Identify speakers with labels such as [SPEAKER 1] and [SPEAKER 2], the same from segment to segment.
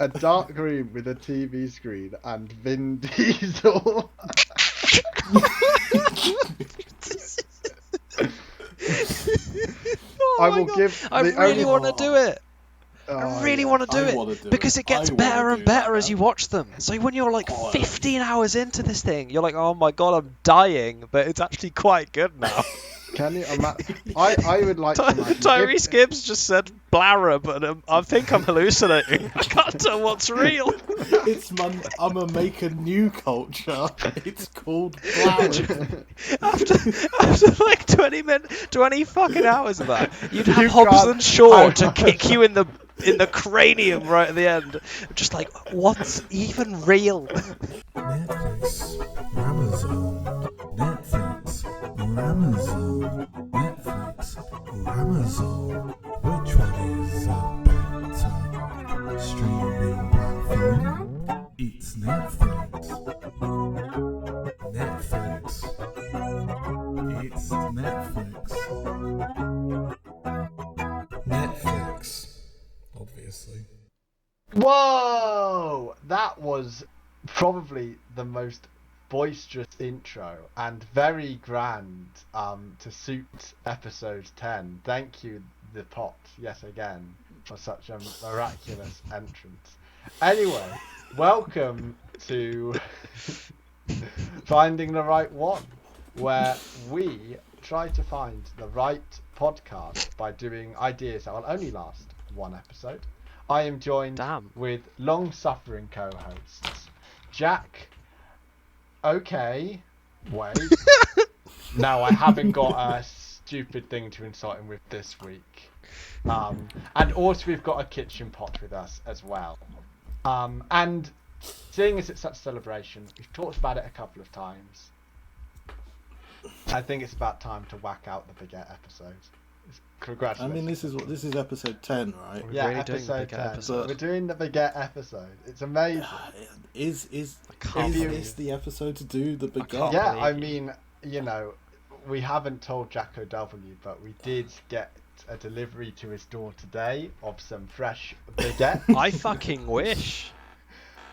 [SPEAKER 1] a dark room with a TV screen and Vin Diesel. I will give.
[SPEAKER 2] I really want to do it. I really want to do
[SPEAKER 3] it
[SPEAKER 2] because it gets better and better as you watch them. So when you're like 15 hours into this thing, you're like, oh my god, I'm dying, but it's actually quite good now.
[SPEAKER 1] Can you imagine? I would like to imagine.
[SPEAKER 2] Tyrese Gibbs just said blarra, but I think I'm hallucinating. I can't tell what's real.
[SPEAKER 3] I'm gonna make a new culture. It's called blarra.
[SPEAKER 2] After like 20 fucking hours of that, you'd have Hobbs and Shaw to kick you in the cranium right at the end. Just like, what's even real?
[SPEAKER 4] Netflix, Amazon, Netflix, Amazon, Netflix, Amazon. Which one is a better streaming platform? It's Netflix. Netflix. It's Netflix. Netflix. Obviously.
[SPEAKER 1] Whoa! That was probably the most boisterous intro and very grand to suit episode 10. Thank you, the pot, yet again, for such a miraculous entrance. Anyway, welcome to Finding the Right One, where we try to find the right podcast by doing ideas that will only last one episode. I am joined with long-suffering co-hosts Jack. Okay, wait. No, I haven't got a stupid thing to insult him with this week. And also we've got a kitchen pot with us as well. And seeing as it's such a celebration, we've talked about it a couple of times. I think it's about time to whack out the Baguette episode. Congratulations.
[SPEAKER 3] I mean, this is episode 10, right?
[SPEAKER 1] Yeah, really episode 10. Episode. We're doing the Baguette episode. It's amazing.
[SPEAKER 3] Is this the episode to do the Baguette?
[SPEAKER 1] Yeah, I mean, you know, we haven't told Jacko W, but we did get a delivery to his door today of some fresh baguette.
[SPEAKER 2] I fucking wish.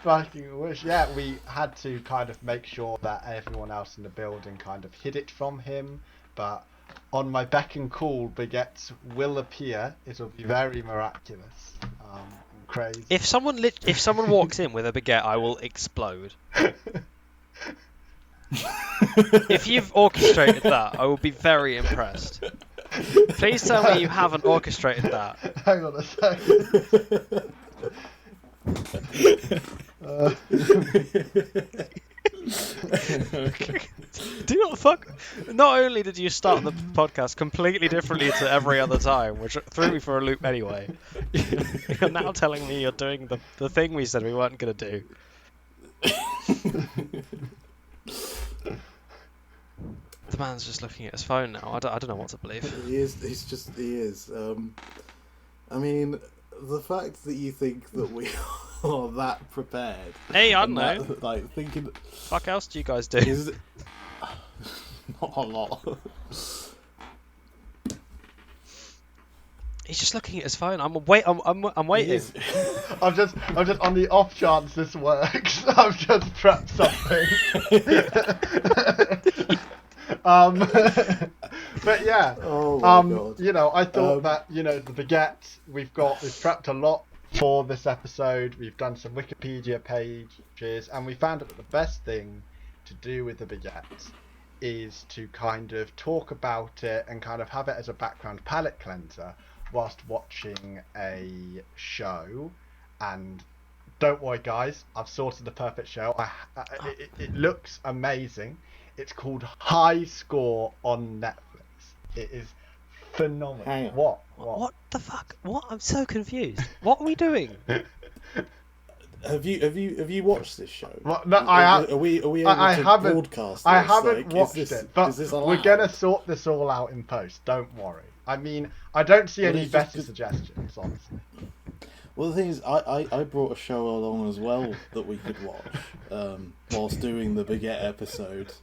[SPEAKER 1] Yeah, we had to kind of make sure that everyone else in the building kind of hid it from him, but on my beck and call, baguettes will appear. It'll be very miraculous. Crazy.
[SPEAKER 2] If someone walks in with a baguette, I will explode. If you've orchestrated that, I will be very impressed. Please tell me you haven't orchestrated that.
[SPEAKER 1] Hang on a second.
[SPEAKER 2] Do not fuck. Not only did you start the podcast completely differently to every other time, which threw me for a loop anyway, you're now telling me you're doing the thing we said we weren't going to do. The man's just looking at his phone now. I don't know what to believe.
[SPEAKER 3] He is. I mean, the fact that you think that we are that prepared.
[SPEAKER 2] Hey, I don't know.
[SPEAKER 3] Like, thinking...
[SPEAKER 2] Fuck else do you guys do?
[SPEAKER 3] Not a lot.
[SPEAKER 2] He's just looking at his phone. I'm waiting.
[SPEAKER 1] I'm just on the off chance this works. I've just prepped something. But yeah, God. You know, I thought that, you know, the baguette, we've prepped a lot for this episode. We've done some Wikipedia pages, and we found out that the best thing to do with the baguette is to kind of talk about it and kind of have it as a background palate cleanser whilst watching a show. And don't worry, guys, I've sorted the perfect show. It looks amazing. It's called High Score on Netflix. It is phenomenal.
[SPEAKER 3] Hang on.
[SPEAKER 2] What the fuck? What? I'm so confused. What are we doing?
[SPEAKER 3] Have you watched this show?
[SPEAKER 1] Well, no, I have.
[SPEAKER 3] Are we able to broadcast this?
[SPEAKER 1] I haven't watched
[SPEAKER 3] it,
[SPEAKER 1] but we're gonna sort this all out in post. Don't worry. I mean, I don't see any better suggestions, honestly.
[SPEAKER 3] Well, the thing is, I brought a show along as well that we could watch whilst doing the Baguette episode.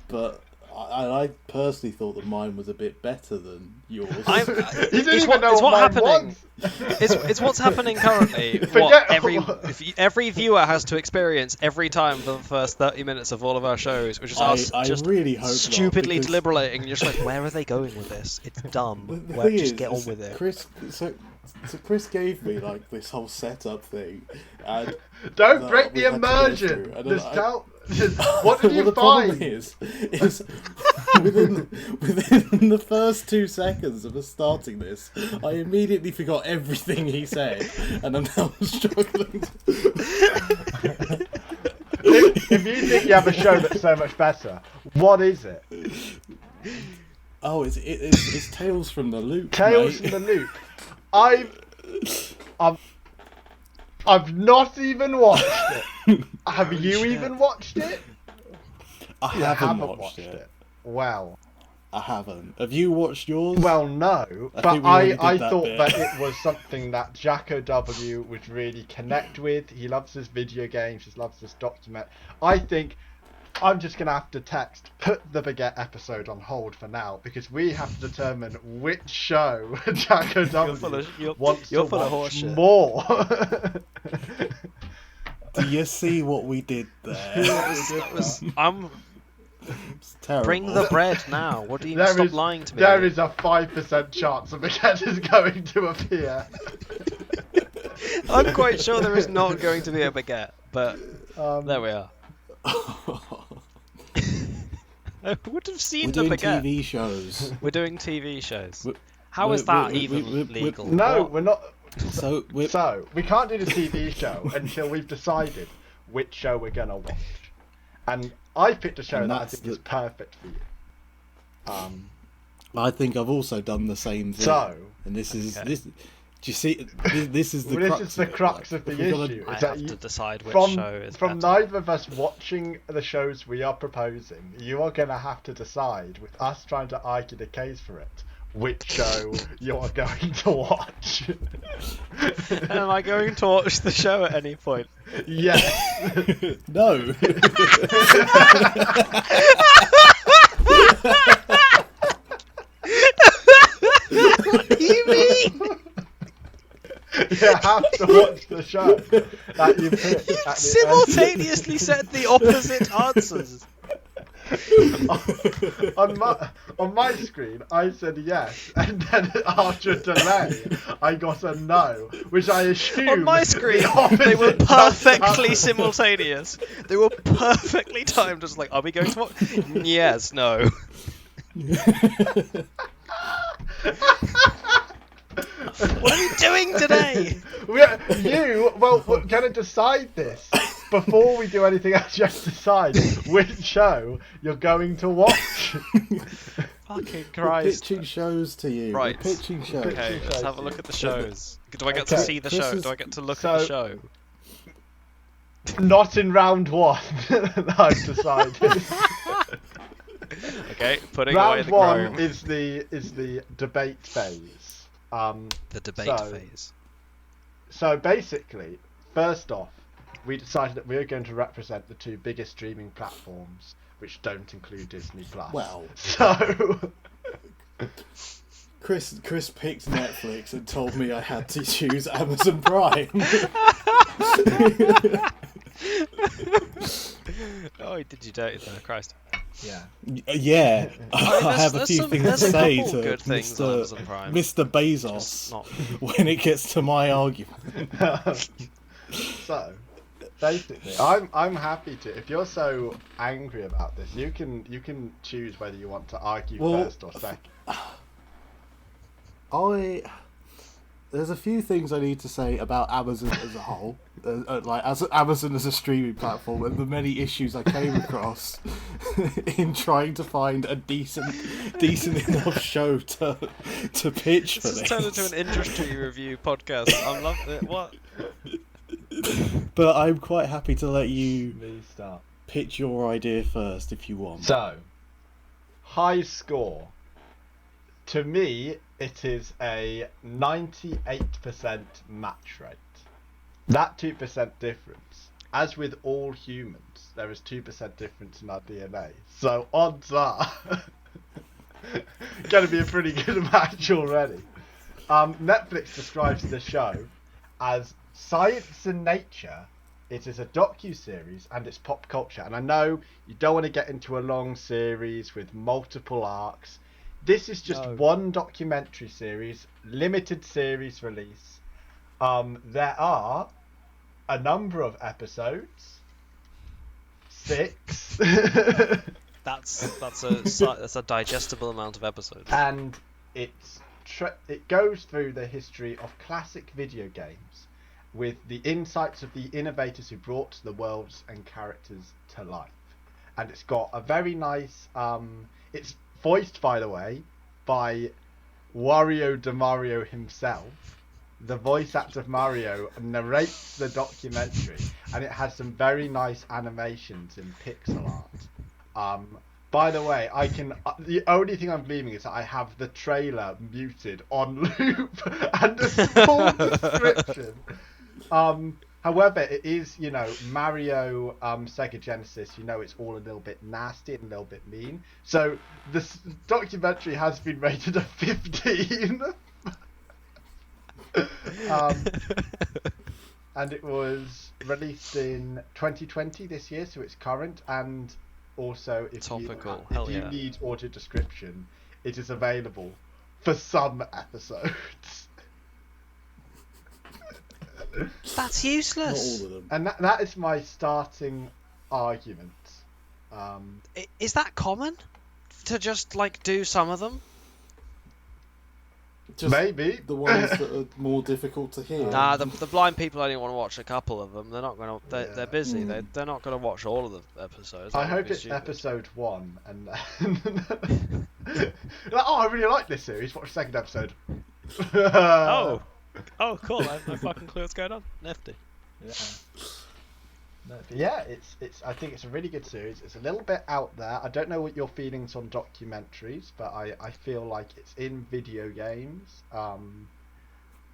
[SPEAKER 3] But I personally thought that mine was a bit better than yours.
[SPEAKER 2] It's what's happening currently. Every viewer has to experience every time for the first 30 minutes of all of our shows, which is us just
[SPEAKER 3] really hope
[SPEAKER 2] stupidly
[SPEAKER 3] not,
[SPEAKER 2] deliberating. You're just like, where are they going with this? It's dumb. Just get on with it.
[SPEAKER 3] Chris gave me like this whole setup thing, and
[SPEAKER 1] don't break the immersion. What did you
[SPEAKER 3] the
[SPEAKER 1] find?
[SPEAKER 3] Problem is within the first 2 seconds of us starting this, I immediately forgot everything he said, and I'm now struggling.
[SPEAKER 1] If you think you have a show that's so much better, what is it?
[SPEAKER 3] Oh, it's Tales from the Loop.
[SPEAKER 1] Tales from the Loop. I've not even watched it. Have you even watched it?
[SPEAKER 3] I haven't watched it.
[SPEAKER 1] Well,
[SPEAKER 3] I haven't. Have you watched yours?
[SPEAKER 1] Well, no. But I thought that it was something that Jacko W would really connect with. He loves his video games. He loves this document. I think I'm just going to have to put the Baguette episode on hold for now, because we have to determine which show Jacko W wants to watch more.
[SPEAKER 3] Do you see what we did there? It's terrible.
[SPEAKER 2] Bring the bread now. What do you stop lying to me?
[SPEAKER 1] There is a 5% chance a Baguette is going to appear.
[SPEAKER 2] I'm quite sure there is not going to be a Baguette, but there we are. I would have seen the Baguette.
[SPEAKER 3] TV shows.
[SPEAKER 2] We're doing TV shows. How is that even legal?
[SPEAKER 1] No, we're not.
[SPEAKER 3] So we
[SPEAKER 1] can't do the TV show until we've decided which show we're gonna watch. And I picked a show that I think is perfect for you.
[SPEAKER 3] I think I've also done the same thing.
[SPEAKER 1] So,
[SPEAKER 3] and this is this. Do you see? This is the
[SPEAKER 1] crux of the issue.
[SPEAKER 2] I have to decide which show is
[SPEAKER 1] from
[SPEAKER 2] better.
[SPEAKER 1] neither of us watching the shows we are proposing, you are going to have to decide, with us trying to argue the case for it, which show you are going to watch.
[SPEAKER 2] Am I going to watch the show at any point?
[SPEAKER 1] Yes.
[SPEAKER 3] No.
[SPEAKER 2] What do you mean?
[SPEAKER 1] You have to watch the show that you picked.
[SPEAKER 2] You simultaneously said the opposite answers.
[SPEAKER 1] on my screen, I said yes, and then after a delay, I got a no, which I assumed.
[SPEAKER 2] On my screen, they were perfectly simultaneous. They were perfectly timed. Just like, are we going to watch? Yes, no. What are we doing today?
[SPEAKER 1] We're going to decide this. Before we do anything else, you have to decide which show you're going to watch.
[SPEAKER 2] Fucking Christ.
[SPEAKER 3] We're pitching shows to you.
[SPEAKER 2] Right.
[SPEAKER 3] We're pitching shows.
[SPEAKER 2] Okay, let's have a look at the shows. Do I get to see the show? Do I get to look at the show?
[SPEAKER 1] Not in round one. I've decided.
[SPEAKER 2] Okay, putting away the
[SPEAKER 1] round one
[SPEAKER 2] Chrome.
[SPEAKER 1] is the debate phase.
[SPEAKER 2] The debate phase.
[SPEAKER 1] So basically, first off, we decided that we were going to represent the two biggest streaming platforms, which don't include Disney Plus.
[SPEAKER 3] Well,
[SPEAKER 1] so
[SPEAKER 3] Chris picked Netflix and told me I had to choose Amazon Prime.
[SPEAKER 2] Oh, did you dirty there, Christ?
[SPEAKER 1] yeah.
[SPEAKER 3] Yeah, I have a few things to say to Mr. Bezos when it gets to my argument.
[SPEAKER 1] So basically, I'm happy to. If you're so angry about this, you can choose whether you want to argue first or second.
[SPEAKER 3] There's a few things I need to say about Amazon as a whole, like as Amazon as a streaming platform, and the many issues I came across in trying to find a decent enough show to pitch for this.
[SPEAKER 2] This has turned into an industry review podcast. I love it. What?
[SPEAKER 3] But I'm quite happy to let you
[SPEAKER 1] start.
[SPEAKER 3] Pitch your idea first if you want.
[SPEAKER 1] So, high score. To me, it is a 98% match rate. That 2% difference as with all humans, there is 2% difference in our DNA. So odds are going to be a pretty good match already. Netflix describes the show as science and nature. It is a docu-series and it's pop culture. And I know you don't want to get into a long series with multiple arcs. This is just one documentary series, limited series release. There are a number of episodes. 6.
[SPEAKER 2] That's a digestible amount of episodes.
[SPEAKER 1] And it goes through the history of classic video games with the insights of the innovators who brought the worlds and characters to life. And it's got a very nice... it's voiced, by the way, by Wario DeMario himself. The voice actor of Mario narrates the documentary, and it has some very nice animations in pixel art. By the way, the only thing I'm leaving is that I have the trailer muted on loop and a small description. However, it is, Mario, Sega Genesis, it's all a little bit nasty and a little bit mean. So this documentary has been rated a 15. And it was released in 2020 this year, so it's current. And also, if you need audio description, it is available for some episodes.
[SPEAKER 2] That's useless.
[SPEAKER 3] Not all of them.
[SPEAKER 1] And that is my starting argument.
[SPEAKER 2] Is that common? To just, do some of them?
[SPEAKER 3] Just
[SPEAKER 1] maybe.
[SPEAKER 3] The ones that are more difficult to hear.
[SPEAKER 2] Nah, the blind people only want to watch a couple of them. They're not going to... They're busy. They're not going to watch all of the episodes.
[SPEAKER 1] I hope it's episode 1. And I really like this series. Watch the second episode.
[SPEAKER 2] Oh, cool! I have no fucking clue what's going on. Nifty.
[SPEAKER 1] Yeah, I think it's a really good series. It's a little bit out there. I don't know what your feelings on documentaries, but I feel like it's in video games.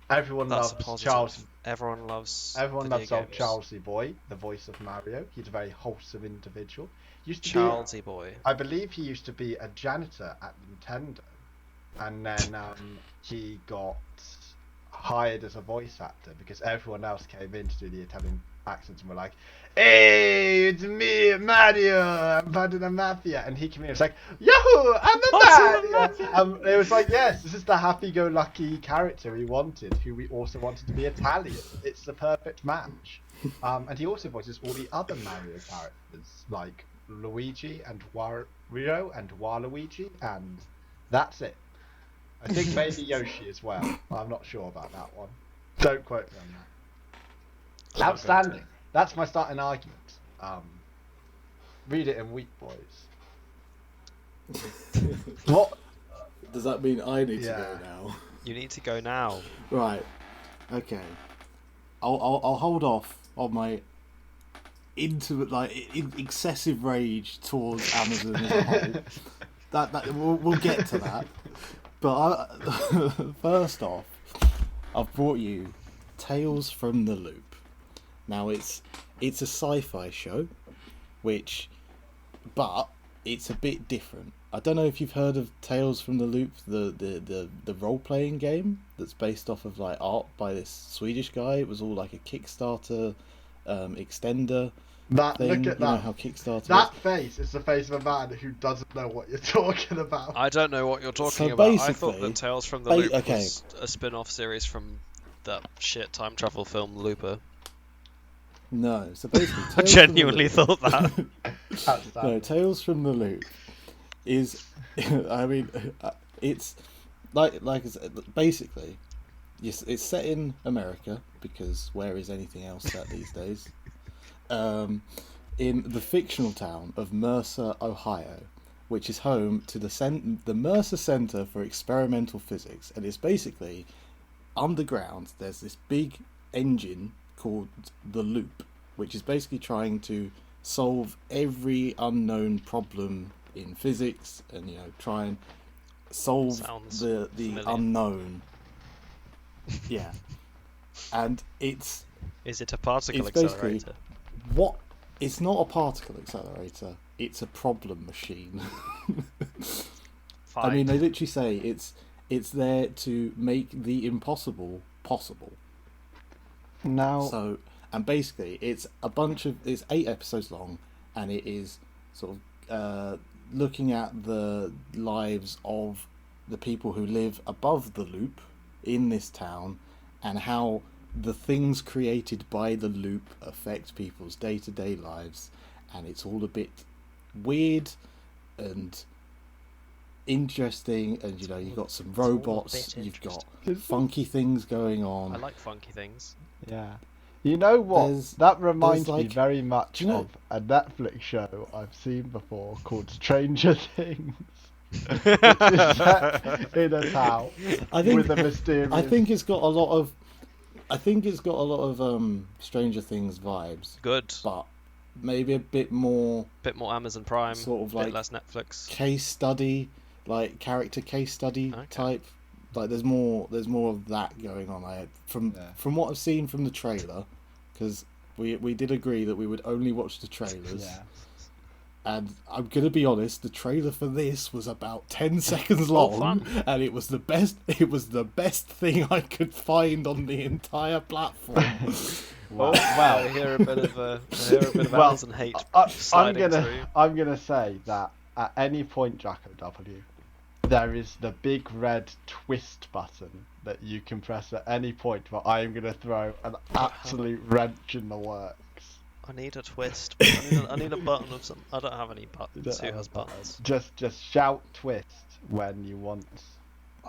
[SPEAKER 1] Everyone loves Charles.
[SPEAKER 2] Everyone loves
[SPEAKER 1] old Charlesy Boy, the voice of Mario. He's a very wholesome individual.
[SPEAKER 2] Charlesy Boy.
[SPEAKER 1] I believe he used to be a janitor at Nintendo, and then he got hired as a voice actor because everyone else came in to do the Italian accents and were like, "Hey, it's me, Mario. I'm part of the mafia." And he came in and was like, "Yahoo! I'm the Mario." It was like, yes, this is the happy-go-lucky character we wanted, who we also wanted to be Italian. It's the perfect match. And he also voices all the other Mario characters, like Luigi and Wario and Waluigi, and that's it. I think maybe Yoshi as well. I'm not sure about that one. Don't quote me on that. Outstanding. That's my starting argument. Read it in Weak Boys. What?
[SPEAKER 3] Does that mean I need to go now?
[SPEAKER 2] You need to go now.
[SPEAKER 3] Right. Okay. I'll hold off on my excessive rage towards Amazon as a whole. That we'll get to that. But first off, I've brought you Tales from the Loop. Now it's a sci-fi show, but it's a bit different. I don't know if you've heard of Tales from the Loop, the role-playing game that's based off of art by this Swedish guy. It was all like a Kickstarter extender.
[SPEAKER 1] Look at that.
[SPEAKER 3] You know how Kickstarter
[SPEAKER 1] that face is the face of a man who doesn't know what you're talking about.
[SPEAKER 2] I don't know what you're talking
[SPEAKER 3] So
[SPEAKER 2] about. I thought that Tales from the Loop
[SPEAKER 3] okay.
[SPEAKER 2] was a spin-off series from that shit time travel film Looper.
[SPEAKER 3] No, so basically,
[SPEAKER 2] I genuinely thought that.
[SPEAKER 3] No, Tales from the Loop is, I mean, it's like I said, basically, yes, it's set in America because where is anything else set these days? In the fictional town of Mercer, Ohio, which is home to the Mercer Center for Experimental Physics, and it's basically underground. There's this big engine called the Loop, which is basically trying to solve every unknown problem in physics, and try and solve the unknown. Yeah, and it's
[SPEAKER 2] Is it a particle
[SPEAKER 3] basically
[SPEAKER 2] accelerator?
[SPEAKER 3] what? It's not a particle accelerator. It's a problem machine.
[SPEAKER 2] Fine.
[SPEAKER 3] I mean, they literally say it's there to make the impossible possible.
[SPEAKER 1] Now,
[SPEAKER 3] So, and basically, it's 8 episodes long, and it is sort of looking at the lives of the people who live above the loop in this town, and how the things created by the loop affect people's day-to-day lives, and it's all a bit weird and interesting, and you've got some robots, you've got funky things going on.
[SPEAKER 2] I like funky things.
[SPEAKER 1] yeah. You know what? That reminds me
[SPEAKER 3] like-
[SPEAKER 1] very much
[SPEAKER 3] you know-
[SPEAKER 1] of a Netflix show I've seen before called Stranger Things. Which is set in a town with a mysterious...
[SPEAKER 3] I think it's got a lot of Stranger Things vibes,
[SPEAKER 2] Good.
[SPEAKER 3] but maybe a bit more
[SPEAKER 2] Bit more Amazon Prime.
[SPEAKER 3] sort of
[SPEAKER 2] bit
[SPEAKER 3] like
[SPEAKER 2] less Netflix.
[SPEAKER 3] case study, like character case study type. Like there's more of that going on. From what I've seen from the trailer, because we did agree that we would only watch the trailers.
[SPEAKER 1] Yeah.
[SPEAKER 3] And I'm gonna be honest, the trailer for this was about 10 seconds long, and it was the best. It was the best thing I could find on the entire platform.
[SPEAKER 1] Well,
[SPEAKER 2] I hear a bit of Amazon hate sliding through.
[SPEAKER 1] I'm gonna say that at any point, Jacko W, there is the big red twist button that you can press at any point where I am gonna throw an absolute wrench in the works.
[SPEAKER 2] I need a twist. I need a button of some. I don't have any buttons. Who has buttons?
[SPEAKER 1] Just shout twist when you want.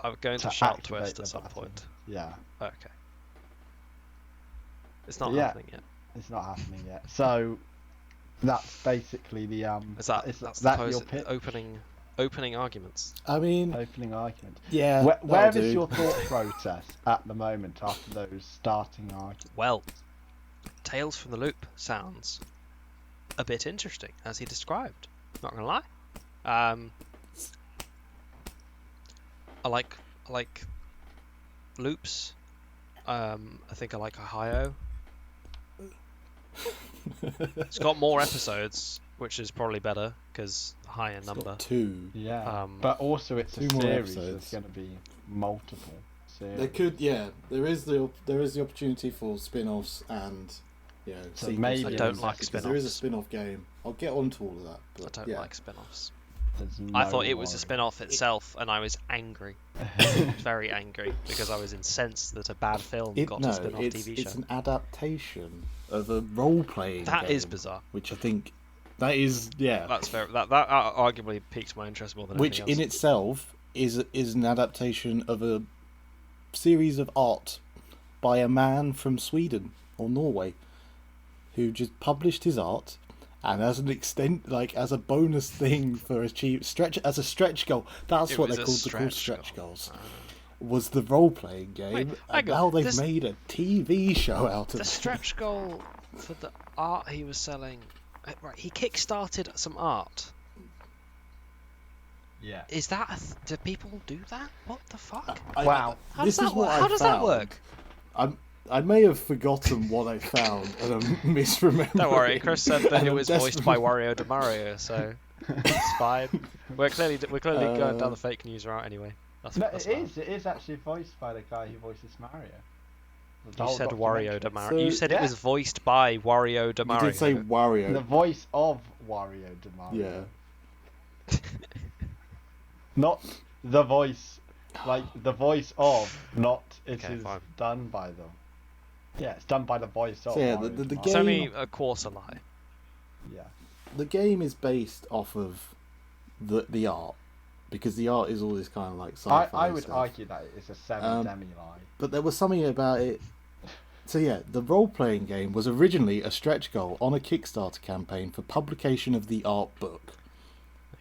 [SPEAKER 2] I'm going to shout twist at some point.
[SPEAKER 1] Yeah.
[SPEAKER 2] Okay. It's not happening yet.
[SPEAKER 1] It's not happening yet. So that's basically the
[SPEAKER 2] Is that
[SPEAKER 1] that's
[SPEAKER 2] your
[SPEAKER 1] your pitch?
[SPEAKER 2] opening arguments?
[SPEAKER 3] I mean,
[SPEAKER 1] Opening argument.
[SPEAKER 3] yeah.
[SPEAKER 1] Where
[SPEAKER 3] that'll
[SPEAKER 1] is
[SPEAKER 3] do.
[SPEAKER 1] your thought process at the moment after those starting arguments?
[SPEAKER 2] Well, Tales from the Loop sounds a bit interesting, as he described. Not gonna lie. I like loops. I think I like Ohio. It's got more episodes, which is probably better because higher
[SPEAKER 3] It's
[SPEAKER 2] number.
[SPEAKER 3] got 2.
[SPEAKER 1] Yeah. But also it's a
[SPEAKER 3] 2 more
[SPEAKER 1] series.
[SPEAKER 3] episodes.
[SPEAKER 1] There's going to be multiple series.
[SPEAKER 3] There could, yeah. There is the opportunity for spin-offs and
[SPEAKER 1] So
[SPEAKER 3] sequels.
[SPEAKER 1] maybe
[SPEAKER 2] I don't like
[SPEAKER 3] because there is a
[SPEAKER 2] spin-offs.
[SPEAKER 3] spin-off game. I'll get onto all of that. But
[SPEAKER 2] I don't
[SPEAKER 3] yeah.
[SPEAKER 2] like spin-offs.
[SPEAKER 1] There's
[SPEAKER 2] I
[SPEAKER 1] no
[SPEAKER 2] thought it was a
[SPEAKER 1] worry.
[SPEAKER 2] spin-off itself, and I was angry. Very angry, because I was incensed that a bad film got a spin-off TV show.
[SPEAKER 3] It's an adaptation of a role-playing
[SPEAKER 2] That
[SPEAKER 3] game,
[SPEAKER 2] is bizarre.
[SPEAKER 3] which I think that is
[SPEAKER 2] That's fair. That arguably piqued my interest more than
[SPEAKER 3] which
[SPEAKER 2] anything
[SPEAKER 3] in
[SPEAKER 2] else.
[SPEAKER 3] itself is an adaptation of a series of art by a man from Sweden or Norway who just published his art, and as as a bonus thing for as a stretch goal. That's what they're called. They're called stretch goals. Was the role-playing game,
[SPEAKER 2] Wait,
[SPEAKER 3] and
[SPEAKER 2] hang on,
[SPEAKER 3] now they've
[SPEAKER 2] this-
[SPEAKER 3] made a TV show out of
[SPEAKER 2] The
[SPEAKER 3] it.
[SPEAKER 2] stretch goal for the art he was selling. Right, he kick-started some art.
[SPEAKER 1] Yeah.
[SPEAKER 2] Is that do people do that? What the fuck?
[SPEAKER 1] Wow.
[SPEAKER 2] How does that work? How does that work?
[SPEAKER 3] I may have forgotten what I found and I'm misremembering.
[SPEAKER 2] Don't worry, Chris said that
[SPEAKER 3] And
[SPEAKER 2] it
[SPEAKER 3] I'm
[SPEAKER 2] was voiced by Wario DeMario, so it's fine. We're clearly going down the fake news route anyway. That's fine.
[SPEAKER 1] It is actually voiced by the guy who voices Mario.
[SPEAKER 2] You said Wario DeMario.
[SPEAKER 3] So-
[SPEAKER 2] You said it was voiced by Wario DeMario.
[SPEAKER 3] You did say Wario.
[SPEAKER 1] The voice of Wario DeMario.
[SPEAKER 3] Yeah.
[SPEAKER 1] Not the voice, like the voice of, not it
[SPEAKER 2] Okay,
[SPEAKER 1] is
[SPEAKER 2] fine.
[SPEAKER 1] done by them. Yeah, it's done by the voice of.
[SPEAKER 3] So yeah,
[SPEAKER 1] Wario
[SPEAKER 3] the
[SPEAKER 1] DeMario.
[SPEAKER 2] It's only a quarter lie.
[SPEAKER 1] Yeah.
[SPEAKER 3] The game is based off of the art, because the art is all this kind of like sci-fi
[SPEAKER 1] I would
[SPEAKER 3] stuff.
[SPEAKER 1] argue that it's a semi-lie.
[SPEAKER 3] But there was something about it. So yeah, the role-playing game was originally a stretch goal on a Kickstarter campaign for publication of the art book.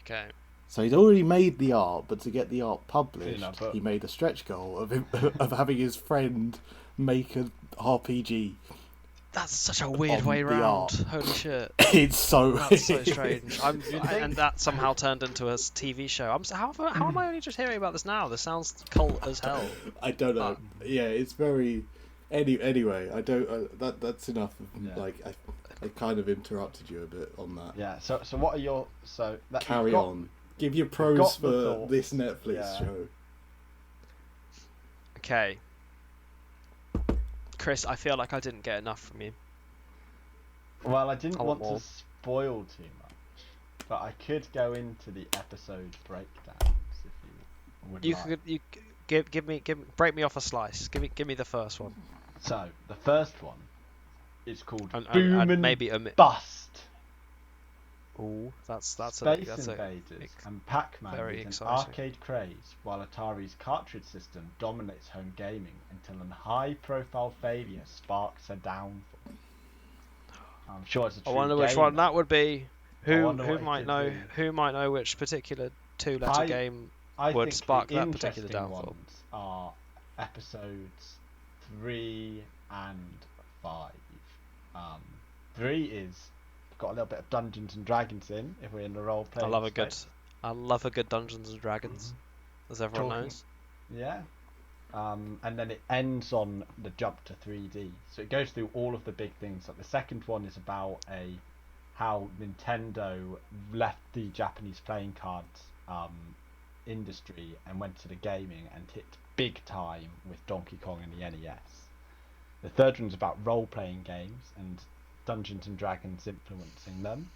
[SPEAKER 2] Okay.
[SPEAKER 3] So he'd already made the art, but to get the art
[SPEAKER 1] In
[SPEAKER 3] published,
[SPEAKER 1] a book.
[SPEAKER 3] he made a stretch goal of him, of having his friend make an RPG.
[SPEAKER 2] That's such a weird
[SPEAKER 3] On
[SPEAKER 2] way
[SPEAKER 3] the
[SPEAKER 2] round.
[SPEAKER 3] art.
[SPEAKER 2] Holy shit.
[SPEAKER 3] It's so
[SPEAKER 2] That's so strange.
[SPEAKER 1] think-
[SPEAKER 2] And that somehow turned into a TV show. How am I only just hearing about this now? This sounds cult as hell.
[SPEAKER 3] I don't know. Yeah, it's very. Anyway, I don't. That's enough. Of,
[SPEAKER 1] Yeah.
[SPEAKER 3] Like, I kind of interrupted you a bit on that.
[SPEAKER 1] Yeah. So what are your
[SPEAKER 3] Carry on. Give your pros for this Netflix show.
[SPEAKER 2] Okay. Chris, I feel like I didn't get enough from you.
[SPEAKER 1] Well, I didn't want
[SPEAKER 2] more.
[SPEAKER 1] to spoil too much, but I could go into the episode breakdowns if you would like.
[SPEAKER 2] Break me off a slice. Give me the first one.
[SPEAKER 1] So the first one is called
[SPEAKER 2] And
[SPEAKER 1] Boom
[SPEAKER 2] maybe
[SPEAKER 1] and Bust.
[SPEAKER 2] Ooh, that's
[SPEAKER 1] Space
[SPEAKER 2] that's
[SPEAKER 1] Invaders and Pac-Man
[SPEAKER 2] very
[SPEAKER 1] with an
[SPEAKER 2] exciting.
[SPEAKER 1] arcade craze, while Atari's cartridge system dominates home gaming until a high-profile failure sparks a downfall. I'm sure it's a true
[SPEAKER 2] I wonder which
[SPEAKER 1] gamer.
[SPEAKER 2] one that would be. Who
[SPEAKER 1] wonder what it
[SPEAKER 2] might
[SPEAKER 1] could
[SPEAKER 2] know?
[SPEAKER 1] be.
[SPEAKER 2] Who might know which particular two-letter game
[SPEAKER 1] I
[SPEAKER 2] would
[SPEAKER 1] think
[SPEAKER 2] spark
[SPEAKER 1] the
[SPEAKER 2] that particular
[SPEAKER 1] interesting
[SPEAKER 2] downfall?
[SPEAKER 1] ones are episodes 3 and 5. 3 is got a little bit of Dungeons and Dragons in, if we're in the role playing.
[SPEAKER 2] I love a good Dungeons and Dragons, as everyone knows.
[SPEAKER 1] Yeah. And then it ends on the jump to 3D. So it goes through all of the big things. Like the second one is about how Nintendo left the Japanese playing cards industry and went to the gaming and hit big time with Donkey Kong and the NES. The third one's about role-playing games and Dungeons and Dragons influencing them.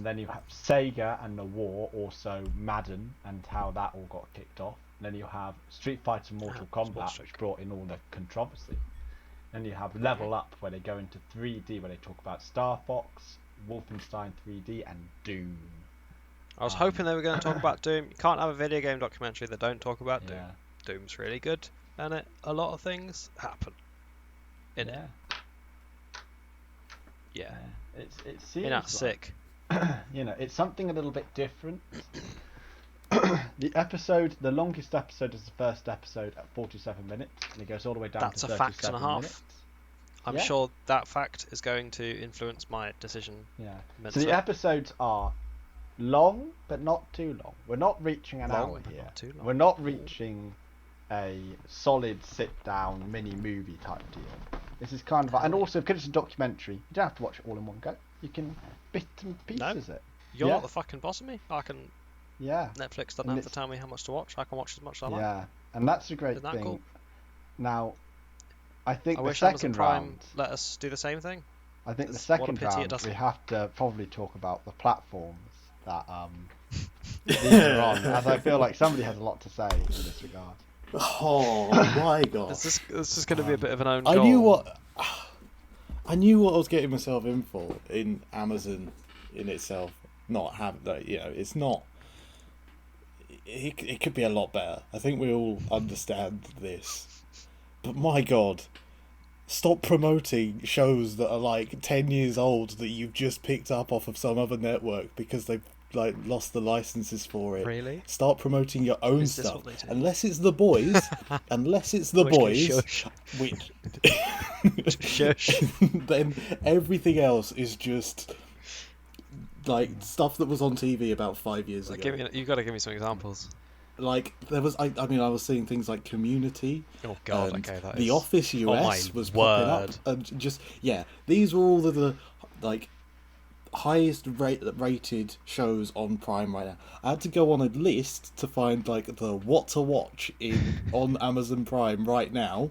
[SPEAKER 1] Then you have Sega and the war, also Madden and how that all got kicked off. Then you have Street Fighter and Mortal Kombat, which brought in all the controversy. Then you have Level Up, where they go into 3D, where they talk about Star Fox, Wolfenstein 3D, and Doom.
[SPEAKER 2] I was hoping they were going to talk about Doom. You can't have a video game documentary that don't talk about Doom.
[SPEAKER 1] Yeah.
[SPEAKER 2] Doom's really good, and a lot of things happen in it. Yeah.
[SPEAKER 1] It seems
[SPEAKER 2] That's sick.
[SPEAKER 1] It's something a little bit different. The longest episode is the first episode at 47 minutes, and it goes all the way down
[SPEAKER 2] That's
[SPEAKER 1] to
[SPEAKER 2] a
[SPEAKER 1] 37
[SPEAKER 2] fact and a half.
[SPEAKER 1] minutes.
[SPEAKER 2] I'm sure that fact is going to influence my decision.
[SPEAKER 1] Yeah.
[SPEAKER 2] immensely.
[SPEAKER 1] So the episodes are long, but not too long. We're not reaching an hour
[SPEAKER 2] but
[SPEAKER 1] here.
[SPEAKER 2] not too long.
[SPEAKER 1] We're not reaching a solid sit-down mini movie type deal. This is kind of, and also because it's a documentary, you don't have to watch it all in one go. You can bit and pieces it.
[SPEAKER 2] You're not the fucking boss of me.
[SPEAKER 1] Yeah.
[SPEAKER 2] Netflix doesn't have to tell me how much to watch. I can watch as much as I like.
[SPEAKER 1] Yeah, and that's a great
[SPEAKER 2] Isn't that
[SPEAKER 1] thing.
[SPEAKER 2] cool?
[SPEAKER 1] Now, I think
[SPEAKER 2] I
[SPEAKER 1] the
[SPEAKER 2] wish Amazon
[SPEAKER 1] second
[SPEAKER 2] Prime
[SPEAKER 1] round.
[SPEAKER 2] let us do the same thing.
[SPEAKER 1] I think the
[SPEAKER 2] What a
[SPEAKER 1] second
[SPEAKER 2] pity it
[SPEAKER 1] round
[SPEAKER 2] doesn't.
[SPEAKER 1] we have to probably talk about the platforms that these are on, as I feel like somebody has a lot to say in this regard.
[SPEAKER 3] Oh my god!
[SPEAKER 2] This is going to be a bit of an own
[SPEAKER 3] I
[SPEAKER 2] goal.
[SPEAKER 3] knew what I was getting myself in for in Amazon in itself. Not have that, it's not. It could be a lot better. I think we all understand this, but my god, stop promoting shows that are like 10 years old that you've just picked up off of some other network because they've lost the licenses for it.
[SPEAKER 2] Really?
[SPEAKER 3] Start promoting your own
[SPEAKER 2] Is this
[SPEAKER 3] stuff.
[SPEAKER 2] what they do?
[SPEAKER 3] Unless it's the boys,
[SPEAKER 2] Shush.
[SPEAKER 3] which
[SPEAKER 2] Shush.
[SPEAKER 3] then everything else is just like stuff that was on TV about 5 years ago.
[SPEAKER 2] You got to give me some examples.
[SPEAKER 3] Like there was, I was seeing things like Community.
[SPEAKER 2] Oh god,
[SPEAKER 3] and
[SPEAKER 2] okay, that
[SPEAKER 3] The
[SPEAKER 2] is...
[SPEAKER 3] Office US was popping up, and just these were all of the like highest rated shows on Prime right now. I had to go on a list to find like the what to watch on Amazon Prime right now.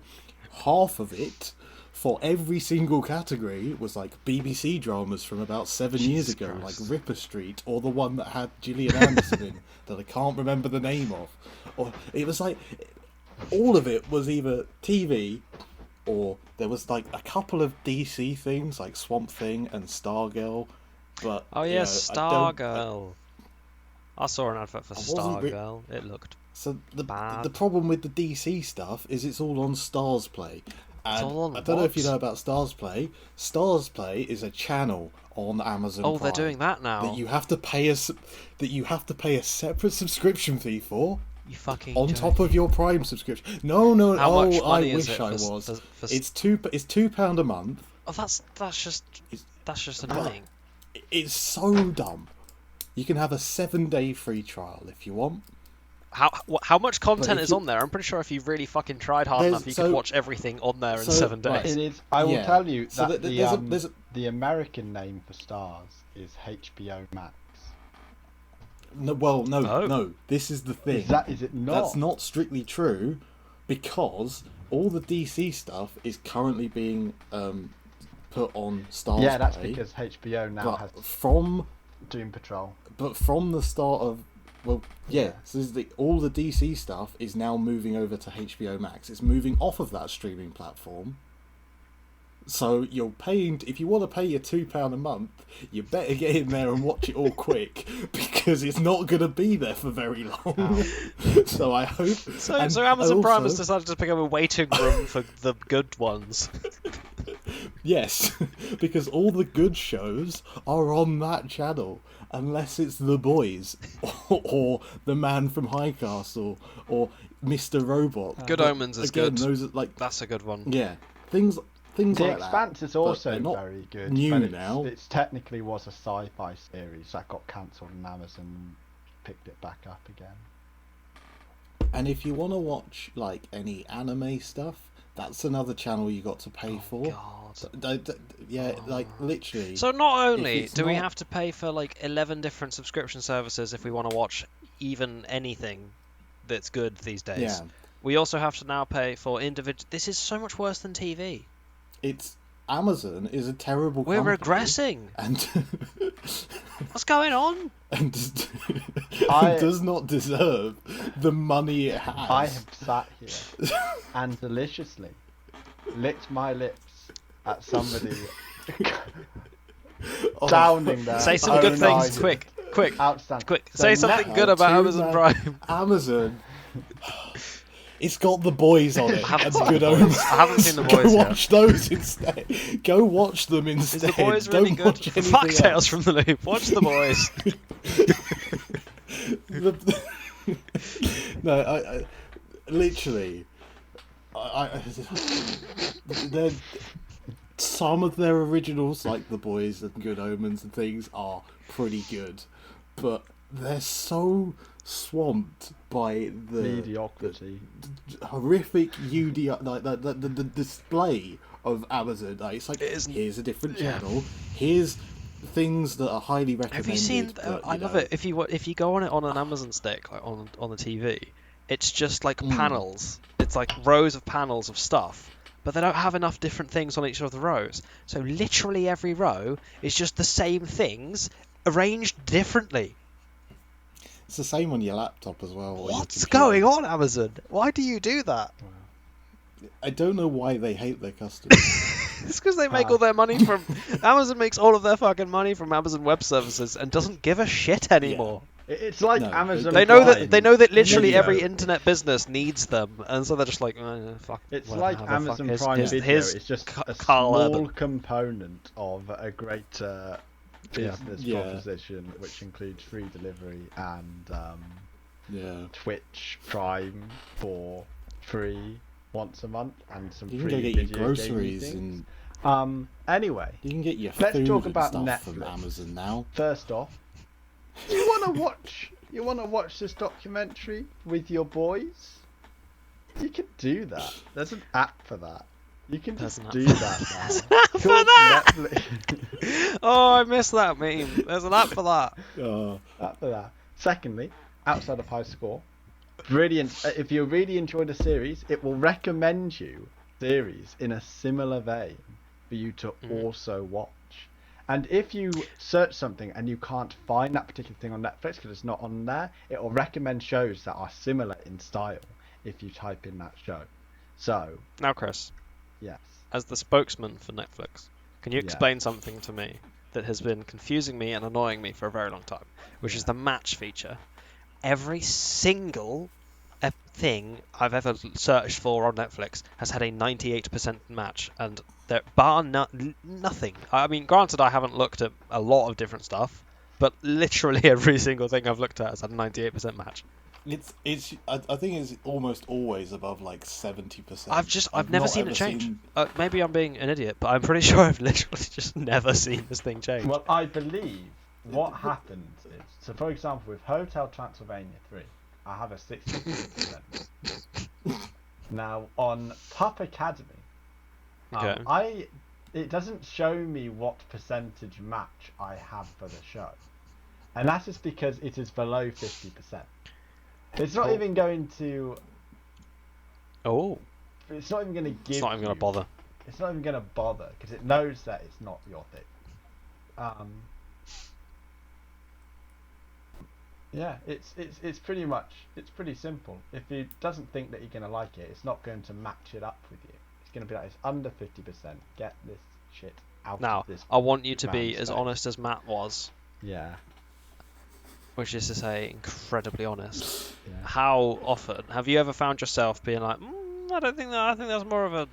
[SPEAKER 3] Half of it for every single category was like BBC dramas from about 7 years ago,
[SPEAKER 2] Christ.
[SPEAKER 3] like Ripper Street, or the one that had Gillian Anderson in that I can't remember the name of. Or it was like all of it was either TV, or there was like a couple of DC things like Swamp Thing and Stargirl. But
[SPEAKER 2] Stargirl. I saw an advert for Stargirl. It looked bad.
[SPEAKER 3] The problem with the DC stuff is it's all on Stars Play. And
[SPEAKER 2] It's all on
[SPEAKER 3] I don't know if you
[SPEAKER 2] what?
[SPEAKER 3] know about Stars Play. Stars Play is a channel on Amazon
[SPEAKER 2] Oh,
[SPEAKER 3] Prime
[SPEAKER 2] they're doing that now.
[SPEAKER 3] that you have to pay a separate subscription fee for.
[SPEAKER 2] You fucking
[SPEAKER 3] On
[SPEAKER 2] joke.
[SPEAKER 3] top of your Prime subscription. No.
[SPEAKER 2] How much
[SPEAKER 3] I
[SPEAKER 2] money is
[SPEAKER 3] wish
[SPEAKER 2] it
[SPEAKER 3] I
[SPEAKER 2] for-
[SPEAKER 3] was.
[SPEAKER 2] for-
[SPEAKER 3] It's £2 a month.
[SPEAKER 2] Oh, that's just annoying.
[SPEAKER 3] It's so dumb. You can have a 7-day free trial if you want.
[SPEAKER 2] How much content
[SPEAKER 3] if
[SPEAKER 2] is
[SPEAKER 3] you-
[SPEAKER 2] on there? I'm pretty sure if you really fucking tried hard enough, you could watch everything on there in 7 days.
[SPEAKER 3] Right.
[SPEAKER 1] It is. I will tell you
[SPEAKER 3] So
[SPEAKER 1] that the American name for Stars is HBO Max.
[SPEAKER 3] No, no. This is the thing.
[SPEAKER 1] Is it not?
[SPEAKER 3] That's not strictly true, because all the DC stuff is currently being put on Stars.
[SPEAKER 1] Yeah, that's
[SPEAKER 3] Play,
[SPEAKER 1] because HBO now has
[SPEAKER 3] from
[SPEAKER 1] Doom Patrol.
[SPEAKER 3] But from the start of so all the DC stuff is now moving over to HBO Max. It's moving off of that streaming platform. So you're paying. If you want to pay your £2 a month, you better get in there and watch it all quick, because it's not going to be there for very long. So I hope.
[SPEAKER 2] So Amazon Prime has decided to become a waiting room for the good ones.
[SPEAKER 3] Yes, because all the good shows are on that channel, unless it's The Boys, or The Man from High Castle, or Mr. Robot.
[SPEAKER 2] Good Omens is
[SPEAKER 3] Again,
[SPEAKER 2] good.
[SPEAKER 3] Those are
[SPEAKER 2] That's a good one.
[SPEAKER 3] Yeah, things
[SPEAKER 1] The
[SPEAKER 3] like that.
[SPEAKER 1] Expanse is also
[SPEAKER 3] not
[SPEAKER 1] very good.
[SPEAKER 3] new
[SPEAKER 1] but
[SPEAKER 3] now.
[SPEAKER 1] It technically was a sci-fi series that got cancelled, and Amazon picked it back up again.
[SPEAKER 3] And if you want to watch like any anime stuff, that's another channel you got to pay for.
[SPEAKER 2] God.
[SPEAKER 3] Like literally.
[SPEAKER 2] So not only do we
[SPEAKER 3] not-
[SPEAKER 2] have to pay for like 11 different subscription services if we want to watch even anything that's good these days,
[SPEAKER 3] Yeah.
[SPEAKER 2] we also have to now pay for individual. This is so much worse than TV.
[SPEAKER 3] It's Amazon is a terrible.
[SPEAKER 2] We're
[SPEAKER 3] company,
[SPEAKER 2] regressing.
[SPEAKER 3] and
[SPEAKER 2] What's going on?
[SPEAKER 3] and does not deserve the money it has.
[SPEAKER 1] I have sat here and deliciously licked my lips at somebody downing their
[SPEAKER 2] Say some good
[SPEAKER 1] own
[SPEAKER 2] things,
[SPEAKER 1] argument.
[SPEAKER 2] quick.
[SPEAKER 1] Outstanding.
[SPEAKER 2] Quick,
[SPEAKER 1] So
[SPEAKER 2] say something
[SPEAKER 1] Netflix-
[SPEAKER 2] good about
[SPEAKER 3] Two
[SPEAKER 2] Amazon
[SPEAKER 3] man-
[SPEAKER 2] Prime.
[SPEAKER 3] Amazon. It's got The Boys on it.
[SPEAKER 2] I haven't
[SPEAKER 3] and
[SPEAKER 2] seen
[SPEAKER 3] Good
[SPEAKER 2] The Boys.
[SPEAKER 3] Omens.
[SPEAKER 2] I haven't seen The
[SPEAKER 3] Go
[SPEAKER 2] Boys yet.
[SPEAKER 3] watch those instead. Go watch them instead.
[SPEAKER 2] Is The Boys really
[SPEAKER 3] Don't
[SPEAKER 2] good?
[SPEAKER 3] watch
[SPEAKER 2] For
[SPEAKER 3] anything
[SPEAKER 2] fuck's Tales
[SPEAKER 3] else.
[SPEAKER 2] from the Loop. Watch The Boys.
[SPEAKER 3] No, I literally, they're, some of their originals, like The Boys and Good Omens and things, are pretty good, but they're so swamped by the
[SPEAKER 1] mediocrity.
[SPEAKER 3] horrific the display of Amazon. Like, it's like, here's a different channel, here's things that are highly recommended.
[SPEAKER 2] Have you seen?
[SPEAKER 3] but,
[SPEAKER 2] I love it. If you go on it on an Amazon stick, like on the TV, it's just like panels. It's like rows of panels of stuff, but they don't have enough different things on each of the rows. So literally every row is just the same things arranged differently.
[SPEAKER 3] It's the same on your laptop as well. or your
[SPEAKER 2] What's
[SPEAKER 3] computer.
[SPEAKER 2] going on, Amazon? Why do you do that?
[SPEAKER 3] I don't know why they hate their customers.
[SPEAKER 2] It's because they make all their money from Amazon makes all of their fucking money from Amazon Web Services and doesn't give a shit anymore.
[SPEAKER 1] It's like
[SPEAKER 3] No,
[SPEAKER 1] Amazon.
[SPEAKER 2] They know
[SPEAKER 1] Prime.
[SPEAKER 2] that literally
[SPEAKER 1] Video.
[SPEAKER 2] every internet business needs them, and so they're just like, fuck.
[SPEAKER 1] It's
[SPEAKER 2] whatever,
[SPEAKER 1] like
[SPEAKER 2] have a fuck.
[SPEAKER 1] Amazon
[SPEAKER 2] Here's-
[SPEAKER 1] Prime
[SPEAKER 2] here's-
[SPEAKER 1] Video.
[SPEAKER 2] here's
[SPEAKER 1] It's just a
[SPEAKER 2] Carl
[SPEAKER 1] small
[SPEAKER 2] Urban.
[SPEAKER 1] component of a greater business
[SPEAKER 3] Yeah.
[SPEAKER 1] proposition, which includes free delivery and
[SPEAKER 3] Yeah.
[SPEAKER 1] Twitch Prime for free once a month and some
[SPEAKER 3] You can
[SPEAKER 1] free
[SPEAKER 3] go get your
[SPEAKER 1] video
[SPEAKER 3] groceries
[SPEAKER 1] gaming
[SPEAKER 3] and
[SPEAKER 1] things. Anyway,
[SPEAKER 3] you can get your
[SPEAKER 1] Let's
[SPEAKER 3] food
[SPEAKER 1] talk
[SPEAKER 3] and
[SPEAKER 1] about
[SPEAKER 3] stuff
[SPEAKER 1] Netflix.
[SPEAKER 3] from Amazon now.
[SPEAKER 1] first off, you want to watch this documentary with your boys? You can do that. There's an app for that. You can just
[SPEAKER 2] There's an
[SPEAKER 1] do
[SPEAKER 2] app.
[SPEAKER 1] that now.
[SPEAKER 2] For
[SPEAKER 1] Called
[SPEAKER 2] that!
[SPEAKER 1] Netflix.
[SPEAKER 2] Oh, I missed that meme. There's an app for that.
[SPEAKER 1] App for that. Secondly, outside of high score, brilliant. If you really enjoyed a series, it will recommend you series in a similar vein for you to also watch. And if you search something and you can't find that particular thing on Netflix because it's not on there, it will recommend shows that are similar in style if you type in that show. So,
[SPEAKER 2] Now, Chris,
[SPEAKER 1] yes.
[SPEAKER 2] as the spokesman for Netflix, can you
[SPEAKER 1] Yeah.
[SPEAKER 2] explain something to me that has been confusing me and annoying me for a very long time, which is the match feature? Every single thing I've ever searched for on Netflix has had a 98% match, and there nothing. I mean, granted, I haven't looked at a lot of different stuff, but literally every single thing I've looked at has had a 98% match.
[SPEAKER 3] I think it's almost always above like 70%.
[SPEAKER 2] I've never seen it change. Maybe I'm being an idiot, but I'm pretty sure I've literally just never seen this thing change.
[SPEAKER 1] Well, I believe what happens is, so for example, with Hotel Transylvania 3, I have a 63%. Now, on Pup Academy,
[SPEAKER 2] Okay.
[SPEAKER 1] I it doesn't show me what percentage match I have for the show, and that is because it is below 50%. It's not even going to.
[SPEAKER 2] Oh.
[SPEAKER 1] It's not even going to give.
[SPEAKER 2] It's not even going to bother.
[SPEAKER 1] It's not even going to bother because it knows that it's not your thing. Yeah, it's pretty simple. If it doesn't think that you're going to like it, it's not going to match it up with you. It's going to be like, it's under 50%. Get this shit out of this.
[SPEAKER 2] I want you to be
[SPEAKER 1] man's
[SPEAKER 2] as
[SPEAKER 1] face.
[SPEAKER 2] honest as Matt was.
[SPEAKER 1] Yeah.
[SPEAKER 2] Which is to say, incredibly honest.
[SPEAKER 1] Yeah.
[SPEAKER 2] How often have you ever found yourself being like, I don't think that. I think that's more of a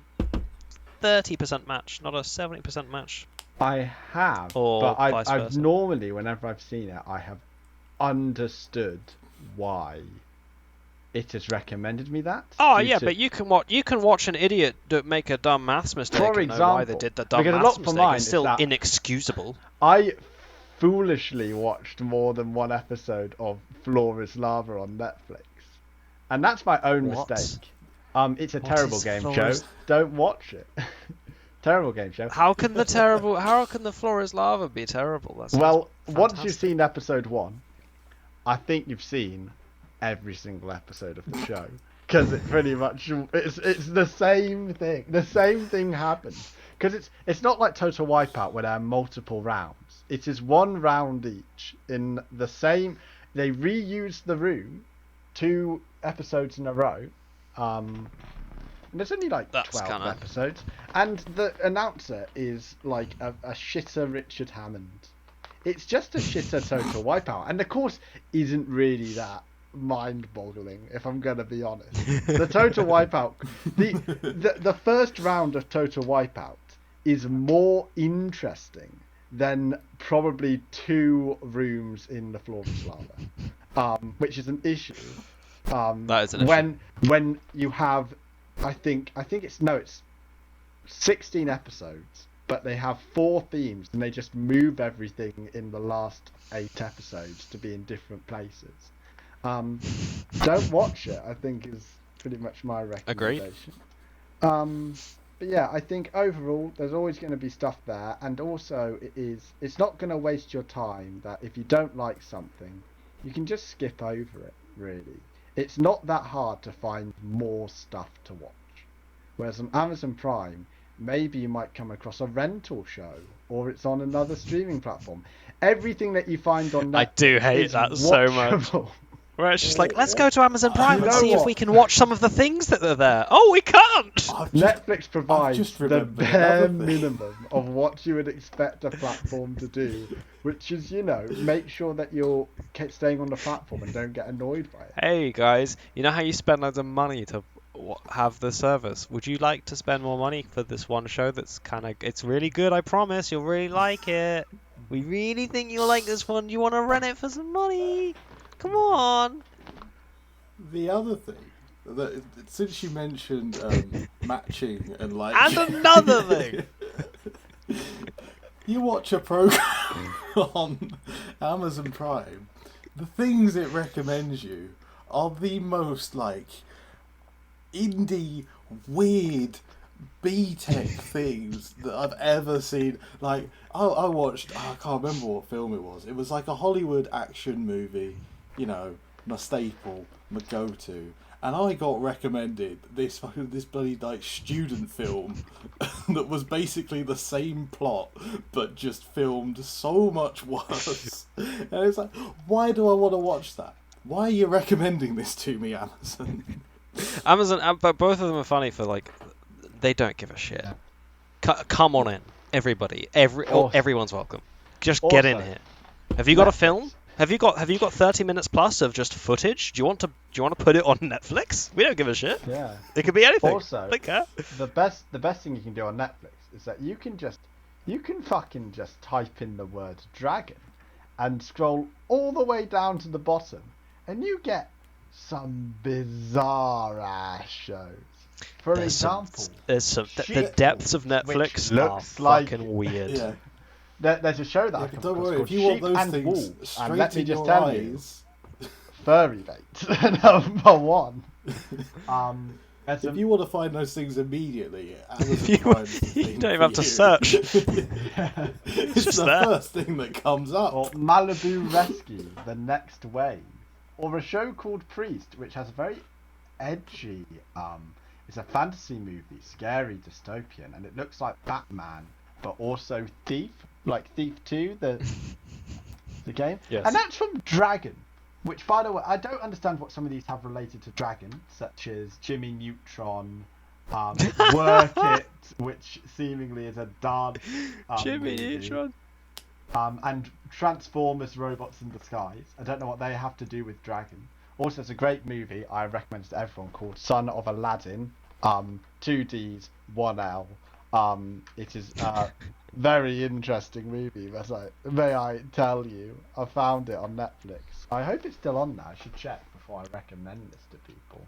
[SPEAKER 2] 30% match, not a 70% match.
[SPEAKER 1] I have,
[SPEAKER 2] or
[SPEAKER 1] but
[SPEAKER 2] vice
[SPEAKER 1] I've
[SPEAKER 2] versa.
[SPEAKER 1] normally, whenever I've seen it, I have understood why it has recommended me that.
[SPEAKER 2] Oh yeah, but you can watch an idiot make a dumb maths mistake
[SPEAKER 1] For
[SPEAKER 2] and know why they
[SPEAKER 1] example,
[SPEAKER 2] did the dumb
[SPEAKER 1] because a
[SPEAKER 2] maths
[SPEAKER 1] lot for
[SPEAKER 2] mistake.
[SPEAKER 1] mine
[SPEAKER 2] It's
[SPEAKER 1] is
[SPEAKER 2] still
[SPEAKER 1] that-
[SPEAKER 2] inexcusable.
[SPEAKER 1] I foolishly watched more than one episode of Floor is Lava on Netflix, and that's my own
[SPEAKER 2] What?
[SPEAKER 1] mistake. It's a
[SPEAKER 2] What
[SPEAKER 1] terrible
[SPEAKER 2] is
[SPEAKER 1] game
[SPEAKER 2] Floor
[SPEAKER 1] show.
[SPEAKER 2] is-
[SPEAKER 1] Don't watch it. Terrible game show.
[SPEAKER 2] How can the floor is lava be terrible? That sounds
[SPEAKER 1] Well, once
[SPEAKER 2] fantastic.
[SPEAKER 1] you've seen episode 1, I think you've seen every single episode of the show, because it pretty much it's the same thing. The same thing happens because it's not like Total Wipeout where there are multiple rounds. It is one round each in the same. They reuse the room 2 episodes in a row. And there's only like
[SPEAKER 2] That's
[SPEAKER 1] 12
[SPEAKER 2] kinda-
[SPEAKER 1] episodes, and the announcer is like a shitter Richard Hammond. It's just a shitter Total Wipeout, and the course isn't really that mind-boggling, if I'm gonna be honest. The Total Wipeout, the first round of Total Wipeout is more interesting than probably 2 rooms in the Floor is Lava, which is an issue.
[SPEAKER 2] That is an issue.
[SPEAKER 1] When you have, I think it's 16 episodes, but they have 4 themes, and they just move everything in the last 8 episodes to be in different places. Don't watch it, I think, is pretty much my recommendation. But yeah, I think overall there's always going to be stuff there, and also it's not going to waste your time. That if you don't like something, you can just skip over it. Really, it's not that hard to find more stuff to watch. Whereas on Amazon Prime, maybe you might come across a rental show, or it's on another streaming platform. Everything that you find on Netflix
[SPEAKER 2] I do hate
[SPEAKER 1] is
[SPEAKER 2] that so much.
[SPEAKER 1] watchable.
[SPEAKER 2] Where it's just like, let's go to Amazon Prime
[SPEAKER 1] You
[SPEAKER 2] and
[SPEAKER 1] know
[SPEAKER 2] see if
[SPEAKER 1] what?
[SPEAKER 2] we can watch some of the things that are there. Oh, we can't!
[SPEAKER 1] Netflix provides
[SPEAKER 3] just
[SPEAKER 1] the
[SPEAKER 3] remembered
[SPEAKER 1] bare
[SPEAKER 3] another thing.
[SPEAKER 1] minimum of what you would expect a platform to do, which is, make sure that you're staying on the platform and don't get annoyed by it.
[SPEAKER 2] Hey guys, you know how you spend loads of money to have the service? Would you like to spend more money for this one show that's it's really good, I promise, you'll really like it. We really think you'll like this one. You want to rent it for some money? Come on.
[SPEAKER 3] The other thing, that since you mentioned matching and like,
[SPEAKER 2] And another thing.
[SPEAKER 3] you watch a program on Amazon Prime, the things it recommends you are the most like indie, weird, B-tech things that I've ever seen. Like, I watched, I can't remember what film it was. It was like a Hollywood action movie, my staple, my go-to. And I got recommended this bloody like student film that was basically the same plot but just filmed so much worse. And it's like, why do I want to watch that? Why are you recommending this to me, Amazon?
[SPEAKER 2] Amazon, but both of them are funny for like, they don't give a shit. Come on in, everybody. Everyone's welcome. Just get in
[SPEAKER 1] Also,
[SPEAKER 2] here. Have you got a
[SPEAKER 1] Netflix.
[SPEAKER 2] film? Have you got 30 minutes plus of just footage? Do you want to put it on Netflix? We don't give a shit.
[SPEAKER 1] Yeah.
[SPEAKER 2] It could be anything.
[SPEAKER 1] Also,
[SPEAKER 2] Don't care.
[SPEAKER 1] the best thing you can do on Netflix is that you can fucking just type in the word dragon and scroll all the way down to the bottom, and you get some bizarre ass shows. For example,
[SPEAKER 2] The
[SPEAKER 1] Shit,
[SPEAKER 2] depths of
[SPEAKER 1] which
[SPEAKER 2] Netflix are
[SPEAKER 1] looks like-
[SPEAKER 2] fucking weird.
[SPEAKER 3] Yeah.
[SPEAKER 1] there's a show that I
[SPEAKER 3] Yeah,
[SPEAKER 1] come
[SPEAKER 3] but don't
[SPEAKER 1] across
[SPEAKER 3] worry,
[SPEAKER 1] called
[SPEAKER 3] if you want
[SPEAKER 1] Sheep
[SPEAKER 3] those
[SPEAKER 1] and
[SPEAKER 3] things
[SPEAKER 1] Wolves, and
[SPEAKER 3] straight
[SPEAKER 1] let me
[SPEAKER 3] in
[SPEAKER 1] just
[SPEAKER 3] your
[SPEAKER 1] tell you,
[SPEAKER 3] eyes,
[SPEAKER 1] furry bait number 1.
[SPEAKER 3] If you want to find those things immediately, Amazon
[SPEAKER 2] You
[SPEAKER 3] Prime's the
[SPEAKER 2] don't
[SPEAKER 3] thing
[SPEAKER 2] even
[SPEAKER 3] for
[SPEAKER 2] have to
[SPEAKER 3] you.
[SPEAKER 2] search.
[SPEAKER 3] It's
[SPEAKER 2] just
[SPEAKER 3] the
[SPEAKER 2] there.
[SPEAKER 3] first thing that comes up.
[SPEAKER 1] Or Malibu Rescue: The Next Wave, or a show called Priest, which has a very edgy. It's a fantasy movie, scary, dystopian, and it looks like Batman, but also Thief, like Thief 2, the game.
[SPEAKER 2] Yes.
[SPEAKER 1] And that's from Dragon, which, by the way, I don't understand what some of these have related to Dragon, such as Jimmy Neutron, Work It, which seemingly is a dance.
[SPEAKER 2] Jimmy
[SPEAKER 1] movie.
[SPEAKER 2] Neutron.
[SPEAKER 1] And Transformers: Robots in Disguise. I don't know what they have to do with Dragon. Also, it's a great movie I recommend to everyone called Son of Aladdin. 2 Ds, 1 L. It is a very interesting movie. May I tell you? I found it on Netflix. I hope it's still on there. I should check before I recommend this to people.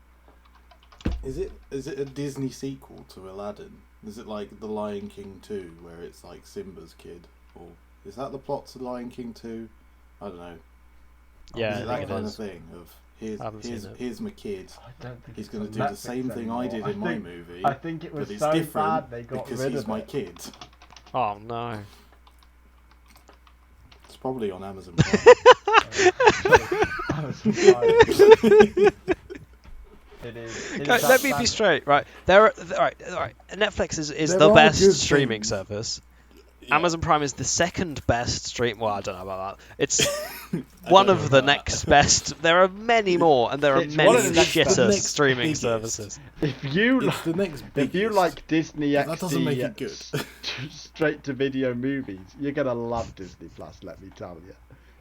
[SPEAKER 3] Is it a Disney sequel to Aladdin? Is it like The Lion King 2, where it's like Simba's kid? Or is that the plot to Lion King 2? I don't know.
[SPEAKER 2] Yeah,
[SPEAKER 3] is it
[SPEAKER 2] I
[SPEAKER 3] that
[SPEAKER 2] think it
[SPEAKER 3] kind
[SPEAKER 2] is.
[SPEAKER 3] of thing of here's my kid.
[SPEAKER 1] I don't think
[SPEAKER 3] He's
[SPEAKER 1] it's
[SPEAKER 3] going
[SPEAKER 1] on
[SPEAKER 3] to do the
[SPEAKER 1] Netflix
[SPEAKER 3] same thing I did
[SPEAKER 1] anymore.
[SPEAKER 3] in my movie.
[SPEAKER 1] I think it was
[SPEAKER 3] but it's
[SPEAKER 1] so
[SPEAKER 3] different
[SPEAKER 1] bad they got
[SPEAKER 3] because
[SPEAKER 1] rid
[SPEAKER 3] he's
[SPEAKER 1] of
[SPEAKER 3] my
[SPEAKER 1] it.
[SPEAKER 3] kid.
[SPEAKER 2] Oh no.
[SPEAKER 3] It's probably on Amazon Prime.
[SPEAKER 1] It is.
[SPEAKER 2] Let me be straight, right? Right. Netflix is
[SPEAKER 3] There
[SPEAKER 2] the
[SPEAKER 3] are
[SPEAKER 2] best
[SPEAKER 3] good
[SPEAKER 2] streaming
[SPEAKER 3] things.
[SPEAKER 2] service.
[SPEAKER 3] Yeah.
[SPEAKER 2] Amazon Prime is the second best stream. Well, I don't know about that. It's
[SPEAKER 3] I
[SPEAKER 2] one
[SPEAKER 3] don't
[SPEAKER 2] of
[SPEAKER 3] know
[SPEAKER 2] the
[SPEAKER 3] about
[SPEAKER 2] next best. There are many more, and there are
[SPEAKER 1] It's
[SPEAKER 2] many
[SPEAKER 1] one of the next
[SPEAKER 2] shitter
[SPEAKER 3] best.
[SPEAKER 2] streaming
[SPEAKER 3] Biggest.
[SPEAKER 2] services.
[SPEAKER 1] If you
[SPEAKER 3] It's the next biggest.
[SPEAKER 1] if you like Disney
[SPEAKER 3] But that doesn't make it good.
[SPEAKER 1] straight to video movies, you're gonna love Disney Plus. Let me tell you,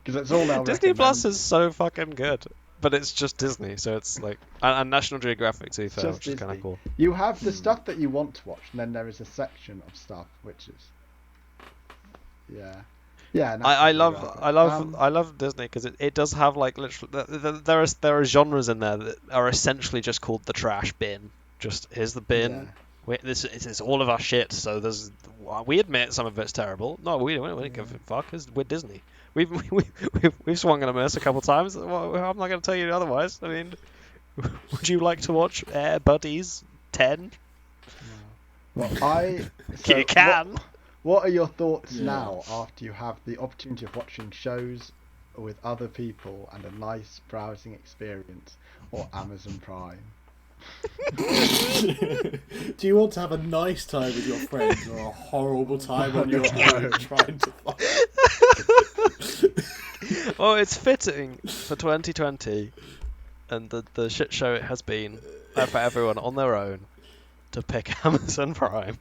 [SPEAKER 1] because it's all now.
[SPEAKER 2] Disney Plus is so fucking good, but it's just Disney, so it's like and National Geographic to be fair,
[SPEAKER 1] just
[SPEAKER 2] which is kind of
[SPEAKER 1] Disney.
[SPEAKER 2] cool.
[SPEAKER 1] You have the stuff that you want to watch, and then there is a section of stuff which is yeah.
[SPEAKER 2] I
[SPEAKER 1] Geographic.
[SPEAKER 2] love Disney because it does have like literally there are genres in there that are essentially just called the trash bin. Just here's the bin. This is all of our shit. So we admit some of it's terrible. No, we don't give a fuck because we're Disney. We've swung and a miss a couple times. Well, I'm not going to tell you otherwise. I mean, would you like to watch Air Buddies 10?
[SPEAKER 1] Well,
[SPEAKER 2] You can.
[SPEAKER 1] What are your thoughts now after you have the opportunity of watching shows with other people and a nice browsing experience, or Amazon Prime?
[SPEAKER 3] Do you want to have a nice time with your friends or a horrible time on your own trying to find...
[SPEAKER 2] Well, it's fitting for 2020 and the shit show it has been for everyone on their own to pick Amazon Prime.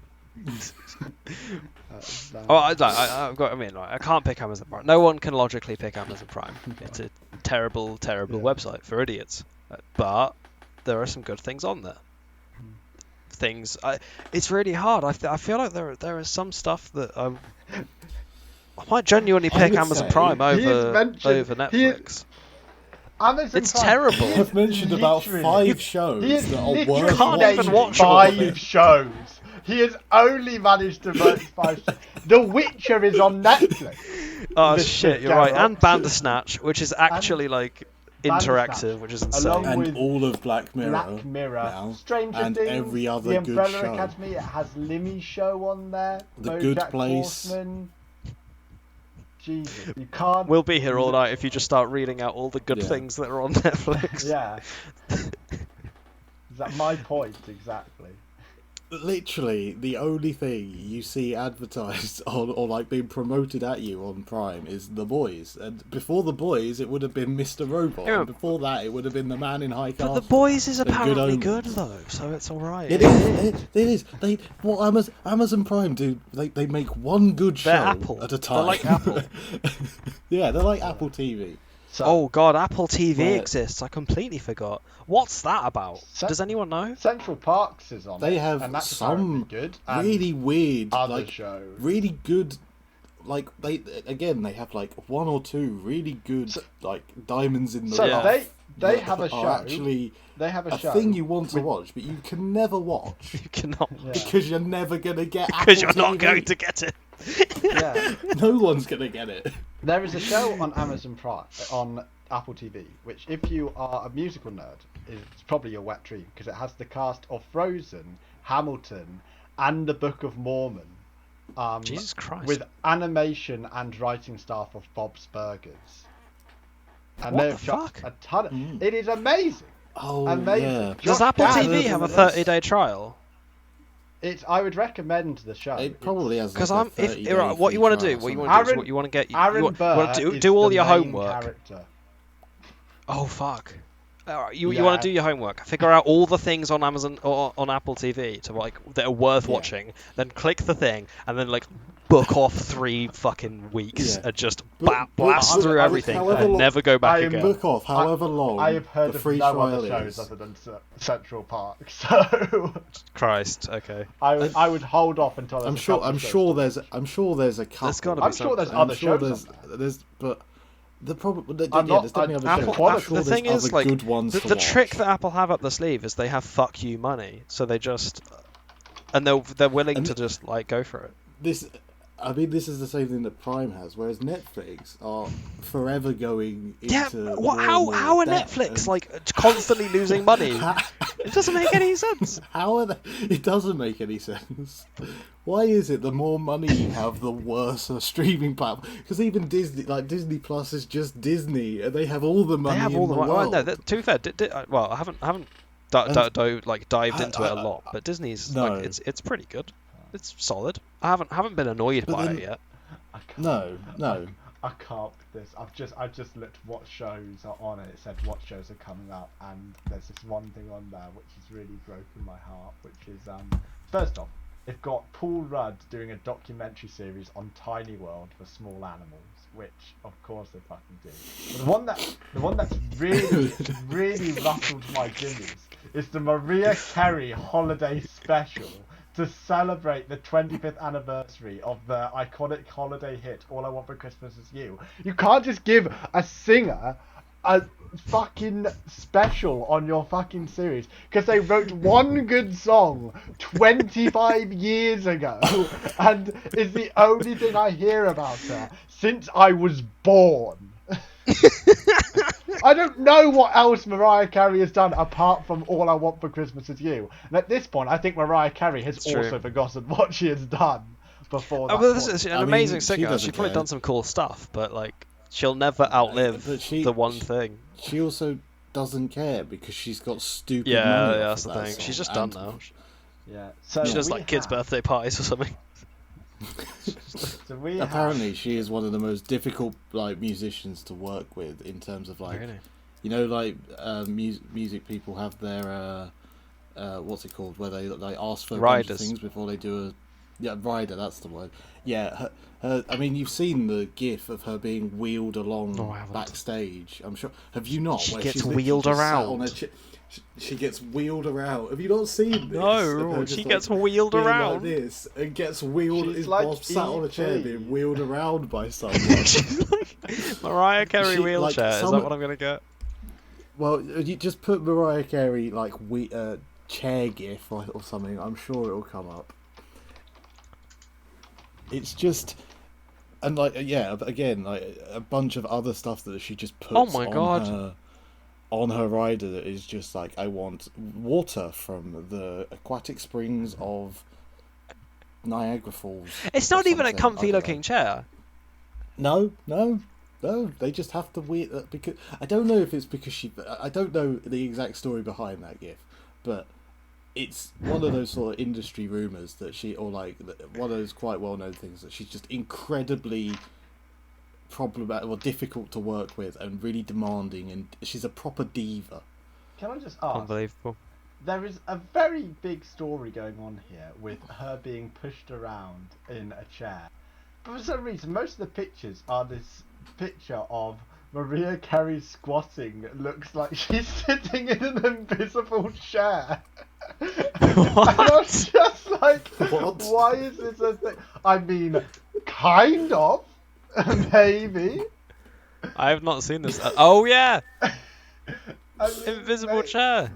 [SPEAKER 2] I can't pick Amazon Prime. No one can logically pick Amazon Prime. It's a terrible website for idiots. But there are some good things on there. It's really hard. I feel like there is some stuff that I might genuinely pick Amazon Prime over Netflix. It's terrible.
[SPEAKER 3] I've mentioned about 5 shows that are worth
[SPEAKER 2] can't even watch
[SPEAKER 3] watching.
[SPEAKER 2] all of it.
[SPEAKER 1] 5 shows. He has only managed to vote 5 shows. The Witcher is on Netflix.
[SPEAKER 2] Oh
[SPEAKER 1] Mr.
[SPEAKER 2] shit, you're right.
[SPEAKER 1] Geralt.
[SPEAKER 2] And Bandersnatch, which is actually like interactive, which is insane.
[SPEAKER 1] Along with
[SPEAKER 3] And all of Black Mirror.
[SPEAKER 1] Black Mirror,
[SPEAKER 3] now,
[SPEAKER 1] Stranger
[SPEAKER 3] and
[SPEAKER 1] Things,
[SPEAKER 3] every other
[SPEAKER 1] The
[SPEAKER 3] good
[SPEAKER 1] Umbrella
[SPEAKER 3] show.
[SPEAKER 1] Academy. It has Limmy's show on there.
[SPEAKER 3] The Good
[SPEAKER 1] BoJack
[SPEAKER 3] Place.
[SPEAKER 1] Horseman. Jesus, you can't.
[SPEAKER 2] We'll be here all night if you just start reading out all the good
[SPEAKER 3] Yeah.
[SPEAKER 2] things that are on Netflix.
[SPEAKER 1] Yeah. Is that my point exactly?
[SPEAKER 3] Literally, the only thing you see advertised on, or like being promoted at you on Prime is The Boys. And before The Boys, it would have been Mr. Robot.
[SPEAKER 2] Yeah.
[SPEAKER 3] And before that, it would have been The Man in High Castle.
[SPEAKER 2] But The Boys is
[SPEAKER 3] And Good
[SPEAKER 2] apparently
[SPEAKER 3] Omens.
[SPEAKER 2] good though, so it's alright.
[SPEAKER 3] It is. What Amazon Prime do? They make one good show
[SPEAKER 2] They're Apple.
[SPEAKER 3] at a time.
[SPEAKER 2] They're like Apple.
[SPEAKER 3] Yeah, they're like Apple TV.
[SPEAKER 1] So,
[SPEAKER 2] Oh god, Apple TV
[SPEAKER 3] Right.
[SPEAKER 2] exists. I completely forgot. What's that about? Does anyone know?
[SPEAKER 1] Central Parks is on.
[SPEAKER 3] They
[SPEAKER 1] it,
[SPEAKER 3] have
[SPEAKER 1] and that's
[SPEAKER 3] some
[SPEAKER 1] apparently good. And
[SPEAKER 3] really weird,
[SPEAKER 1] other
[SPEAKER 3] like
[SPEAKER 1] shows.
[SPEAKER 3] really good. Like they have like 1 or 2 really good like diamonds in the
[SPEAKER 1] So
[SPEAKER 3] rough.
[SPEAKER 1] they
[SPEAKER 3] that
[SPEAKER 1] have a show.
[SPEAKER 3] are actually
[SPEAKER 1] They have a
[SPEAKER 3] a
[SPEAKER 1] show.
[SPEAKER 3] thing you want to
[SPEAKER 1] with-
[SPEAKER 3] watch, but you can never watch
[SPEAKER 2] You cannot.
[SPEAKER 1] Yeah.
[SPEAKER 3] because you're never gonna get.
[SPEAKER 2] Because you're
[SPEAKER 3] Apple
[SPEAKER 2] not
[SPEAKER 3] TV.
[SPEAKER 2] going to get it.
[SPEAKER 1] Yeah.
[SPEAKER 3] No one's gonna get it.
[SPEAKER 1] There is a show on Amazon Prime on Apple TV, which if you are a musical nerd, is probably your wet dream because it has the cast of Frozen, Hamilton, and the Book of Mormon.
[SPEAKER 2] Jesus Christ.
[SPEAKER 1] With animation and writing staff of Bob's Burgers. And
[SPEAKER 2] What
[SPEAKER 1] they
[SPEAKER 2] the
[SPEAKER 1] have shot
[SPEAKER 2] fuck?
[SPEAKER 1] a ton of... It is amazing.
[SPEAKER 3] Oh,
[SPEAKER 1] Amazing.
[SPEAKER 3] yeah.
[SPEAKER 2] Does
[SPEAKER 1] Josh
[SPEAKER 2] Apple
[SPEAKER 1] Gad-
[SPEAKER 2] TV have a 30-day trial?
[SPEAKER 1] I would recommend the show.
[SPEAKER 3] It probably has.
[SPEAKER 2] Because
[SPEAKER 3] like a
[SPEAKER 2] I'm
[SPEAKER 3] 30-day
[SPEAKER 2] right, what you want to do,
[SPEAKER 3] free
[SPEAKER 2] what you
[SPEAKER 3] trial
[SPEAKER 2] want to do
[SPEAKER 3] or
[SPEAKER 2] is what you want to get.
[SPEAKER 1] Aaron Burr
[SPEAKER 2] do all
[SPEAKER 1] is
[SPEAKER 2] your
[SPEAKER 1] the main
[SPEAKER 2] homework.
[SPEAKER 1] character.
[SPEAKER 2] Oh fuck. You
[SPEAKER 1] Yeah.
[SPEAKER 2] want to do your homework. Figure out all the things on Amazon or on Apple TV that are worth
[SPEAKER 3] Yeah.
[SPEAKER 2] watching. Then click the thing, and then book off 3 fucking weeks
[SPEAKER 3] Yeah.
[SPEAKER 2] and just
[SPEAKER 3] But-
[SPEAKER 2] blast
[SPEAKER 3] but
[SPEAKER 2] through
[SPEAKER 3] I-
[SPEAKER 2] everything
[SPEAKER 3] however
[SPEAKER 2] and
[SPEAKER 3] long-
[SPEAKER 2] never go back
[SPEAKER 1] I am
[SPEAKER 2] again.
[SPEAKER 3] Book off however long.
[SPEAKER 1] I have heard
[SPEAKER 3] the
[SPEAKER 1] of
[SPEAKER 3] free
[SPEAKER 1] no
[SPEAKER 3] trial
[SPEAKER 1] other shows
[SPEAKER 3] is.
[SPEAKER 1] other than Central Park, so
[SPEAKER 2] Christ. Okay.
[SPEAKER 1] I would hold off until there's
[SPEAKER 3] I'm
[SPEAKER 1] a
[SPEAKER 3] sure.
[SPEAKER 1] couple
[SPEAKER 3] I'm
[SPEAKER 1] of shows
[SPEAKER 3] sure
[SPEAKER 1] to
[SPEAKER 3] there's. I'm sure there's a couple.
[SPEAKER 2] There's gotta be
[SPEAKER 1] I'm sure there's
[SPEAKER 2] something.
[SPEAKER 1] other
[SPEAKER 3] I'm sure
[SPEAKER 1] shows.
[SPEAKER 3] there's. But the problem. Yeah,
[SPEAKER 1] I'm not-
[SPEAKER 3] there's definitely
[SPEAKER 1] I-
[SPEAKER 3] other
[SPEAKER 1] Apple-
[SPEAKER 3] shows. I'm
[SPEAKER 1] Apple-
[SPEAKER 3] sure
[SPEAKER 2] the
[SPEAKER 3] there's
[SPEAKER 2] thing is,
[SPEAKER 3] other good ones to
[SPEAKER 2] the
[SPEAKER 3] watch.
[SPEAKER 2] trick that Apple have up their sleeve is they have fuck you money, so they just and they're willing
[SPEAKER 3] And
[SPEAKER 2] to just go for it.
[SPEAKER 3] This. I mean, this is the same thing that Prime has, whereas Netflix are forever going into
[SPEAKER 2] Yeah,
[SPEAKER 3] more and more
[SPEAKER 2] how are
[SPEAKER 3] debt,
[SPEAKER 2] Netflix
[SPEAKER 3] and-
[SPEAKER 2] constantly losing money? It doesn't make any sense.
[SPEAKER 3] How are they? It doesn't make any sense. Why is it the more money you have, the worse a streaming platform? Because even Disney, Disney Plus, is just Disney, and they have all the money
[SPEAKER 2] They have
[SPEAKER 3] in
[SPEAKER 2] all
[SPEAKER 3] the
[SPEAKER 2] the money.
[SPEAKER 3] world.
[SPEAKER 2] Well, no, to be fair, I haven't dived into it a lot, but Disney's
[SPEAKER 3] No.
[SPEAKER 2] it's pretty good. It's solid. I haven't been annoyed
[SPEAKER 3] But
[SPEAKER 2] by
[SPEAKER 3] then-
[SPEAKER 2] it yet.
[SPEAKER 1] I can't-
[SPEAKER 3] No.
[SPEAKER 1] I can't with this. I just looked what shows are on it. It said what shows are coming up, and there's this one thing on there which has really broken my heart. Which is first off, they've got Paul Rudd doing a documentary series on Tiny World for small animals, which of course they fucking do. But the one that's really ruffled my jimmies is the Mariah Carey holiday special to celebrate the 25th anniversary of the iconic holiday hit All I Want for Christmas Is You. You can't just give a singer a fucking special on your fucking series because they wrote one good song 25 years ago and is the only thing I hear about her since I was born. I don't know what else Mariah Carey has done apart from All I Want for Christmas Is You. And at this point, I think Mariah Carey has
[SPEAKER 2] It's true.
[SPEAKER 1] also forgotten what she has done before that.
[SPEAKER 2] Oh, but this
[SPEAKER 1] point.
[SPEAKER 2] is an
[SPEAKER 3] I mean,
[SPEAKER 2] amazing
[SPEAKER 3] she
[SPEAKER 2] singer.
[SPEAKER 3] doesn't
[SPEAKER 2] She's probably
[SPEAKER 3] care.
[SPEAKER 2] done some cool stuff, but she'll never outlive
[SPEAKER 3] But she-
[SPEAKER 2] the one
[SPEAKER 3] she-
[SPEAKER 2] thing.
[SPEAKER 3] She also doesn't care because she's got stupid
[SPEAKER 2] Yeah,
[SPEAKER 3] money. off
[SPEAKER 2] that's
[SPEAKER 3] of
[SPEAKER 2] the
[SPEAKER 3] that
[SPEAKER 2] thing.
[SPEAKER 3] song.
[SPEAKER 2] She's just done
[SPEAKER 3] And
[SPEAKER 2] now.
[SPEAKER 1] Yeah. So
[SPEAKER 2] She does
[SPEAKER 1] we
[SPEAKER 2] kids'
[SPEAKER 1] have-
[SPEAKER 2] birthday parties or something.
[SPEAKER 1] So we have-
[SPEAKER 3] Apparently, she is one of the most difficult musicians to work with in terms of
[SPEAKER 2] Really?
[SPEAKER 3] music people have their what's it called, where they ask for a bunch
[SPEAKER 2] Riders.
[SPEAKER 3] of things before they do a rider. That's the word. Yeah, her, I mean, you've seen the GIF of her being wheeled along
[SPEAKER 2] No, I haven't.
[SPEAKER 3] backstage. I'm sure. Have you not?
[SPEAKER 2] She
[SPEAKER 3] Where
[SPEAKER 2] gets
[SPEAKER 3] she's literally
[SPEAKER 2] wheeled
[SPEAKER 3] just sat
[SPEAKER 2] around.
[SPEAKER 3] on her she gets wheeled around. Have you not seen this? Of
[SPEAKER 2] No,
[SPEAKER 3] her
[SPEAKER 2] she
[SPEAKER 3] just,
[SPEAKER 2] gets wheeled
[SPEAKER 3] being
[SPEAKER 2] around.
[SPEAKER 3] like this and gets wheeled.
[SPEAKER 1] She's
[SPEAKER 3] Is
[SPEAKER 1] like
[SPEAKER 3] Bob sat on a chair
[SPEAKER 1] E.T..
[SPEAKER 3] being wheeled around by someone?
[SPEAKER 2] Mariah Carey
[SPEAKER 3] She-
[SPEAKER 2] wheelchair. Is
[SPEAKER 3] some-
[SPEAKER 2] that what I'm gonna get?
[SPEAKER 3] Well, you just put Mariah Carey chair gif or something. I'm sure it'll come up. It's just, and again, a bunch of other stuff that she just puts
[SPEAKER 2] Oh my God.
[SPEAKER 3] on her rider that is just like, I want water from the aquatic springs of Niagara Falls.
[SPEAKER 2] It's
[SPEAKER 3] or
[SPEAKER 2] not even a
[SPEAKER 3] something. I
[SPEAKER 2] comfy
[SPEAKER 3] don't
[SPEAKER 2] looking chair.
[SPEAKER 3] know. No, they just have to wear because I don't know if it's because I don't know the exact story behind that gif, but it's one of those sort of industry rumors that one of those quite well known things that she's just incredibly problematic or difficult to work with and really demanding, and she's a proper diva.
[SPEAKER 1] Can I just ask?
[SPEAKER 2] Unbelievable.
[SPEAKER 1] There is a very big story going on here with her being pushed around in a chair. But for some reason, most of the pictures are this picture of Mariah Carey squatting. It looks like she's sitting in an invisible chair.
[SPEAKER 2] What?
[SPEAKER 1] And I'm just like,
[SPEAKER 3] What?
[SPEAKER 1] why is this a thing? I mean, kind of, maybe.
[SPEAKER 2] I have not seen this. Oh yeah,
[SPEAKER 1] I mean,
[SPEAKER 2] invisible chair.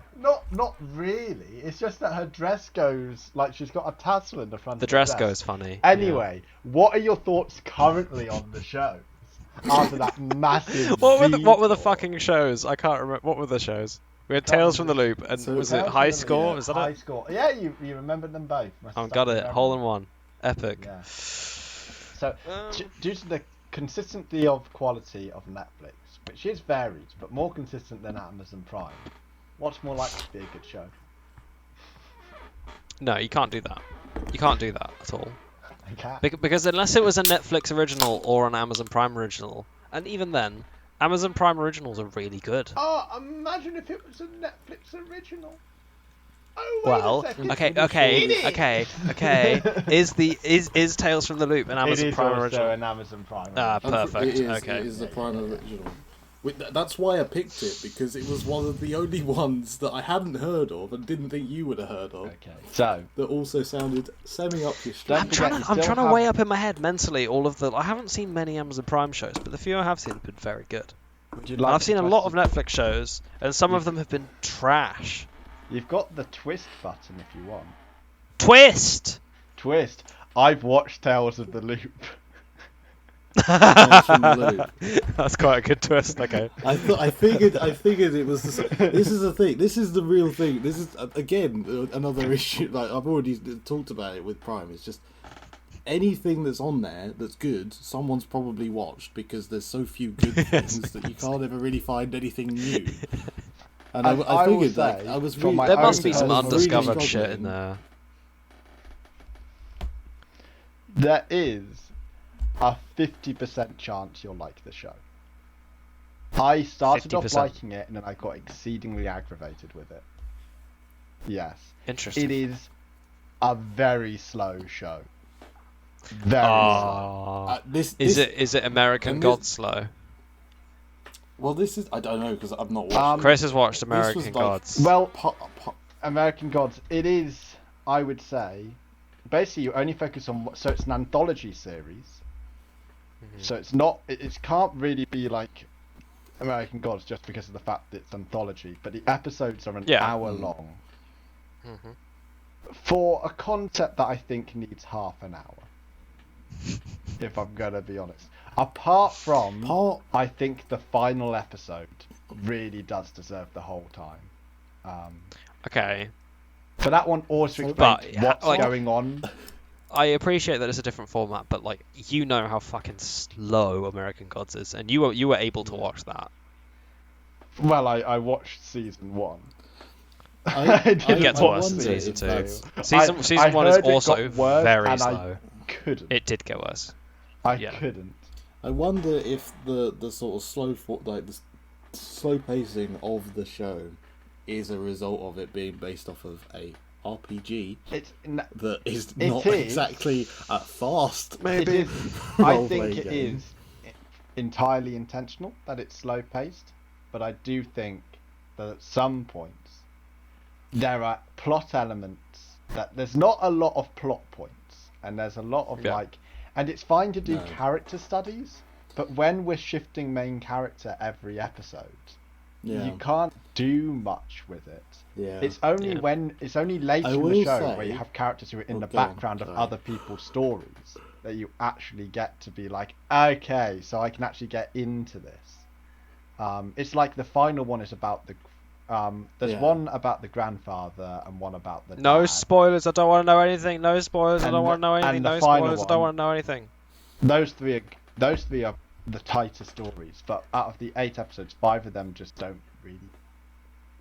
[SPEAKER 1] Not really. It's just that her dress goes like she's got a tassel in the front.
[SPEAKER 2] The
[SPEAKER 1] of
[SPEAKER 2] dress goes funny.
[SPEAKER 1] Anyway, what are your thoughts currently on the show after that massive?
[SPEAKER 2] What were the
[SPEAKER 1] Z-ball?
[SPEAKER 2] fucking shows? I can't remember. What were the shows? We had Tales from the Loop, and
[SPEAKER 3] So
[SPEAKER 2] was it
[SPEAKER 1] Tales
[SPEAKER 2] high
[SPEAKER 1] from the Loop,
[SPEAKER 2] score?
[SPEAKER 1] yeah.
[SPEAKER 2] Is that
[SPEAKER 1] High
[SPEAKER 2] it?
[SPEAKER 1] score. Yeah, you remembered them both.
[SPEAKER 2] I've got it. Hole in one. Epic.
[SPEAKER 1] Yeah. So,
[SPEAKER 2] Um,
[SPEAKER 1] due to the consistency of quality of Netflix, which is varied, but more consistent than Amazon Prime, what's more likely to be a good show?
[SPEAKER 2] No, you can't do that. You can't do that at all.
[SPEAKER 1] Okay.
[SPEAKER 2] Because unless it was a Netflix original or an Amazon Prime original, and even then, Amazon Prime originals are really good.
[SPEAKER 1] Oh, imagine if it was a Netflix original. Oh, wait
[SPEAKER 2] Well,
[SPEAKER 1] a second.
[SPEAKER 2] okay. Is Tales from the Loop an Amazon
[SPEAKER 1] it is
[SPEAKER 2] Prime
[SPEAKER 1] also
[SPEAKER 2] original?
[SPEAKER 1] an Amazon Prime
[SPEAKER 2] Ah,
[SPEAKER 1] original.
[SPEAKER 2] perfect.
[SPEAKER 3] It is,
[SPEAKER 2] Okay.
[SPEAKER 3] It is the Prime original. That's why I picked it, because it was one of the only ones that I hadn't heard of and didn't think you would have heard of.
[SPEAKER 1] Okay. So,
[SPEAKER 3] That also sounded semi up your street.
[SPEAKER 2] I'm trying to weigh up in my head mentally all of the. I haven't seen many Amazon Prime shows, but the few I have seen have been very good.
[SPEAKER 1] would you
[SPEAKER 2] And
[SPEAKER 1] like
[SPEAKER 2] I've
[SPEAKER 1] to
[SPEAKER 2] seen a
[SPEAKER 1] press
[SPEAKER 2] lot of
[SPEAKER 1] the-
[SPEAKER 2] Netflix shows, and some of them have been trash.
[SPEAKER 1] You've got the twist button if you want.
[SPEAKER 2] Twist.
[SPEAKER 1] Twist. I've watched Tales of the Loop.
[SPEAKER 3] Tales from the Loop.
[SPEAKER 2] That's quite a good twist. Okay.
[SPEAKER 3] I figured it was. This is the thing. This is the real thing. This is again another issue. Like I've already talked about it with Prime. It's just anything that's on there that's good. Someone's probably watched, because there's so few good things that you can't ever really find anything new. And I
[SPEAKER 1] will
[SPEAKER 3] figured
[SPEAKER 1] say,
[SPEAKER 3] like I was
[SPEAKER 1] from
[SPEAKER 3] really,
[SPEAKER 1] my
[SPEAKER 2] There
[SPEAKER 1] own
[SPEAKER 2] must be some
[SPEAKER 1] personal
[SPEAKER 2] undiscovered
[SPEAKER 3] really
[SPEAKER 2] shit in
[SPEAKER 3] struggling.
[SPEAKER 2] there.
[SPEAKER 1] There is a 50% chance you'll like the show. I started off
[SPEAKER 2] 50%.
[SPEAKER 1] liking it and then I got exceedingly aggravated with it. Yes.
[SPEAKER 2] Interesting.
[SPEAKER 1] It is a very slow show. Very slow.
[SPEAKER 2] Oh.
[SPEAKER 3] Is
[SPEAKER 2] Is it American
[SPEAKER 3] and this-
[SPEAKER 2] God slow?
[SPEAKER 3] Well, this is. I don't know, because I've not watched.
[SPEAKER 2] Chris has watched
[SPEAKER 3] was
[SPEAKER 2] American
[SPEAKER 3] like-
[SPEAKER 2] Gods.
[SPEAKER 1] Well, American Gods, it is, I would say, basically you only focus on, so it's an anthology series. So it's not, it can't really be like American Gods just because of the fact that it's anthology, but the episodes are an hour long. For a concept that I think needs half an hour, if I'm gonna be honest. Apart from, I think the final episode really does deserve the whole time.
[SPEAKER 2] Okay.
[SPEAKER 1] For that one, also
[SPEAKER 2] But,
[SPEAKER 1] explains what's
[SPEAKER 2] like-
[SPEAKER 1] going on.
[SPEAKER 2] I appreciate that it's a different format, but like you know how fucking slow American Gods is, and you were able to watch that.
[SPEAKER 1] Well, I watched season 1.
[SPEAKER 2] It gets worse in
[SPEAKER 3] wonder
[SPEAKER 2] season
[SPEAKER 3] if
[SPEAKER 2] 2.
[SPEAKER 3] that's-
[SPEAKER 2] Season 1 is
[SPEAKER 1] heard it
[SPEAKER 2] also
[SPEAKER 1] got worse,
[SPEAKER 2] very
[SPEAKER 1] and
[SPEAKER 2] slow.
[SPEAKER 1] I couldn't.
[SPEAKER 2] It did get worse.
[SPEAKER 1] I
[SPEAKER 2] yeah.
[SPEAKER 1] couldn't.
[SPEAKER 3] I wonder if the sort of the slow pacing of the show is a result of it being based off of a RPG
[SPEAKER 1] It's
[SPEAKER 3] that is
[SPEAKER 1] It
[SPEAKER 3] not
[SPEAKER 1] is.
[SPEAKER 3] exactly a fast.
[SPEAKER 1] It is. I
[SPEAKER 3] role-playing
[SPEAKER 1] think it
[SPEAKER 3] game.
[SPEAKER 1] is entirely intentional that it's slow paced, but I do think that at some points there are plot elements that there's not a lot of plot points, and there's a lot of and it's fine to do character studies, but when we're shifting main character every episode, you can't do much with it.
[SPEAKER 3] Yeah.
[SPEAKER 1] It's only it's only later in the show where you have characters who are in the background of other people's stories that you actually get to be like, okay, so I can actually get into this. It's like the final one is about the there's one about the grandfather and one about the
[SPEAKER 2] No
[SPEAKER 1] dad.
[SPEAKER 2] spoilers, I don't want to know anything. No spoilers, I
[SPEAKER 1] And
[SPEAKER 2] don't want to know anything.
[SPEAKER 1] and the
[SPEAKER 2] No
[SPEAKER 1] final
[SPEAKER 2] spoilers, I don't
[SPEAKER 1] one-
[SPEAKER 2] want to know anything.
[SPEAKER 1] Those three are the tighter stories, but out of the 8 episodes, 5 of them just don't really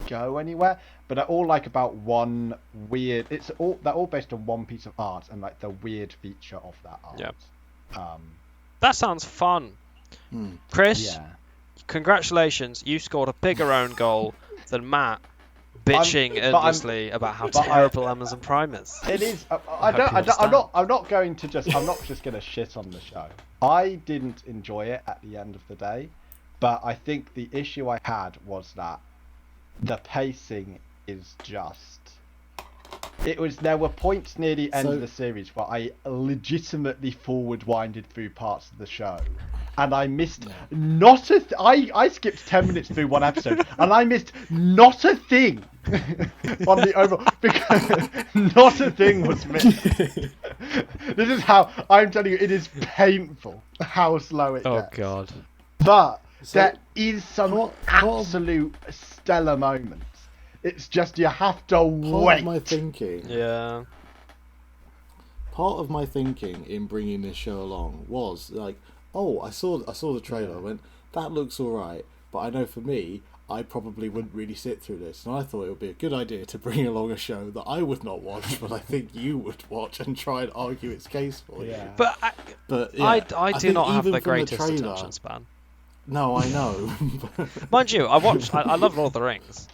[SPEAKER 1] go anywhere. But they're all like about one weird. They're all based on one piece of art and like the weird feature of that art.
[SPEAKER 2] Yeah. That sounds fun. Chris, congratulations, you scored a bigger own goal than Matt bitching endlessly about how terrible Amazon Prime is.
[SPEAKER 1] It is.
[SPEAKER 2] hope you understand.
[SPEAKER 1] I'm not going to just. I'm not just going to shit on the show. I didn't enjoy it at the end of the day, but I think the issue I had was that the pacing is just. There were points near the end of the series where I legitimately forward-winded through parts of the show, and I missed not a. I skipped 10 minutes through one episode, and I missed not a thing on the overall because not a thing was missed. This is how I'm telling you. It is painful how slow it gets.
[SPEAKER 2] Oh god.
[SPEAKER 1] But there is some absolute stellar moments. It's just you have to
[SPEAKER 3] Part
[SPEAKER 1] wait.
[SPEAKER 3] of my thinking.
[SPEAKER 2] Yeah.
[SPEAKER 3] Part of my thinking in bringing this show along was like, oh, I saw the trailer. I went, that looks all right, but I know for me, I probably wouldn't really sit through this, and I thought it would be a good idea to bring along a show that I would not watch, but I think you would watch and try and argue its case for you.
[SPEAKER 1] Yeah.
[SPEAKER 2] But
[SPEAKER 3] Yeah,
[SPEAKER 2] I do
[SPEAKER 3] think
[SPEAKER 2] not have
[SPEAKER 3] even
[SPEAKER 2] the
[SPEAKER 3] from
[SPEAKER 2] greatest
[SPEAKER 3] trailer-
[SPEAKER 2] attention span.
[SPEAKER 3] No, I know.
[SPEAKER 2] Mind you, I love Lord of the Rings,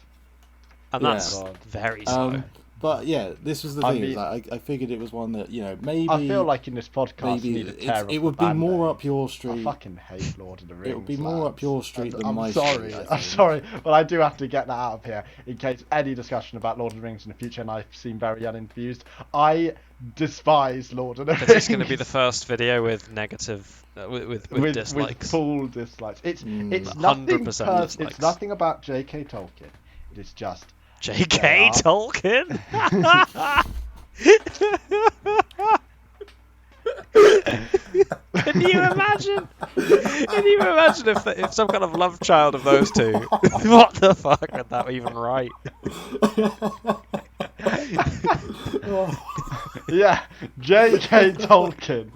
[SPEAKER 2] and that's
[SPEAKER 1] Yeah.
[SPEAKER 2] very slow.
[SPEAKER 3] But yeah, this was the
[SPEAKER 1] I
[SPEAKER 3] thing.
[SPEAKER 1] mean-
[SPEAKER 3] I figured it was one that, maybe.
[SPEAKER 1] I feel like in this podcast,
[SPEAKER 3] maybe
[SPEAKER 1] need a tear
[SPEAKER 3] it would be more up your street.
[SPEAKER 1] I fucking hate Lord of the Rings.
[SPEAKER 3] It would be more up your street than
[SPEAKER 1] I'm
[SPEAKER 3] my
[SPEAKER 1] sorry.
[SPEAKER 3] street.
[SPEAKER 1] I'm sorry, but I do have to get that out of here in case any discussion about Lord of the Rings in the future, and I seem very uninfused. I despise Lord of the Rings.
[SPEAKER 2] Is this going to be the first video with negative, with dislikes?
[SPEAKER 1] With full dislikes. It's
[SPEAKER 2] 100% dislikes.
[SPEAKER 1] It's nothing about J.K. Tolkien. It is just
[SPEAKER 2] J.K.
[SPEAKER 1] Yeah.
[SPEAKER 2] Tolkien? Can you imagine? Can you imagine if some kind of love child of those two? What the fuck would that even write?
[SPEAKER 1] yeah, J.K. Tolkien.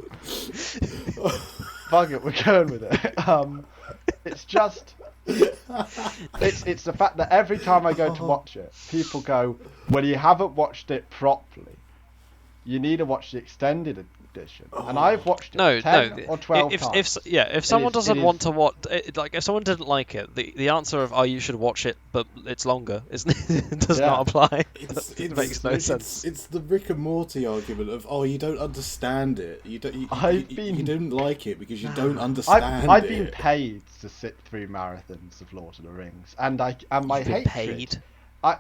[SPEAKER 1] Fuck it, we're going with it. It's just. It's the fact that every time I go to watch it, people go, well, you haven't watched it properly. You need to watch the extended edition. And I've watched it 10 or 12 times.
[SPEAKER 2] If someone doesn't want to watch, if someone didn't like it, the answer of you should watch it, but it's longer, does not apply. It makes no sense.
[SPEAKER 3] It's the Rick and Morty argument of, you don't understand it. You don't like it because you don't understand
[SPEAKER 1] I've
[SPEAKER 3] it.
[SPEAKER 1] been paid to sit through marathons of Lord of the Rings, and my hatred.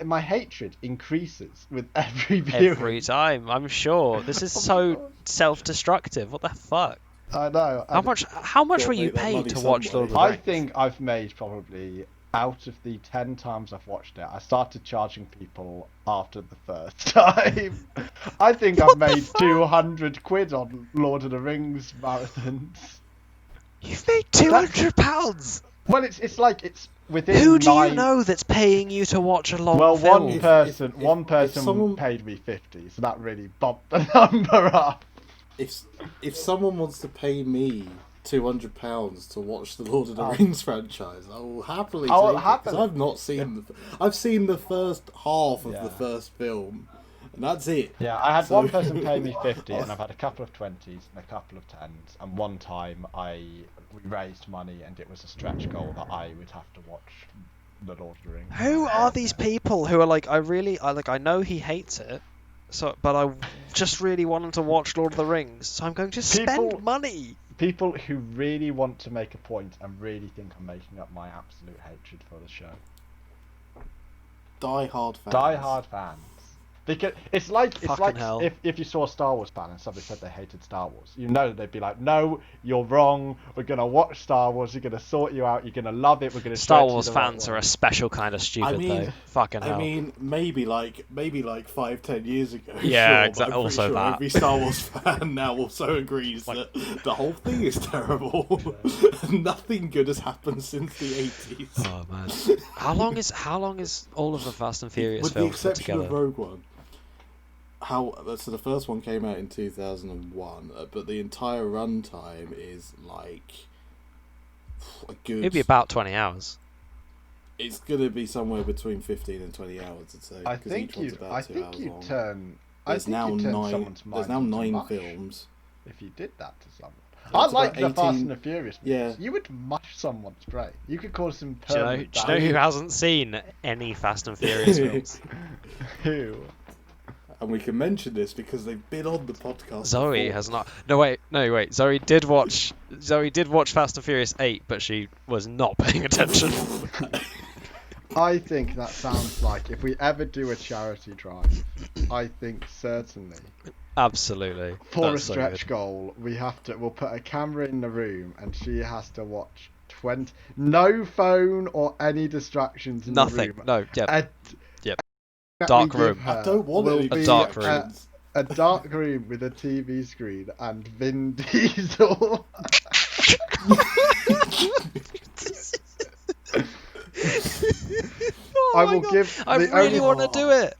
[SPEAKER 1] My hatred increases with every viewing.
[SPEAKER 2] Every time, I'm sure. This is so self-destructive. What the fuck?
[SPEAKER 1] I know.
[SPEAKER 2] How much were you paid to watch Lord of the Rings?
[SPEAKER 1] I think I've made probably, out of the 10 times I've watched it, I started charging people after the first time. I think I've made 200 quid on Lord of the Rings marathons.
[SPEAKER 2] You've made £200?
[SPEAKER 1] Well, it's like it's within.
[SPEAKER 2] Who do you know that's paying you to watch a long film?
[SPEAKER 1] Well, one person paid me 50, so that really bumped the number up.
[SPEAKER 3] If someone wants to pay me £200 to watch the Lord of the Rings franchise, I will happily take it, because I've not seen I've seen the first half of the first film, and that's it.
[SPEAKER 1] Yeah, I had one person pay me 50, and I've had a couple of 20s and a couple of 10s, and one time we raised money, and it was a stretch goal that I would have to watch the Lord of the Rings.
[SPEAKER 2] Who are these people who are like, I know he hates it, but I just really want him to watch Lord of the Rings, so I'm going to spend money.
[SPEAKER 1] People who really want to make a point and really think I'm making up my absolute hatred for the show.
[SPEAKER 3] Die hard fans.
[SPEAKER 1] Because it's like
[SPEAKER 2] hell.
[SPEAKER 1] if you saw a Star Wars fan and somebody said they hated Star Wars, they'd be like, no, you're wrong, we're gonna watch Star Wars, you're gonna sort you out, you're gonna love it, we're gonna
[SPEAKER 2] Star Wars fans are a special kind of stupid though. Fucking hell.
[SPEAKER 3] I mean, maybe like 5-10 years ago.
[SPEAKER 2] Yeah,
[SPEAKER 3] sure,
[SPEAKER 2] exactly.
[SPEAKER 3] I'm
[SPEAKER 2] Also
[SPEAKER 3] sure
[SPEAKER 2] that.
[SPEAKER 3] Every Star Wars fan now also agrees that the whole thing is terrible. Nothing good has happened since the 80s.
[SPEAKER 2] Oh man. How long is all of the Fast and Furious
[SPEAKER 3] with
[SPEAKER 2] films
[SPEAKER 3] the exception
[SPEAKER 2] put together?
[SPEAKER 3] of Rogue One? So the first one came out in 2001, but the entire runtime is like a good.
[SPEAKER 2] It'd be about 20 hours.
[SPEAKER 3] It's gonna be somewhere between 15 and 20 hours, I'd say.
[SPEAKER 1] I think you turn.
[SPEAKER 3] There's now 9
[SPEAKER 1] much
[SPEAKER 3] films.
[SPEAKER 1] If you did that to someone. I like the
[SPEAKER 3] 18...
[SPEAKER 1] Fast and the Furious movies.
[SPEAKER 3] Yeah.
[SPEAKER 1] You would mush someone's brain. You could cause them
[SPEAKER 2] Do you know who hasn't seen any Fast and Furious films?
[SPEAKER 1] Who?
[SPEAKER 3] And we can mention this because they've been on the podcast.
[SPEAKER 2] Zoe
[SPEAKER 3] before.
[SPEAKER 2] has not. No wait. Zoe did watch Fast and Furious 8, but she was not paying attention.
[SPEAKER 1] I think that sounds like if we ever do a charity drive, I think certainly
[SPEAKER 2] Absolutely.
[SPEAKER 1] for
[SPEAKER 2] That's
[SPEAKER 1] a
[SPEAKER 2] so
[SPEAKER 1] stretch
[SPEAKER 2] good.
[SPEAKER 1] goal we'll put a camera in the room and she has to watch 20. No phone or any distractions in
[SPEAKER 2] Nothing.
[SPEAKER 1] the room.
[SPEAKER 2] No. Yep.
[SPEAKER 1] Yep.
[SPEAKER 2] Dark room.
[SPEAKER 3] I don't want
[SPEAKER 1] will
[SPEAKER 3] any
[SPEAKER 1] be
[SPEAKER 2] A dark room.
[SPEAKER 1] A dark room with a TV screen and Vin Diesel. I
[SPEAKER 2] my
[SPEAKER 1] will
[SPEAKER 2] God.
[SPEAKER 1] give.
[SPEAKER 2] I
[SPEAKER 1] the
[SPEAKER 2] really
[SPEAKER 1] only-
[SPEAKER 2] want to do it.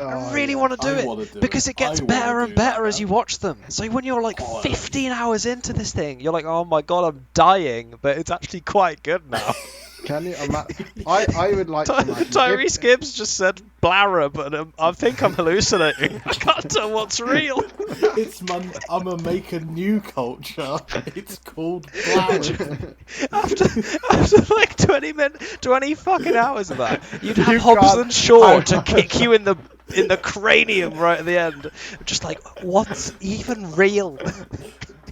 [SPEAKER 1] Oh,
[SPEAKER 2] I really
[SPEAKER 1] yeah.
[SPEAKER 2] want to do
[SPEAKER 3] I wanna
[SPEAKER 2] it
[SPEAKER 3] do
[SPEAKER 2] because
[SPEAKER 3] it.
[SPEAKER 2] it gets
[SPEAKER 3] I wanna
[SPEAKER 2] better and
[SPEAKER 3] do
[SPEAKER 2] better
[SPEAKER 3] that,
[SPEAKER 2] as you
[SPEAKER 3] man.
[SPEAKER 2] watch them. So when you're like
[SPEAKER 3] Oh,
[SPEAKER 2] 15 hours into this thing, you're like, oh my God, I'm dying, but it's actually quite good now.
[SPEAKER 1] Can you imagine? I would like to imagine.
[SPEAKER 2] Tyrese Gibbs just said blarra, but I think I'm hallucinating. I can't tell what's real.
[SPEAKER 3] I'm gonna make a new culture. It's called Blaring.
[SPEAKER 2] After like 20 fucking hours of that, you'd have
[SPEAKER 1] You
[SPEAKER 2] Hobbs
[SPEAKER 1] can't-
[SPEAKER 2] and Shaw to kick you in the cranium right at the end. Just like, what's even real?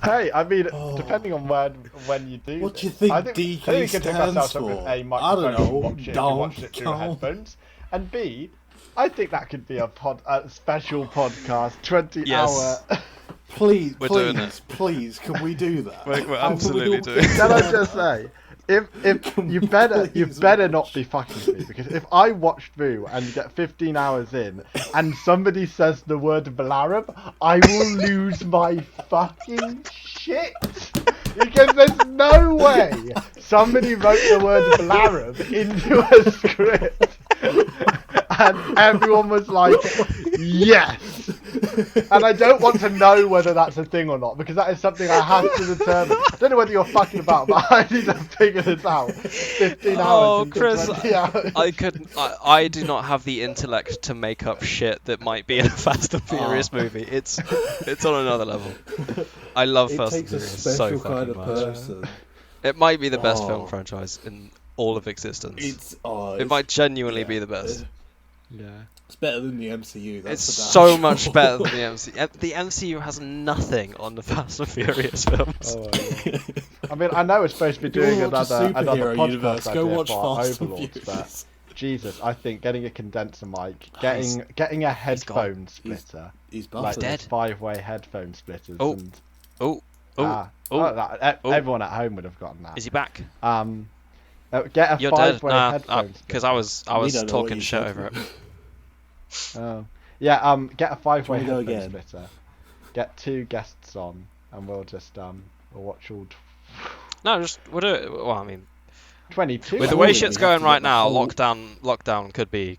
[SPEAKER 1] Hey, I mean, depending on when you do.
[SPEAKER 3] What do you
[SPEAKER 1] this,
[SPEAKER 3] think
[SPEAKER 1] I think
[SPEAKER 3] DK
[SPEAKER 1] we can take
[SPEAKER 3] stands
[SPEAKER 1] ourselves up with
[SPEAKER 3] for?
[SPEAKER 1] A,
[SPEAKER 3] I don't
[SPEAKER 1] microphone
[SPEAKER 3] know.
[SPEAKER 1] and watch it, if we watch it through
[SPEAKER 3] Don't.
[SPEAKER 1] headphones, and B, I think that could be a special podcast, 20
[SPEAKER 2] Yes.
[SPEAKER 1] hour.
[SPEAKER 3] Please,
[SPEAKER 2] We're doing it.
[SPEAKER 3] please, can we do that?
[SPEAKER 2] We're
[SPEAKER 3] How can we
[SPEAKER 2] absolutely
[SPEAKER 3] all
[SPEAKER 2] doing
[SPEAKER 3] get
[SPEAKER 2] it.
[SPEAKER 1] Can I
[SPEAKER 3] down
[SPEAKER 1] just
[SPEAKER 3] that?
[SPEAKER 1] say, if you better not be fucking with me, because if I watch through and get 15 hours in and somebody says the word blarab, I will lose my fucking shit. Because there's no way somebody wrote the word blarab into a script and everyone was like, yes. And I don't want to know whether that's a thing or not, because that is something I have to determine. I don't know whether you're fucking about, but I need to figure this out. 15 hours.
[SPEAKER 2] Oh,
[SPEAKER 1] into
[SPEAKER 2] Chris,
[SPEAKER 1] 20 hours.
[SPEAKER 2] I do not have the intellect to make up shit that might be in a Fast and Furious movie. It's on another level. I love
[SPEAKER 3] It
[SPEAKER 2] Fast and
[SPEAKER 3] takes a
[SPEAKER 2] Furious so
[SPEAKER 3] special
[SPEAKER 2] fucking
[SPEAKER 3] kind of
[SPEAKER 2] much.
[SPEAKER 3] person.
[SPEAKER 2] It might be the best
[SPEAKER 3] Oh.
[SPEAKER 2] film franchise in all of existence.
[SPEAKER 3] It
[SPEAKER 2] Might genuinely be the best. Yeah.
[SPEAKER 3] It's better than the MCU. That's
[SPEAKER 2] It's
[SPEAKER 3] for damn
[SPEAKER 2] so
[SPEAKER 3] sure.
[SPEAKER 2] much better than the MCU. The MCU has nothing on the Fast and Furious films.
[SPEAKER 1] Oh, yeah. I mean, I know we're supposed to be
[SPEAKER 3] If you
[SPEAKER 1] doing
[SPEAKER 3] wanna watch a
[SPEAKER 1] another
[SPEAKER 3] superhero
[SPEAKER 1] podcast
[SPEAKER 3] universe, go
[SPEAKER 1] idea
[SPEAKER 3] watch
[SPEAKER 1] for our
[SPEAKER 3] Fast and
[SPEAKER 1] Overlords, but
[SPEAKER 3] Furious.
[SPEAKER 1] Jesus, I think getting a condenser mic,
[SPEAKER 2] he's-
[SPEAKER 1] getting a
[SPEAKER 2] gone.
[SPEAKER 1] headphone splitter,
[SPEAKER 3] He's
[SPEAKER 1] like
[SPEAKER 3] busted.
[SPEAKER 2] dead.
[SPEAKER 1] 5-way headphone splitters.
[SPEAKER 2] Oh.
[SPEAKER 1] And,
[SPEAKER 2] Oh, oh.
[SPEAKER 1] everyone at home would have gotten that.
[SPEAKER 2] is he back?
[SPEAKER 1] Get a
[SPEAKER 2] You're dead.
[SPEAKER 1] 5-way
[SPEAKER 2] Nah,
[SPEAKER 1] headphone
[SPEAKER 2] because I was
[SPEAKER 3] We don't know what
[SPEAKER 2] talking
[SPEAKER 3] you
[SPEAKER 2] shit
[SPEAKER 3] said.
[SPEAKER 2] over it.
[SPEAKER 1] Oh. Yeah, get a 5-way
[SPEAKER 3] Can we go
[SPEAKER 1] headphone
[SPEAKER 3] again?
[SPEAKER 1] splitter. Get 2 guests on, and we'll just we'll watch all
[SPEAKER 2] No, we'll do it. Well, I mean,
[SPEAKER 1] 22.
[SPEAKER 2] with the
[SPEAKER 3] I
[SPEAKER 2] way
[SPEAKER 3] think
[SPEAKER 2] shit's
[SPEAKER 3] we have
[SPEAKER 2] going
[SPEAKER 3] to
[SPEAKER 2] right
[SPEAKER 3] get the
[SPEAKER 2] now,
[SPEAKER 3] whole-
[SPEAKER 2] lockdown could be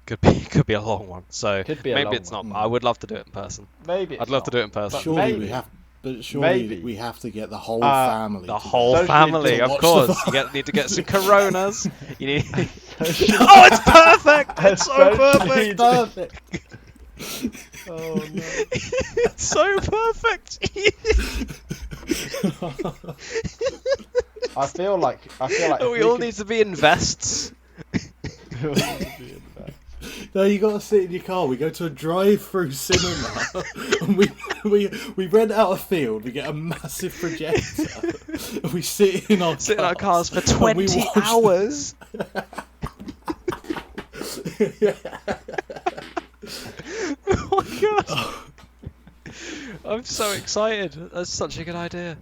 [SPEAKER 2] a long one. So
[SPEAKER 1] Could be a
[SPEAKER 2] maybe
[SPEAKER 1] long
[SPEAKER 2] it's not.
[SPEAKER 3] one.
[SPEAKER 2] I would love to do it in person.
[SPEAKER 1] Maybe it's
[SPEAKER 2] I'd love to
[SPEAKER 1] not.
[SPEAKER 2] do it in person.
[SPEAKER 1] But
[SPEAKER 3] Surely
[SPEAKER 1] maybe.
[SPEAKER 3] we have, but surely
[SPEAKER 1] Maybe.
[SPEAKER 3] we have to get the whole family.
[SPEAKER 2] The
[SPEAKER 3] together.
[SPEAKER 2] whole
[SPEAKER 1] Socially
[SPEAKER 2] family,
[SPEAKER 3] to
[SPEAKER 2] of
[SPEAKER 3] watch
[SPEAKER 2] course.
[SPEAKER 3] the-
[SPEAKER 2] You need to get some Coronas. You need.
[SPEAKER 1] Socially-
[SPEAKER 2] Oh, it's perfect! It's so
[SPEAKER 1] Socially-
[SPEAKER 2] perfect.
[SPEAKER 3] Perfect.
[SPEAKER 1] Oh no.
[SPEAKER 2] It's so perfect.
[SPEAKER 1] I feel like
[SPEAKER 2] We all need to be in vests.
[SPEAKER 3] No, you got to sit in your car. We go to a drive-through cinema, and we rent out a field. We get a massive projector, and we sit in our
[SPEAKER 2] cars for
[SPEAKER 3] and we
[SPEAKER 2] 20
[SPEAKER 3] watch
[SPEAKER 2] hours. Oh my god! I'm so excited. That's such a good idea.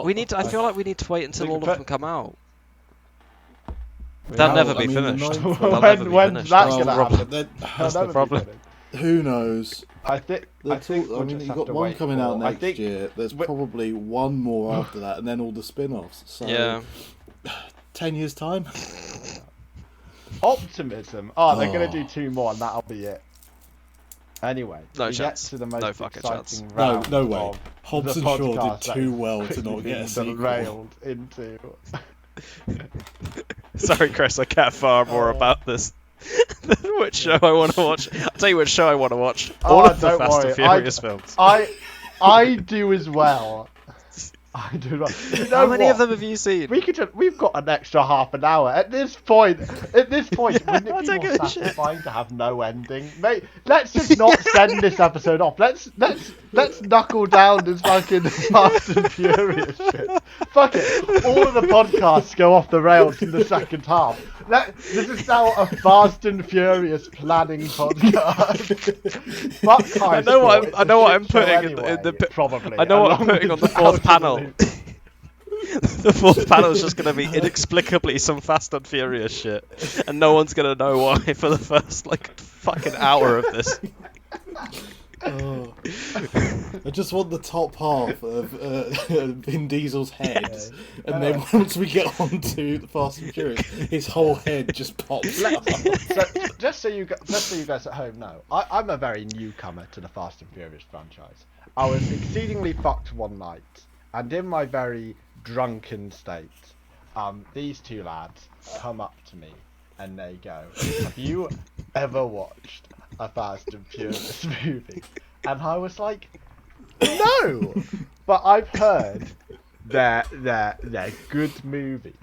[SPEAKER 2] We need to. I feel like we need to wait until
[SPEAKER 1] We
[SPEAKER 2] all
[SPEAKER 1] could
[SPEAKER 2] of them come out. They'll
[SPEAKER 3] No,
[SPEAKER 2] never
[SPEAKER 3] I
[SPEAKER 2] be
[SPEAKER 3] mean, the
[SPEAKER 2] finished.
[SPEAKER 3] ninth-
[SPEAKER 2] They'll never be
[SPEAKER 1] When's
[SPEAKER 2] finished.
[SPEAKER 1] that
[SPEAKER 2] That's the
[SPEAKER 1] gonna
[SPEAKER 2] problem.
[SPEAKER 1] happen?
[SPEAKER 2] That's the problem.
[SPEAKER 3] Who knows?
[SPEAKER 1] I think
[SPEAKER 3] I
[SPEAKER 1] we'll
[SPEAKER 3] mean,
[SPEAKER 1] just
[SPEAKER 3] you've
[SPEAKER 1] have
[SPEAKER 3] got
[SPEAKER 1] to
[SPEAKER 3] one
[SPEAKER 1] wait
[SPEAKER 3] coming out
[SPEAKER 1] for- I
[SPEAKER 3] next
[SPEAKER 1] think
[SPEAKER 3] year. There's
[SPEAKER 1] we-
[SPEAKER 3] probably one more after that, and then all the spin-offs. So,
[SPEAKER 2] Yeah.
[SPEAKER 3] 10 years time.
[SPEAKER 1] Optimism. Oh, they're gonna do
[SPEAKER 3] Oh.
[SPEAKER 1] 2 more, and that'll be it. Anyway,
[SPEAKER 2] No
[SPEAKER 1] we
[SPEAKER 2] chance.
[SPEAKER 1] get to the most
[SPEAKER 2] No fucking chance.
[SPEAKER 1] exciting
[SPEAKER 3] No,
[SPEAKER 1] round
[SPEAKER 3] no way.
[SPEAKER 1] of
[SPEAKER 3] Hobbs
[SPEAKER 1] the
[SPEAKER 3] and Shaw
[SPEAKER 1] podcast
[SPEAKER 3] did
[SPEAKER 1] that
[SPEAKER 3] too
[SPEAKER 1] is
[SPEAKER 3] well to
[SPEAKER 1] quickly
[SPEAKER 3] not get a
[SPEAKER 1] being
[SPEAKER 3] sequel.
[SPEAKER 1] derailed into.
[SPEAKER 2] Sorry, Chris. I care far more about this than which show I want to watch. I'll tell you which show I want to watch. All of the
[SPEAKER 1] don't
[SPEAKER 2] Fast and
[SPEAKER 1] worry.
[SPEAKER 2] Furious films.
[SPEAKER 1] I do as well. I do not. You know
[SPEAKER 2] How many
[SPEAKER 1] what?
[SPEAKER 2] of them have you seen?
[SPEAKER 1] We've got an extra half an hour. At this point, wouldn't it
[SPEAKER 2] I'll
[SPEAKER 1] be
[SPEAKER 2] take
[SPEAKER 1] more
[SPEAKER 2] a shit.
[SPEAKER 1] satisfying to have no ending? Mate, let's just not send this episode off. Let's knuckle down this fucking Fast and Furious shit. Fuck it. All of the podcasts go off the rails in the second half. This is now a Fast and Furious planning podcast. Fuck
[SPEAKER 2] I know what
[SPEAKER 1] High
[SPEAKER 2] I know what I'm
[SPEAKER 1] Score. It's a
[SPEAKER 2] putting
[SPEAKER 1] shit
[SPEAKER 2] in
[SPEAKER 1] show
[SPEAKER 2] the
[SPEAKER 1] anyway, probably.
[SPEAKER 2] I know what I'm
[SPEAKER 1] along
[SPEAKER 2] putting on
[SPEAKER 1] with
[SPEAKER 2] the fourth panel.
[SPEAKER 1] Absolute-
[SPEAKER 2] The fourth panel is just going to be inexplicably some Fast and Furious shit, and no one's going to know why for the first like fucking hour of this.
[SPEAKER 3] Oh. I just want the top half of Vin Diesel's head, and then once we get on to the Fast and Furious, his whole head just pops up.
[SPEAKER 1] So, just so you guys at home know, I'm a very newcomer to the Fast and Furious franchise. I was exceedingly fucked one night, and in my very drunken state, these two lads come up to me and they go, "Have you ever watched a Fast and Furious movie?" And I was like, "No, but I've heard they're good movies."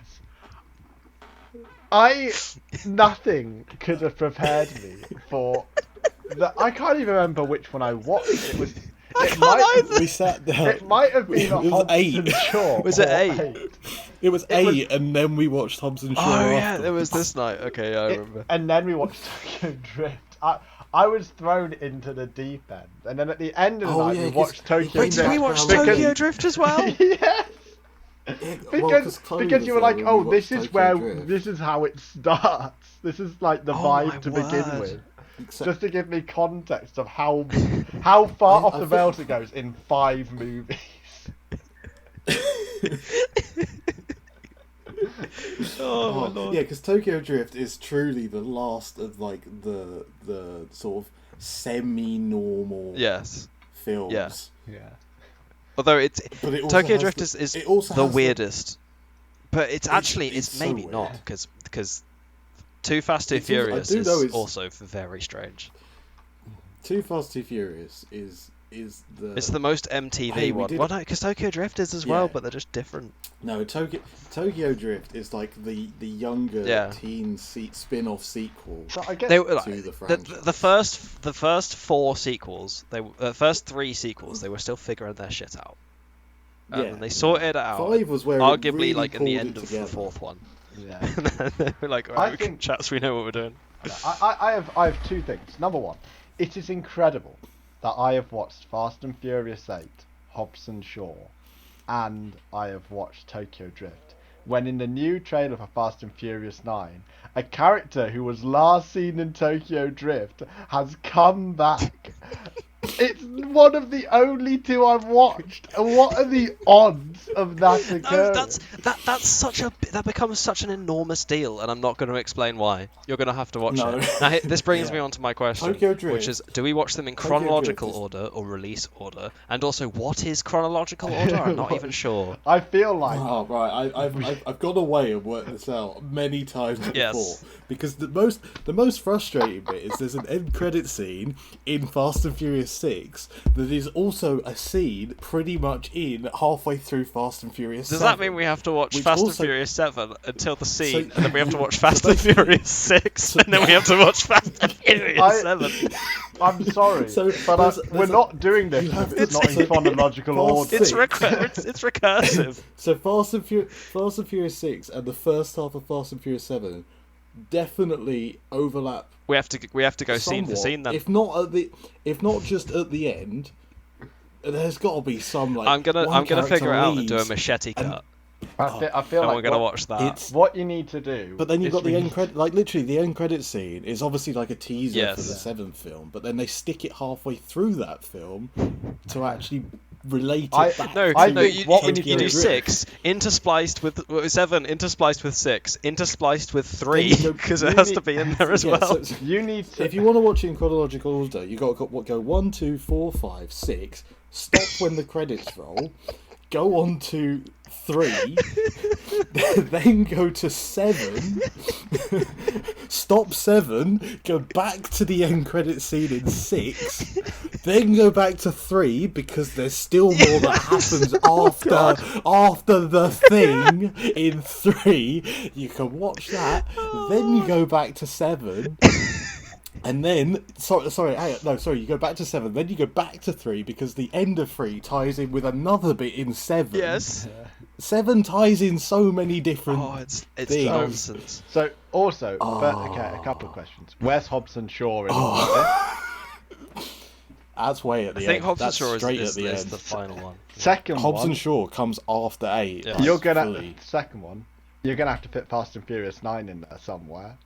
[SPEAKER 1] Nothing could have prepared me for that. I can't even remember which one I watched.
[SPEAKER 3] We sat down.
[SPEAKER 1] It might have been a
[SPEAKER 3] was
[SPEAKER 1] Hobbs
[SPEAKER 3] 8.
[SPEAKER 1] and Shaw.
[SPEAKER 2] Was it
[SPEAKER 1] or
[SPEAKER 2] 8?
[SPEAKER 3] It was 8, and then we watched Hobbs and Shaw.
[SPEAKER 2] Oh yeah,
[SPEAKER 3] afterwards.
[SPEAKER 2] there was this night. Okay, yeah, I remember.
[SPEAKER 1] And then we watched Tokyo Drift. I was thrown into the deep end, and then at the end of the night we watched Tokyo
[SPEAKER 2] Wait,
[SPEAKER 1] Drift.
[SPEAKER 2] did we watch
[SPEAKER 1] because-
[SPEAKER 2] Tokyo Drift as well?
[SPEAKER 1] Yes. Because you were like, oh, this is
[SPEAKER 3] Drift.
[SPEAKER 1] this is how it starts. This is like the vibe
[SPEAKER 2] my
[SPEAKER 1] to begin
[SPEAKER 2] word.
[SPEAKER 1] with.
[SPEAKER 3] Except,
[SPEAKER 1] Just to give me context of how far off the rails it goes in 5 movies.
[SPEAKER 2] Oh my lord.
[SPEAKER 3] yeah, because Tokyo Drift is truly the last of like the sort of semi-normal
[SPEAKER 2] Yes.
[SPEAKER 3] films.
[SPEAKER 2] Yeah.
[SPEAKER 1] Yeah.
[SPEAKER 2] Although it's
[SPEAKER 3] But it also
[SPEAKER 2] Tokyo
[SPEAKER 3] has
[SPEAKER 2] Drift
[SPEAKER 3] the-
[SPEAKER 2] is
[SPEAKER 3] it also
[SPEAKER 2] the
[SPEAKER 3] has the-
[SPEAKER 2] weirdest, but it's actually
[SPEAKER 3] it's
[SPEAKER 2] it's
[SPEAKER 3] so
[SPEAKER 2] maybe
[SPEAKER 3] weird.
[SPEAKER 2] not because Too Fast Too
[SPEAKER 3] It is- I
[SPEAKER 2] Furious
[SPEAKER 3] do know
[SPEAKER 2] is
[SPEAKER 3] it's-
[SPEAKER 2] also very strange.
[SPEAKER 3] Too Fast Too Furious is the
[SPEAKER 2] It's the most MTV
[SPEAKER 3] Hey, we
[SPEAKER 2] one.
[SPEAKER 3] did-
[SPEAKER 2] Well, no, because Tokyo Drift is as well,
[SPEAKER 3] Yeah.
[SPEAKER 2] but they're just different.
[SPEAKER 3] No, Tokyo Drift is like the younger
[SPEAKER 2] Yeah.
[SPEAKER 3] teen spin-off sequel
[SPEAKER 1] So I guess
[SPEAKER 2] They were
[SPEAKER 3] to the
[SPEAKER 2] the
[SPEAKER 3] franchise.
[SPEAKER 2] the first 4 sequels. The first 3 sequels. They were still figuring their shit out. And they sorted it out.
[SPEAKER 3] 5 was where it
[SPEAKER 2] arguably
[SPEAKER 3] really
[SPEAKER 2] like in the
[SPEAKER 3] pulled
[SPEAKER 2] end
[SPEAKER 3] it
[SPEAKER 2] of
[SPEAKER 3] together.
[SPEAKER 2] the 4th one.
[SPEAKER 1] Yeah.
[SPEAKER 2] And then they were like,
[SPEAKER 1] I
[SPEAKER 2] alright,
[SPEAKER 1] think-
[SPEAKER 2] chaps, we know what we're doing.
[SPEAKER 1] I have 2 things. Number 1, it is incredible that I have watched Fast and Furious 8, Hobbs and Shaw, and I have watched Tokyo Drift. When in the new trailer for Fast and Furious 9, a character who was last seen in Tokyo Drift has come back. It's one of the only 2 I've watched. And what are the odds of that occurring?
[SPEAKER 2] No, that becomes such an enormous deal, and I'm not going to explain why. You're going to have to watch
[SPEAKER 3] No.
[SPEAKER 2] it. Now, this brings
[SPEAKER 3] Yeah.
[SPEAKER 2] me on to my question,
[SPEAKER 3] Tokyo Drift.
[SPEAKER 2] which is: do we watch them in
[SPEAKER 3] Tokyo
[SPEAKER 2] chronological
[SPEAKER 3] Drift is-
[SPEAKER 2] order or release order? And also, what is chronological order? I'm not even sure.
[SPEAKER 1] I feel like
[SPEAKER 3] Oh right, I've gone away and worked this out many times before.
[SPEAKER 2] Yes.
[SPEAKER 3] Because the most frustrating bit is there's an end credit scene in Fast and Furious 6 that is also a scene pretty much in halfway through Fast and Furious.
[SPEAKER 2] Does
[SPEAKER 3] 7,
[SPEAKER 2] that mean we have to watch
[SPEAKER 3] which
[SPEAKER 2] Fast
[SPEAKER 3] also-
[SPEAKER 2] and Furious 7 until the scene,
[SPEAKER 3] So-
[SPEAKER 2] and then we have to watch
[SPEAKER 3] so
[SPEAKER 2] Fast and
[SPEAKER 3] basically-
[SPEAKER 2] Furious 6, and then we have to watch Fast and Furious 7?
[SPEAKER 1] I'm sorry,
[SPEAKER 3] So
[SPEAKER 1] but
[SPEAKER 3] there's
[SPEAKER 1] we're
[SPEAKER 3] a-
[SPEAKER 1] not doing this.
[SPEAKER 3] you have
[SPEAKER 1] It's
[SPEAKER 3] to-
[SPEAKER 1] not in
[SPEAKER 3] so-
[SPEAKER 1] chronological
[SPEAKER 3] Fast
[SPEAKER 1] order.
[SPEAKER 2] It's recursive.
[SPEAKER 3] So Fast and Furious 6 and the first half of Fast and Furious 7 definitely overlap.
[SPEAKER 2] We have to go scene for
[SPEAKER 3] somewhat.
[SPEAKER 2] scene then.
[SPEAKER 3] If not just at the end, there's got to be some like.
[SPEAKER 2] I'm gonna
[SPEAKER 3] character
[SPEAKER 2] figure it out and do a
[SPEAKER 3] leaves,
[SPEAKER 2] machete
[SPEAKER 3] and-
[SPEAKER 2] cut,
[SPEAKER 1] I feel
[SPEAKER 2] and
[SPEAKER 1] like
[SPEAKER 2] we're gonna
[SPEAKER 1] what,
[SPEAKER 2] watch that.
[SPEAKER 3] It's
[SPEAKER 1] what you need to do.
[SPEAKER 3] But then you've
[SPEAKER 1] is
[SPEAKER 3] got the
[SPEAKER 1] we
[SPEAKER 3] end
[SPEAKER 1] need-
[SPEAKER 3] credit, like literally the end credit scene is obviously like a teaser
[SPEAKER 2] Yes.
[SPEAKER 3] for the 7th film, but then they stick it halfway through that film to actually relate it back.
[SPEAKER 2] No,
[SPEAKER 1] I
[SPEAKER 2] no,
[SPEAKER 1] think
[SPEAKER 2] you,
[SPEAKER 1] what we
[SPEAKER 2] you,
[SPEAKER 1] need to
[SPEAKER 2] you do
[SPEAKER 1] do-
[SPEAKER 2] 6 interspliced with 7, interspliced with 6, interspliced with 3,
[SPEAKER 3] Then you go-
[SPEAKER 2] because
[SPEAKER 1] you
[SPEAKER 2] it has
[SPEAKER 1] need-
[SPEAKER 2] to be in there as
[SPEAKER 3] Yeah,
[SPEAKER 2] well.
[SPEAKER 3] so
[SPEAKER 1] You need to.
[SPEAKER 3] if you want to watch it in chronological order, you got to go 1, 2, 4, 5, 6. Stop when the credits roll. Go on to 3, then go to 7, stop 7, go back to the end credit scene in 6, then go back to 3 because there's still more that happens after the thing in 3. You can watch that, then you go back to 7. And then, you go back to 7, then you go back to 3 because the end of 3 ties in with another bit in 7.
[SPEAKER 2] Yes.
[SPEAKER 3] 7 ties in so many different.
[SPEAKER 2] Oh, it's
[SPEAKER 3] things.
[SPEAKER 2] nonsense.
[SPEAKER 1] So also, but
[SPEAKER 3] Oh.
[SPEAKER 1] okay, a couple of questions. Where's Hobbs and Shaw in all of
[SPEAKER 3] That's way at the
[SPEAKER 2] I
[SPEAKER 3] end.
[SPEAKER 2] think Hobbs and
[SPEAKER 3] That's
[SPEAKER 2] Shaw
[SPEAKER 3] straight
[SPEAKER 2] is
[SPEAKER 3] at the
[SPEAKER 2] is
[SPEAKER 3] end.
[SPEAKER 2] the final one.
[SPEAKER 1] this? Second
[SPEAKER 3] Hobbs
[SPEAKER 1] one,
[SPEAKER 3] and Shaw comes after 8.
[SPEAKER 2] Yeah.
[SPEAKER 3] like,
[SPEAKER 1] you're gonna
[SPEAKER 3] fully.
[SPEAKER 1] second one. You're gonna have to fit Fast and Furious 9 in there somewhere.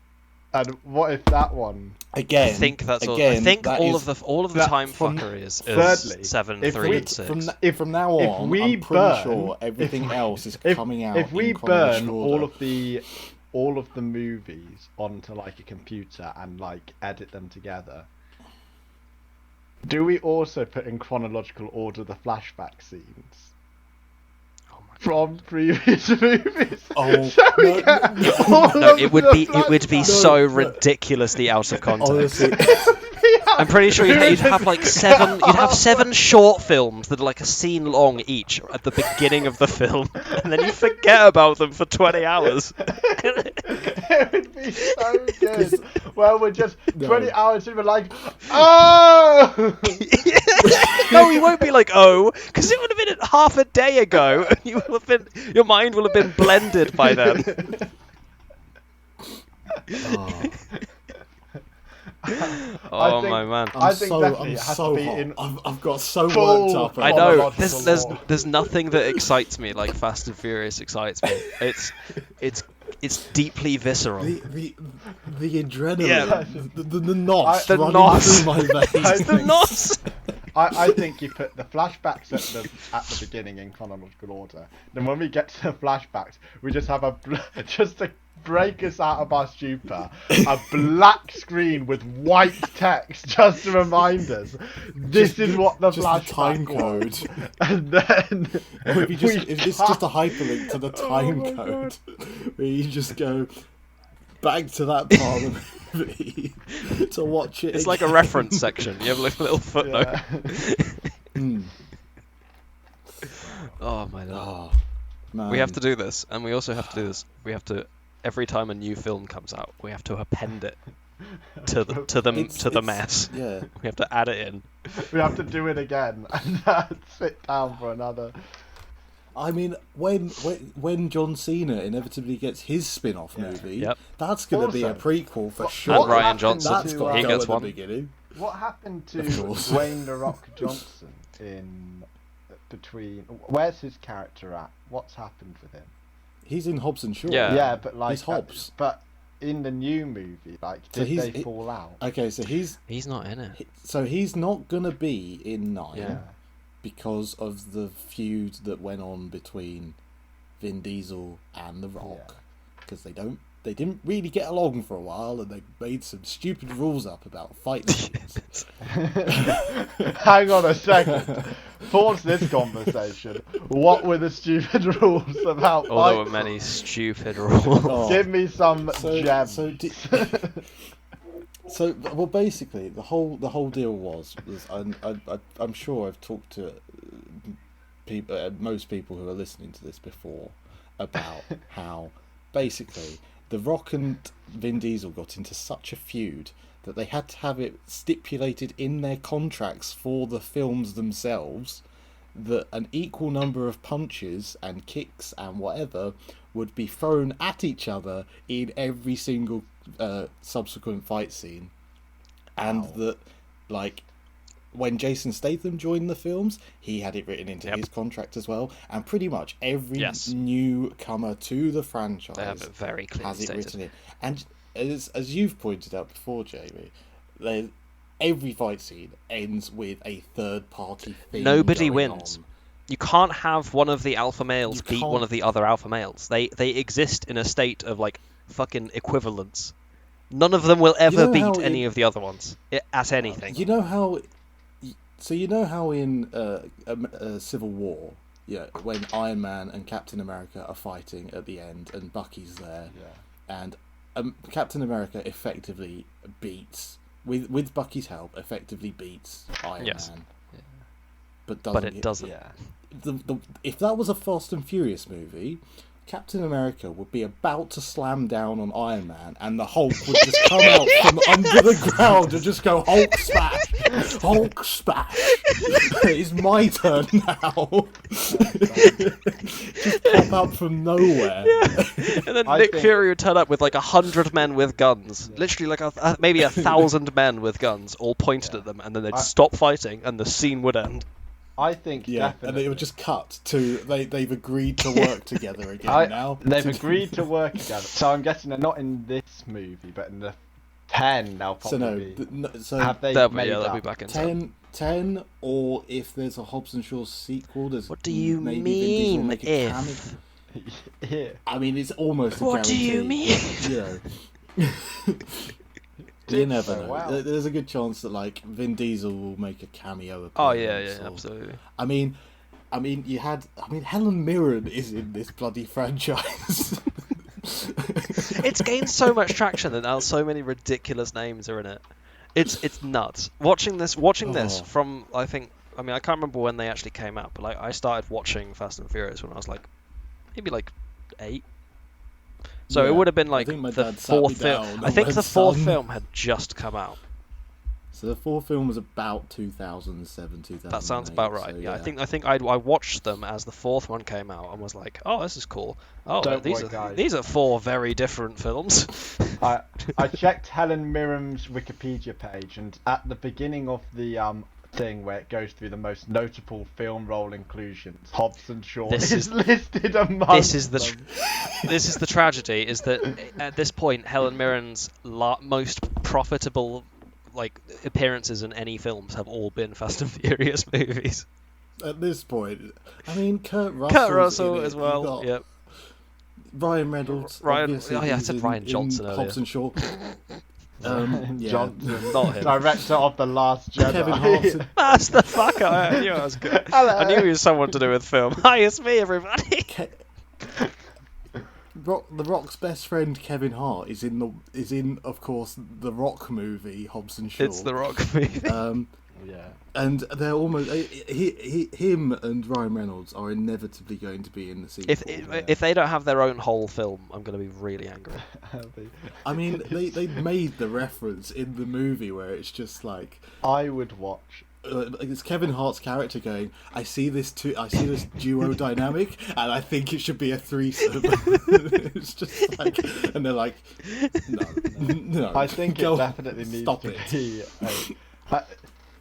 [SPEAKER 1] And what if that one?
[SPEAKER 3] Again,
[SPEAKER 2] I think that's all. I
[SPEAKER 3] again,
[SPEAKER 2] think
[SPEAKER 3] that
[SPEAKER 2] all
[SPEAKER 3] is-
[SPEAKER 2] of the
[SPEAKER 1] that-
[SPEAKER 2] time
[SPEAKER 3] from-
[SPEAKER 2] fuckery is
[SPEAKER 1] thirdly,
[SPEAKER 2] 7,
[SPEAKER 1] if
[SPEAKER 2] 3,
[SPEAKER 1] we-
[SPEAKER 2] and 6.
[SPEAKER 3] from now on,
[SPEAKER 1] we
[SPEAKER 3] I'm pretty
[SPEAKER 1] burn-
[SPEAKER 3] sure everything
[SPEAKER 1] if-
[SPEAKER 3] else is
[SPEAKER 1] If,
[SPEAKER 3] coming out.
[SPEAKER 1] if we
[SPEAKER 3] in
[SPEAKER 1] burn
[SPEAKER 3] chronological order.
[SPEAKER 1] all of the movies onto like a computer and like edit them together, do we also put in chronological order the flashback scenes from previous movies?
[SPEAKER 3] Oh,
[SPEAKER 1] So we
[SPEAKER 3] no,
[SPEAKER 1] get
[SPEAKER 3] no,
[SPEAKER 1] all
[SPEAKER 2] No,
[SPEAKER 1] of
[SPEAKER 2] it would
[SPEAKER 1] the
[SPEAKER 2] be
[SPEAKER 1] flashbacks.
[SPEAKER 2] so ridiculously out of context.
[SPEAKER 3] honestly,
[SPEAKER 2] I'm pretty sure you'd have like 7. You'd have 7 short films that are like a scene long each at the beginning of the film, and then you forget about them for 20 hours.
[SPEAKER 1] It would be so good. Well, we're just
[SPEAKER 3] No.
[SPEAKER 1] 20 hours in, we're like, oh!
[SPEAKER 2] No, you won't be like, oh, because it would have been half a day ago, and you will have been, your mind will have been blended by then.
[SPEAKER 3] oh,
[SPEAKER 2] Oh
[SPEAKER 1] think-
[SPEAKER 2] my man.
[SPEAKER 1] I think definitely
[SPEAKER 3] I'm
[SPEAKER 1] it has
[SPEAKER 3] so
[SPEAKER 1] to be
[SPEAKER 3] hot.
[SPEAKER 1] in
[SPEAKER 3] I've got so
[SPEAKER 1] full-
[SPEAKER 3] worked up.
[SPEAKER 2] I
[SPEAKER 3] about
[SPEAKER 2] know.
[SPEAKER 3] it.
[SPEAKER 1] chronological law.
[SPEAKER 2] There's nothing that excites me like Fast and Furious excites me. It's deeply visceral.
[SPEAKER 3] The adrenaline,
[SPEAKER 2] Yeah.
[SPEAKER 3] the knots
[SPEAKER 1] The
[SPEAKER 3] running
[SPEAKER 2] knots.
[SPEAKER 3] through my veins.
[SPEAKER 1] I
[SPEAKER 2] The
[SPEAKER 1] think-
[SPEAKER 2] knots.
[SPEAKER 1] I think you put the flashbacks at the beginning in chronological order. Then when we get to the flashbacks, we just have just to break us out of our stupor, a black screen with white text just to remind us this is what the
[SPEAKER 3] just
[SPEAKER 1] flashback
[SPEAKER 3] the time
[SPEAKER 1] was.
[SPEAKER 3] code.
[SPEAKER 1] And then
[SPEAKER 3] Or if,
[SPEAKER 1] we
[SPEAKER 3] if it's just a hyperlink to the time
[SPEAKER 1] my
[SPEAKER 3] code, where you just go back to that part of the movie to watch it.
[SPEAKER 2] It's like a
[SPEAKER 3] again.
[SPEAKER 2] reference section. You have like a little footnote.
[SPEAKER 1] Yeah.
[SPEAKER 3] Mm.
[SPEAKER 2] Oh my god.
[SPEAKER 3] Oh, man.
[SPEAKER 2] We have to do this, and we also have to do this. We have to, every time a new film comes out, we have to append it to the mess.
[SPEAKER 3] Yeah.
[SPEAKER 2] We have to add it in.
[SPEAKER 1] We have to do it again and sit down for another.
[SPEAKER 3] I mean, when John Cena inevitably gets his spin-off movie,
[SPEAKER 2] Yep.
[SPEAKER 3] that's going to be a
[SPEAKER 1] Also,
[SPEAKER 3] prequel for
[SPEAKER 1] what-
[SPEAKER 3] sure.
[SPEAKER 2] And
[SPEAKER 1] what
[SPEAKER 2] Ryan
[SPEAKER 1] happened
[SPEAKER 2] Johnson.
[SPEAKER 3] That's
[SPEAKER 1] to,
[SPEAKER 3] got to
[SPEAKER 2] he
[SPEAKER 3] go
[SPEAKER 2] gets
[SPEAKER 3] at the
[SPEAKER 2] one.
[SPEAKER 3] beginning.
[SPEAKER 1] What happened to
[SPEAKER 3] Of course.
[SPEAKER 1] Dwayne The Rock Johnson in between? Where's his character at? What's happened with him?
[SPEAKER 3] He's in Hobbs and Shaw.
[SPEAKER 2] Yeah.
[SPEAKER 1] Yeah, but like
[SPEAKER 3] He's Hobbs.
[SPEAKER 1] But in the new movie, like,
[SPEAKER 3] So
[SPEAKER 1] did they fall out?
[SPEAKER 3] Okay, so he's
[SPEAKER 2] Not in it.
[SPEAKER 3] not gonna be in 9
[SPEAKER 2] Yeah.
[SPEAKER 3] because of the feud that went on between Vin Diesel and The Rock, because they didn't really get along for a while, and they made some stupid rules up about fight scenes.
[SPEAKER 1] Hang on a second. Pause this conversation. What were the stupid rules about?
[SPEAKER 2] Oh, there were
[SPEAKER 1] fight
[SPEAKER 2] many
[SPEAKER 1] scenes?
[SPEAKER 2] stupid rules.
[SPEAKER 3] Oh.
[SPEAKER 1] Give me some gems.
[SPEAKER 3] So well, basically, the whole deal was I'm sure I've talked to people, most people who are listening to this before, about how basically The Rock and Vin Diesel got into such a feud that they had to have it stipulated in their contracts for the films themselves that an equal number of punches and kicks and whatever would be thrown at each other in every single subsequent fight scene. And that, like, when Jason Statham joined the films, he had it written into his contract as well, and pretty much every newcomer to the franchise
[SPEAKER 2] They have it very clearly
[SPEAKER 3] has it
[SPEAKER 2] stated.
[SPEAKER 3] written in. And as you've pointed out before, Jamie, every fight scene ends with a third-party thing.
[SPEAKER 2] Nobody
[SPEAKER 3] going
[SPEAKER 2] wins.
[SPEAKER 3] on.
[SPEAKER 2] You can't have one of the alpha males
[SPEAKER 3] You
[SPEAKER 2] beat
[SPEAKER 3] can't.
[SPEAKER 2] one of the other alpha males. They exist in a state of like fucking equivalence. None of them will ever
[SPEAKER 3] know how
[SPEAKER 2] beat any
[SPEAKER 3] in-
[SPEAKER 2] of the other ones at anything.
[SPEAKER 3] You know how? So you know how in Civil War, when Iron Man and Captain America are fighting at the end, and Bucky's there, and Captain America effectively beats, with Bucky's help, effectively beats Iron Man. But
[SPEAKER 2] it doesn't.
[SPEAKER 3] If that was a Fast and Furious movie, Captain America would be about to slam down on Iron Man, and the Hulk would just come out from under the ground and just go, Hulk smash! Hulk smash! It's my turn now! Just pop out from nowhere.
[SPEAKER 2] And then
[SPEAKER 1] I
[SPEAKER 2] Nick
[SPEAKER 1] think-
[SPEAKER 2] Fury would turn up with like 100 men with guns. Literally like maybe 1,000 men with guns, all pointed at them, and then they'd stop fighting and the scene would end.
[SPEAKER 1] I think
[SPEAKER 3] Yeah,
[SPEAKER 1] definitely.
[SPEAKER 3] and it would just cut to they've agreed to work together again now.
[SPEAKER 1] They've agreed to work together. So I'm guessing they're not in this movie, but in the 10, they'll probably have they
[SPEAKER 2] they'll
[SPEAKER 1] made
[SPEAKER 2] be back in
[SPEAKER 3] 10, or if there's a Hobbs and Shaw sequel, there's
[SPEAKER 2] what do you
[SPEAKER 3] maybe Vin Diesel will
[SPEAKER 2] mean
[SPEAKER 3] make a cameo.
[SPEAKER 1] Yeah.
[SPEAKER 3] I mean, it's almost a
[SPEAKER 2] What do you
[SPEAKER 3] guarantee.
[SPEAKER 2] mean?
[SPEAKER 3] You never
[SPEAKER 1] so
[SPEAKER 3] know.
[SPEAKER 1] well.
[SPEAKER 3] There's a good chance that like Vin Diesel will make a cameo.
[SPEAKER 2] Oh yeah,
[SPEAKER 3] appearance, or-
[SPEAKER 2] absolutely.
[SPEAKER 3] I mean, Helen Mirren is in this bloody franchise.
[SPEAKER 2] It's gained so much traction that now so many ridiculous names are in it. It's nuts. Watching this from I can't remember when they actually came out, but like I started watching Fast and Furious when I was like maybe like 8. So it would have been like
[SPEAKER 3] I think my
[SPEAKER 2] the
[SPEAKER 3] dad sat me
[SPEAKER 2] fourth film.
[SPEAKER 3] down
[SPEAKER 2] I
[SPEAKER 3] and
[SPEAKER 2] think
[SPEAKER 3] went,
[SPEAKER 2] the fourth
[SPEAKER 3] "Son."
[SPEAKER 2] film had just come out.
[SPEAKER 3] So the fourth film was about 2007, 2008.
[SPEAKER 2] That sounds about right.
[SPEAKER 3] So,
[SPEAKER 2] yeah, I think I watched them as the fourth one came out and was like, oh, this is cool. Oh,
[SPEAKER 1] Don't
[SPEAKER 2] these
[SPEAKER 1] worry, guys.
[SPEAKER 2] these are 4 very different films.
[SPEAKER 1] I checked Helen Mirren's Wikipedia page, and at the beginning of the thing where it goes through the most notable film role inclusions, Hobbs and Shaw is listed among
[SPEAKER 2] This is
[SPEAKER 1] them.
[SPEAKER 2] this is the tragedy, is that at this point Helen Mirren's most profitable like appearances in any films have all been Fast and Furious movies.
[SPEAKER 3] At this point, I mean, Kurt
[SPEAKER 2] Russell as well. Yep.
[SPEAKER 3] Ryan Reynolds. obviously,
[SPEAKER 2] I
[SPEAKER 3] who's
[SPEAKER 2] said Ryan Johnson
[SPEAKER 3] in
[SPEAKER 2] earlier.
[SPEAKER 3] Hobbs and Shaw.
[SPEAKER 1] Johnson,
[SPEAKER 2] Not him.
[SPEAKER 1] director of The Last Jedi.
[SPEAKER 3] Kevin Hart.
[SPEAKER 2] That's the fucker. I knew I was good. I knew he was someone to do with film. Hi, it's me, everybody.
[SPEAKER 3] The Rock's best friend Kevin Hart is in of course the Rock movie Hobbs and Shaw.
[SPEAKER 2] It's the Rock movie.
[SPEAKER 1] Yeah.
[SPEAKER 3] And they're almost him and Ryan Reynolds are inevitably going to be in the sequel.
[SPEAKER 2] If they don't have their own whole film, I'm going to be really angry.
[SPEAKER 3] I mean, they made the reference in the movie where it's just like
[SPEAKER 1] I would watch.
[SPEAKER 3] It's Kevin Hart's character going, I see this duo dynamic, and I think it should be a threesome. It's just like, and they're like, no.
[SPEAKER 1] I think it definitely needs
[SPEAKER 3] stop
[SPEAKER 1] to
[SPEAKER 3] it.
[SPEAKER 1] be.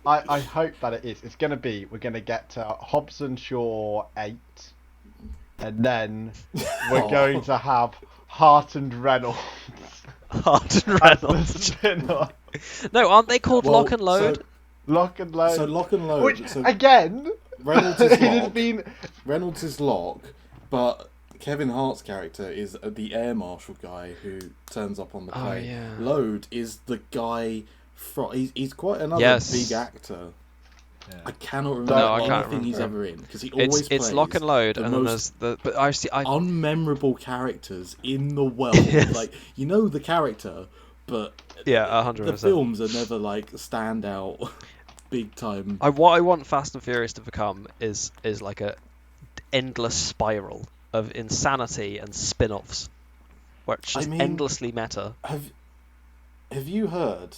[SPEAKER 1] I hope that it is. It's going to be. We're going to get to Hobbs and Shaw 8, and then we're going to have Hart and Reynolds.
[SPEAKER 2] Hart and Reynolds. No, aren't they called Lock and Load?
[SPEAKER 1] Lock and Load.
[SPEAKER 3] So Lock and Load.
[SPEAKER 1] Which,
[SPEAKER 3] so
[SPEAKER 1] again,
[SPEAKER 3] Reynolds is
[SPEAKER 1] it has
[SPEAKER 3] Lock.
[SPEAKER 1] been.
[SPEAKER 3] Reynolds is Lock, but Kevin Hart's character is the air marshal guy who turns up on the plane.
[SPEAKER 2] yeah.
[SPEAKER 3] Load is the guy from. He's quite another big actor.
[SPEAKER 1] Yeah.
[SPEAKER 3] I cannot remember anything he's
[SPEAKER 2] remember.
[SPEAKER 3] ever in because he always plays
[SPEAKER 2] It's Lock and Load,
[SPEAKER 3] the
[SPEAKER 2] and then
[SPEAKER 3] most
[SPEAKER 2] there's but I
[SPEAKER 3] unmemorable characters in the world.
[SPEAKER 2] Yes.
[SPEAKER 3] Like, you know the character, but
[SPEAKER 2] 100%.
[SPEAKER 3] the films are never like stand out big time.
[SPEAKER 2] What I want Fast and Furious to become is like a endless spiral of insanity and spin-offs, where it's just endlessly meta.
[SPEAKER 3] Have you heard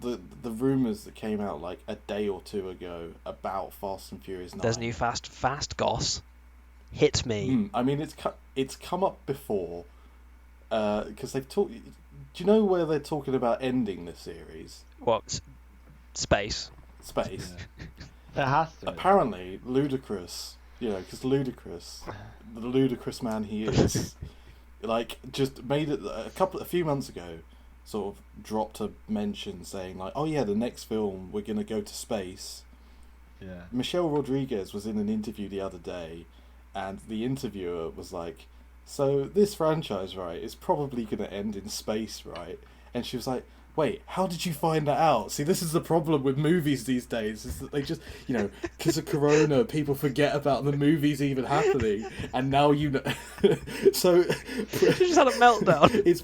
[SPEAKER 3] the rumours that came out like a day or two ago about Fast and Furious 9?
[SPEAKER 2] There's new Fast Goss. Hit me.
[SPEAKER 3] I mean, it's come up before because they've talked. Do you know where they're talking about ending the series?
[SPEAKER 2] What? Space.
[SPEAKER 3] Space.
[SPEAKER 1] There has to.
[SPEAKER 3] Apparently, Ludacris. You know, because Ludacris, the ludicrous man he is, like just made it a few months ago. Sort of dropped a mention saying like, oh yeah, the next film we're gonna go to space.
[SPEAKER 1] Yeah.
[SPEAKER 3] Michelle Rodriguez was in an interview the other day, and the interviewer was like, so this franchise, right, is probably gonna end in space, right? And she was like, wait, how did you find that out? See, this is the problem with movies these days, is that they just, you know, because of Corona, people forget about the movies even happening, and now you know. So
[SPEAKER 2] She just had a meltdown.
[SPEAKER 3] it's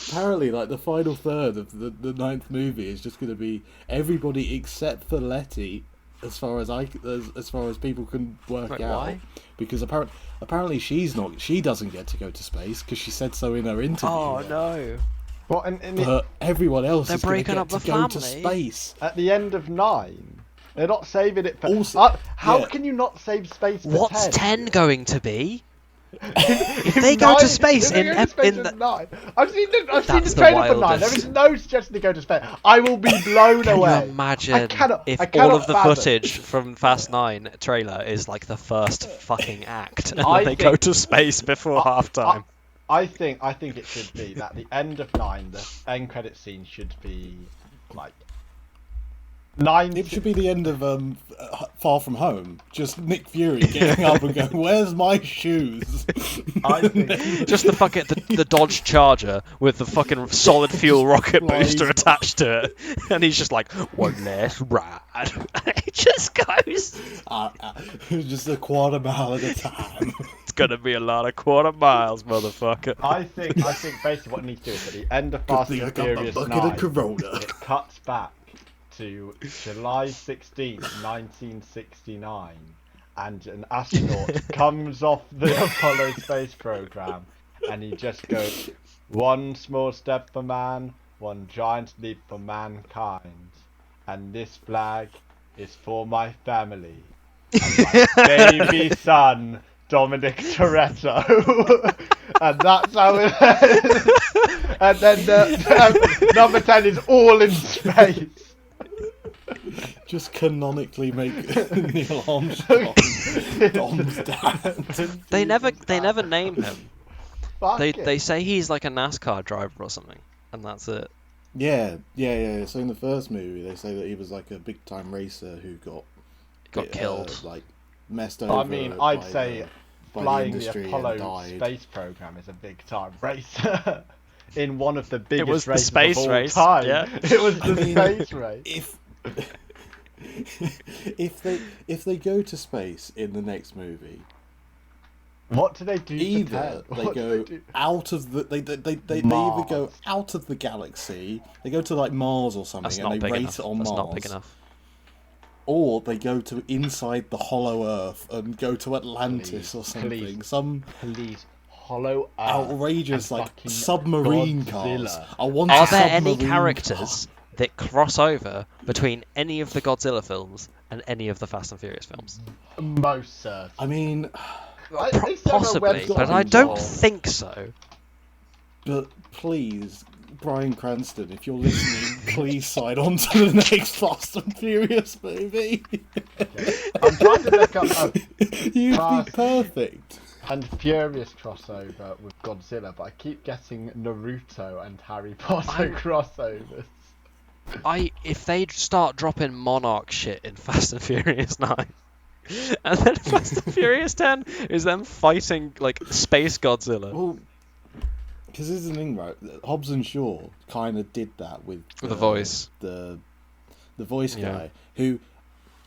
[SPEAKER 3] apparently like the final third of the 9th movie is just going to be everybody except for Letty, as far as people can work
[SPEAKER 2] Wait,
[SPEAKER 3] out.
[SPEAKER 2] why?
[SPEAKER 3] Because apparently she doesn't get to go to space because she said so in her interview.
[SPEAKER 2] Oh no.
[SPEAKER 1] Well,
[SPEAKER 3] But everyone else
[SPEAKER 2] They're
[SPEAKER 3] is going to
[SPEAKER 2] breaking
[SPEAKER 3] get
[SPEAKER 2] up
[SPEAKER 3] to
[SPEAKER 2] the
[SPEAKER 3] go to
[SPEAKER 2] family.
[SPEAKER 3] space.
[SPEAKER 1] at the end of 9, they're not saving it for.
[SPEAKER 3] Also-
[SPEAKER 1] how
[SPEAKER 3] yeah.
[SPEAKER 1] can you not save space for
[SPEAKER 2] What's
[SPEAKER 1] 10?
[SPEAKER 2] 10 going to be?
[SPEAKER 1] If
[SPEAKER 2] they go to
[SPEAKER 1] 9
[SPEAKER 2] space
[SPEAKER 1] if they
[SPEAKER 2] in
[SPEAKER 1] go to
[SPEAKER 2] ep-
[SPEAKER 1] space
[SPEAKER 2] in the-
[SPEAKER 1] 9. I've seen the
[SPEAKER 2] That's the
[SPEAKER 1] trailer for 9.
[SPEAKER 2] wildest.
[SPEAKER 1] There is no suggestion to go to space. I will be blown
[SPEAKER 2] Can
[SPEAKER 1] away.
[SPEAKER 2] you imagine
[SPEAKER 1] I cannot
[SPEAKER 2] all of the
[SPEAKER 1] fathom.
[SPEAKER 2] footage from Fast 9 trailer is like the first fucking act, and
[SPEAKER 1] I
[SPEAKER 2] then they go
[SPEAKER 1] think-
[SPEAKER 2] to space before half time?
[SPEAKER 1] I think it should be that the end of 9, the end credit scene should be like 9.
[SPEAKER 3] It should be the end of Far From Home. Just Nick Fury getting up and going, "Where's my shoes?"
[SPEAKER 1] I think
[SPEAKER 2] Just the Dodge Charger with the fucking solid fuel rocket booster attached to it, and he's just like, "One last ride." It just goes.
[SPEAKER 3] Just a quarter mile at a time.
[SPEAKER 2] It's gonna be a lot of quarter miles, motherfucker.
[SPEAKER 1] I think basically what it needs to do is at the end of Fast and Furious 9, it cuts back to July 16th, 1969, and an astronaut comes off the Apollo space program, and he just goes, "One small step for man, one giant leap for mankind, and this flag is for my family and my baby son, Dominic Toretto." And that's how it ends. And then number 10 is all in space.
[SPEAKER 3] Just canonically make Neil Armstrong Dom's dad.
[SPEAKER 2] They never name him.
[SPEAKER 1] Fuck it.
[SPEAKER 2] They say he's like a NASCAR driver or something, and that's it.
[SPEAKER 3] Yeah. So in the first movie, they say that he was like a big time racer who got
[SPEAKER 2] Killed.
[SPEAKER 3] like messed over.
[SPEAKER 1] I mean, I'd
[SPEAKER 3] by
[SPEAKER 1] say
[SPEAKER 3] by
[SPEAKER 1] flying
[SPEAKER 3] the
[SPEAKER 1] the
[SPEAKER 3] industry
[SPEAKER 1] Apollo
[SPEAKER 3] and died.
[SPEAKER 1] space program is a big time racer. In one of the biggest
[SPEAKER 2] was the
[SPEAKER 1] races
[SPEAKER 2] space
[SPEAKER 1] of all
[SPEAKER 2] race,
[SPEAKER 1] time.
[SPEAKER 2] yeah.
[SPEAKER 1] It was the space race.
[SPEAKER 3] If they go to space in the next movie,
[SPEAKER 1] What do they do?
[SPEAKER 3] either
[SPEAKER 1] for
[SPEAKER 3] they
[SPEAKER 1] What do
[SPEAKER 3] go
[SPEAKER 1] do?
[SPEAKER 3] out of the they either
[SPEAKER 1] Mars.
[SPEAKER 3] go out of the galaxy, they go to like Mars or something,
[SPEAKER 2] That's
[SPEAKER 3] and
[SPEAKER 2] not
[SPEAKER 3] they
[SPEAKER 2] big
[SPEAKER 3] race
[SPEAKER 2] enough.
[SPEAKER 3] it on
[SPEAKER 2] That's
[SPEAKER 3] Mars.
[SPEAKER 2] not big enough.
[SPEAKER 3] Or they go to inside the hollow Earth and go to Atlantis or something.
[SPEAKER 1] please.
[SPEAKER 3] Some
[SPEAKER 1] Please, Hollow Earth
[SPEAKER 3] outrageous
[SPEAKER 1] and
[SPEAKER 3] like
[SPEAKER 1] fucking
[SPEAKER 3] submarine
[SPEAKER 1] Godzilla.
[SPEAKER 3] cars. I want
[SPEAKER 2] Are
[SPEAKER 3] a
[SPEAKER 2] there any
[SPEAKER 3] submarine
[SPEAKER 2] characters that cross over between any of the Godzilla films and any of the Fast and Furious films?
[SPEAKER 1] Most certain.
[SPEAKER 3] I mean,
[SPEAKER 2] Possibly, but I don't think so.
[SPEAKER 3] but please, Bryan Cranston, if you're listening, please sign on to the next Fast and Furious movie.
[SPEAKER 1] I'm trying to look up
[SPEAKER 3] You'd
[SPEAKER 1] Fast
[SPEAKER 3] be perfect.
[SPEAKER 1] and Furious crossover with Godzilla, but I keep getting Naruto and Harry Potter crossovers.
[SPEAKER 2] If they start dropping Monarch shit in Fast and Furious 9, and then Fast and Furious 10 is them fighting like space Godzilla
[SPEAKER 3] Well, because this is the thing, right? Hobbs and Shaw kind of did that with
[SPEAKER 2] with a voice.
[SPEAKER 3] the voice
[SPEAKER 2] Yeah.
[SPEAKER 3] guy who,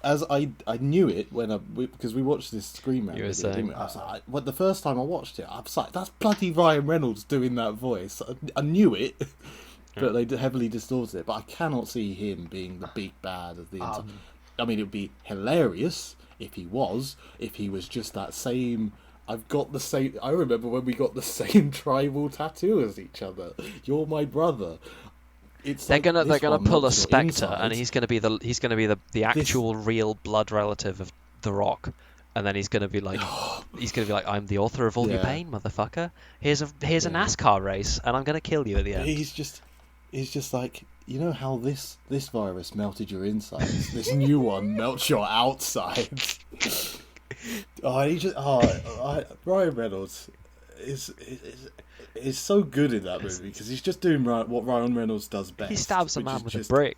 [SPEAKER 3] as I knew it when because we watched this Scream
[SPEAKER 2] You were
[SPEAKER 3] video,
[SPEAKER 2] saying-
[SPEAKER 3] didn't we? I was like, well, the first time I watched it, I was like, that's bloody Ryan Reynolds doing that voice. I knew it, but they heavily distorted it. But I cannot see him being the big bad of the entire. I mean, it would be hilarious if he was just that same. I've got the same. I remember when we got the same tribal tattoo as each other. You're my brother. It's
[SPEAKER 2] They're
[SPEAKER 3] like,
[SPEAKER 2] gonna
[SPEAKER 3] this one
[SPEAKER 2] pull a
[SPEAKER 3] knocks your
[SPEAKER 2] Spectre, and
[SPEAKER 3] insides.
[SPEAKER 2] he's gonna be the actual real blood relative of The Rock, and then he's gonna be like, I'm the author of all your
[SPEAKER 3] Yeah.
[SPEAKER 2] pain, motherfucker. Here's a NASCAR race, and I'm gonna kill you at the end.
[SPEAKER 3] He's just like, you know how this virus melted your insides. This new one melts your outsides. Ryan Reynolds is so good in that movie because he's just doing what Ryan Reynolds does best.
[SPEAKER 2] He stabs a
[SPEAKER 3] which
[SPEAKER 2] man
[SPEAKER 3] is
[SPEAKER 2] with
[SPEAKER 3] just-
[SPEAKER 2] a brick.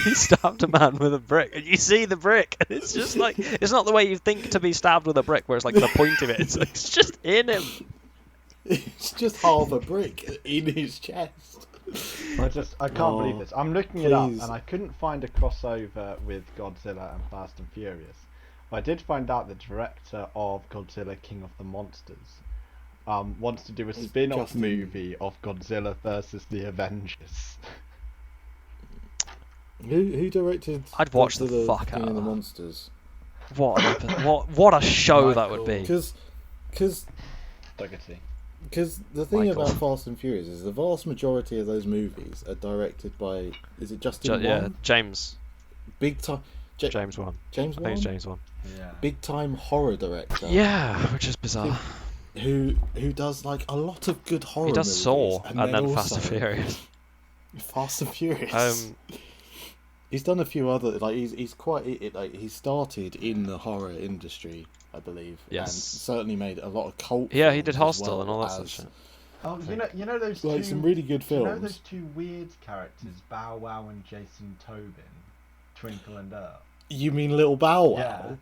[SPEAKER 2] He stabbed a man with a brick, and you see the brick, and it's just like, it's not the way you think to be stabbed with a brick, where it's like the point of it. It's just in him.
[SPEAKER 3] It's just half a brick in his chest.
[SPEAKER 1] I can't believe this. I'm looking it up,
[SPEAKER 3] please.
[SPEAKER 1] and I couldn't find a crossover with Godzilla and Fast and Furious. But I did find out the director of Godzilla King of the Monsters wants to do a spin-off
[SPEAKER 3] Justin-
[SPEAKER 1] movie of Godzilla versus the Avengers.
[SPEAKER 3] Who directed?
[SPEAKER 2] I'd watch the
[SPEAKER 3] Godzilla
[SPEAKER 2] fuck
[SPEAKER 3] King
[SPEAKER 2] out
[SPEAKER 3] of the
[SPEAKER 2] of that.
[SPEAKER 3] Monsters?
[SPEAKER 2] What a show that would be.
[SPEAKER 3] Because
[SPEAKER 1] Dougherty.
[SPEAKER 3] the thing
[SPEAKER 2] Michael.
[SPEAKER 3] about Fast and Furious is the vast majority of those movies are directed by, is it Justin
[SPEAKER 2] Yeah,
[SPEAKER 3] Wan?
[SPEAKER 2] James
[SPEAKER 3] Big time.
[SPEAKER 2] James Wan.
[SPEAKER 3] James
[SPEAKER 2] I
[SPEAKER 3] Wan?
[SPEAKER 2] think it's James Wan.
[SPEAKER 1] Yeah.
[SPEAKER 3] Big time horror director.
[SPEAKER 2] Yeah, which is bizarre.
[SPEAKER 3] Who does like a lot of good horror.
[SPEAKER 2] He does
[SPEAKER 3] movies,
[SPEAKER 2] Saw and then Fast
[SPEAKER 3] also
[SPEAKER 2] and Furious.
[SPEAKER 3] Fast and Furious. He's done a few other like he started in the horror industry I believe.
[SPEAKER 2] Yes.
[SPEAKER 3] And certainly made a lot of cult.
[SPEAKER 2] Yeah, he did
[SPEAKER 3] films as
[SPEAKER 2] Hostel
[SPEAKER 3] well
[SPEAKER 2] and all that sort of
[SPEAKER 3] as-
[SPEAKER 2] shit.
[SPEAKER 1] Oh, you know those
[SPEAKER 3] Like
[SPEAKER 1] two.
[SPEAKER 3] some really good
[SPEAKER 1] You know
[SPEAKER 3] films.
[SPEAKER 1] those two weird characters, Bow Wow and Jason Tobin, Twinkle and Earl.
[SPEAKER 3] You mean Little Bow Wow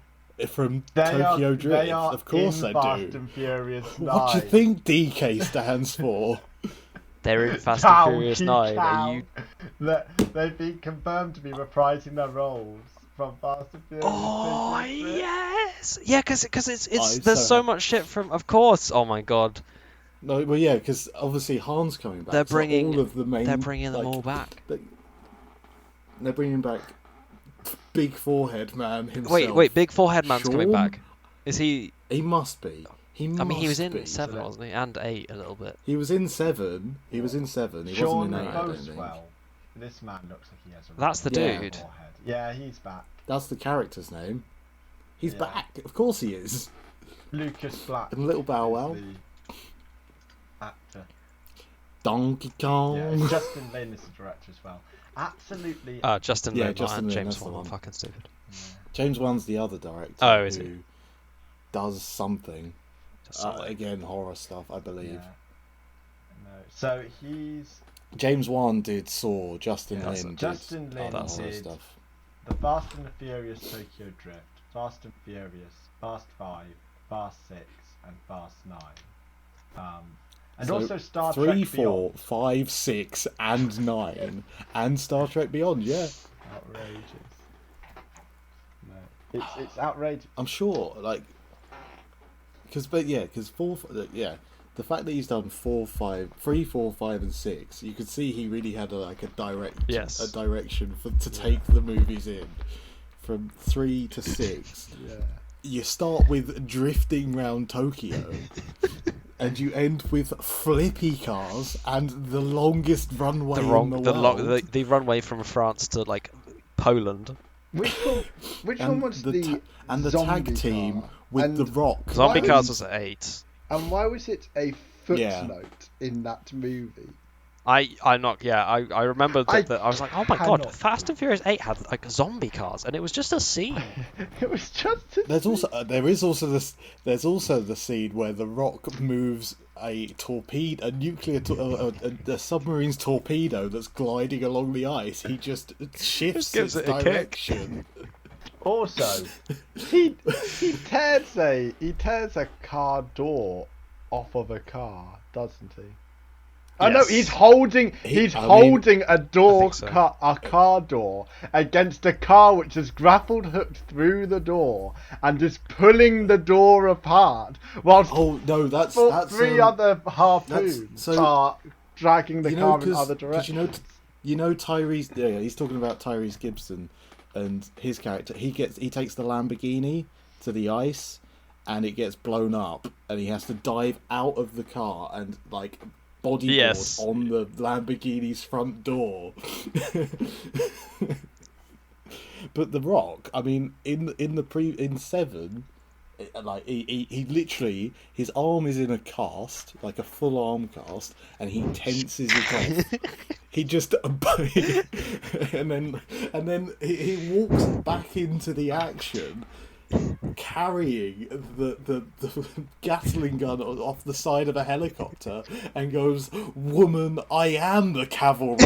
[SPEAKER 3] from Tokyo Drift?
[SPEAKER 1] They are
[SPEAKER 3] Of course
[SPEAKER 1] in
[SPEAKER 3] I
[SPEAKER 1] Fast
[SPEAKER 3] do.
[SPEAKER 1] and Furious 9.
[SPEAKER 3] What do you think DK stands for?
[SPEAKER 2] They're in Fast and Furious
[SPEAKER 1] Donkey
[SPEAKER 2] 9. Are
[SPEAKER 1] Cow.
[SPEAKER 2] you...
[SPEAKER 1] They've been confirmed to be reprising their roles from Fast and Furious.
[SPEAKER 2] Oh,
[SPEAKER 1] Tokyo Drift.
[SPEAKER 2] yes! Yeah, because it's
[SPEAKER 3] I'm
[SPEAKER 2] there's
[SPEAKER 3] so
[SPEAKER 2] so
[SPEAKER 3] happy.
[SPEAKER 2] much shit from... Of course! Oh my god.
[SPEAKER 3] No, well, yeah, because obviously Han's coming back.
[SPEAKER 2] They're
[SPEAKER 3] so
[SPEAKER 2] bringing...
[SPEAKER 3] all of the main.
[SPEAKER 2] They're bringing them
[SPEAKER 3] like,
[SPEAKER 2] all back.
[SPEAKER 3] They're bringing back Big Forehead Man himself.
[SPEAKER 2] Wait, Big Forehead Man's coming
[SPEAKER 3] Sean?
[SPEAKER 2] back. Is he...
[SPEAKER 3] He must be. He
[SPEAKER 2] was in
[SPEAKER 3] be.
[SPEAKER 2] 7, wasn't he? And 8 a little bit.
[SPEAKER 3] He was in 7. He was in 7. He
[SPEAKER 1] Sean
[SPEAKER 3] wasn't in 8, I don't think.
[SPEAKER 1] Boswell. This man looks like he has a
[SPEAKER 2] That's the
[SPEAKER 3] Yeah.
[SPEAKER 2] dude.
[SPEAKER 1] forehead. Yeah, he's back.
[SPEAKER 3] That's the character's name. He's
[SPEAKER 1] Yeah.
[SPEAKER 3] back. Of course he is.
[SPEAKER 1] Lucas Black.
[SPEAKER 3] And Little Bow Wow.
[SPEAKER 1] is the actor.
[SPEAKER 3] Donkey Kong.
[SPEAKER 1] Yeah, Justin Lin is the director as well. Absolutely.
[SPEAKER 2] Justin
[SPEAKER 3] Yeah,
[SPEAKER 2] Lin,
[SPEAKER 3] Justin Lin,
[SPEAKER 2] James
[SPEAKER 3] that's the
[SPEAKER 2] Wan.
[SPEAKER 3] one.
[SPEAKER 2] Fucking stupid.
[SPEAKER 3] James Wan's the other director.
[SPEAKER 2] Oh, is
[SPEAKER 3] who
[SPEAKER 2] he?
[SPEAKER 3] does something.
[SPEAKER 2] Something.
[SPEAKER 3] Again, horror stuff, I believe.
[SPEAKER 1] Yeah. No. So he's
[SPEAKER 3] James Wan did Saw. Justin
[SPEAKER 1] Yeah,
[SPEAKER 3] Lin did
[SPEAKER 1] Justin Lin
[SPEAKER 3] other horror
[SPEAKER 1] did
[SPEAKER 3] stuff.
[SPEAKER 1] the Fast and the Furious Tokyo Drift, Fast and Furious, Fast 5, Fast 6, and Fast 9. And
[SPEAKER 3] So,
[SPEAKER 1] also Star
[SPEAKER 3] 3,
[SPEAKER 1] Trek
[SPEAKER 3] 4,
[SPEAKER 1] Beyond.
[SPEAKER 3] 5, 6, and 9. And Star Trek Beyond, yeah.
[SPEAKER 1] Outrageous. No, it's outrageous.
[SPEAKER 3] I'm sure, like... Because 4... Yeah. The fact that he's done 3, 4, 5, and 6, you could see he really had a direction to take the movies in. From 3 to 6.
[SPEAKER 1] Yeah.
[SPEAKER 3] You start with drifting round Tokyo, and you end with flippy cars and the longest runway in the world.
[SPEAKER 2] The runway from France to like Poland.
[SPEAKER 1] Which one was the
[SPEAKER 3] and the
[SPEAKER 1] zombie
[SPEAKER 3] tag team
[SPEAKER 1] car?
[SPEAKER 3] with
[SPEAKER 1] And
[SPEAKER 3] the Rock?
[SPEAKER 2] Zombie
[SPEAKER 1] Why
[SPEAKER 2] Cars
[SPEAKER 1] was-
[SPEAKER 2] was 8.
[SPEAKER 1] And why was it a
[SPEAKER 3] Yeah.
[SPEAKER 1] footnote in that movie?
[SPEAKER 2] I remember that I was like, oh my god,
[SPEAKER 1] cannot
[SPEAKER 2] Fast and Furious 8 had like zombie cars, and it was just a scene.
[SPEAKER 1] It was just. A
[SPEAKER 3] There's also the scene where the Rock moves a submarine's torpedo that's gliding along the ice. He just shifts
[SPEAKER 2] gives
[SPEAKER 3] its
[SPEAKER 2] it a kick.
[SPEAKER 3] direction.
[SPEAKER 1] Also, he tears a car door off of a car, doesn't he? I know
[SPEAKER 2] Yes.
[SPEAKER 1] he's holding a door,
[SPEAKER 2] so.
[SPEAKER 1] a car door against a car which is grappled hooked through the door and is pulling the door apart, whilst
[SPEAKER 3] Oh no, that's
[SPEAKER 1] three other harpoons
[SPEAKER 3] so-
[SPEAKER 1] are dragging the car in other directions.
[SPEAKER 3] You know Tyrese. Yeah, he's talking about Tyrese Gibson and his character. He takes the Lamborghini to the ice, and it gets blown up, and he has to dive out of the car and like bodyboard
[SPEAKER 2] Yes.
[SPEAKER 3] on the Lamborghini's front door. But The Rock, I mean, in 7. Like he literally, his arm is in a cast, like a full arm cast, and he tenses it off. He just and then he walks back into the action, carrying the Gatling gun off the side of a helicopter, and goes, "Woman, I am the cavalry."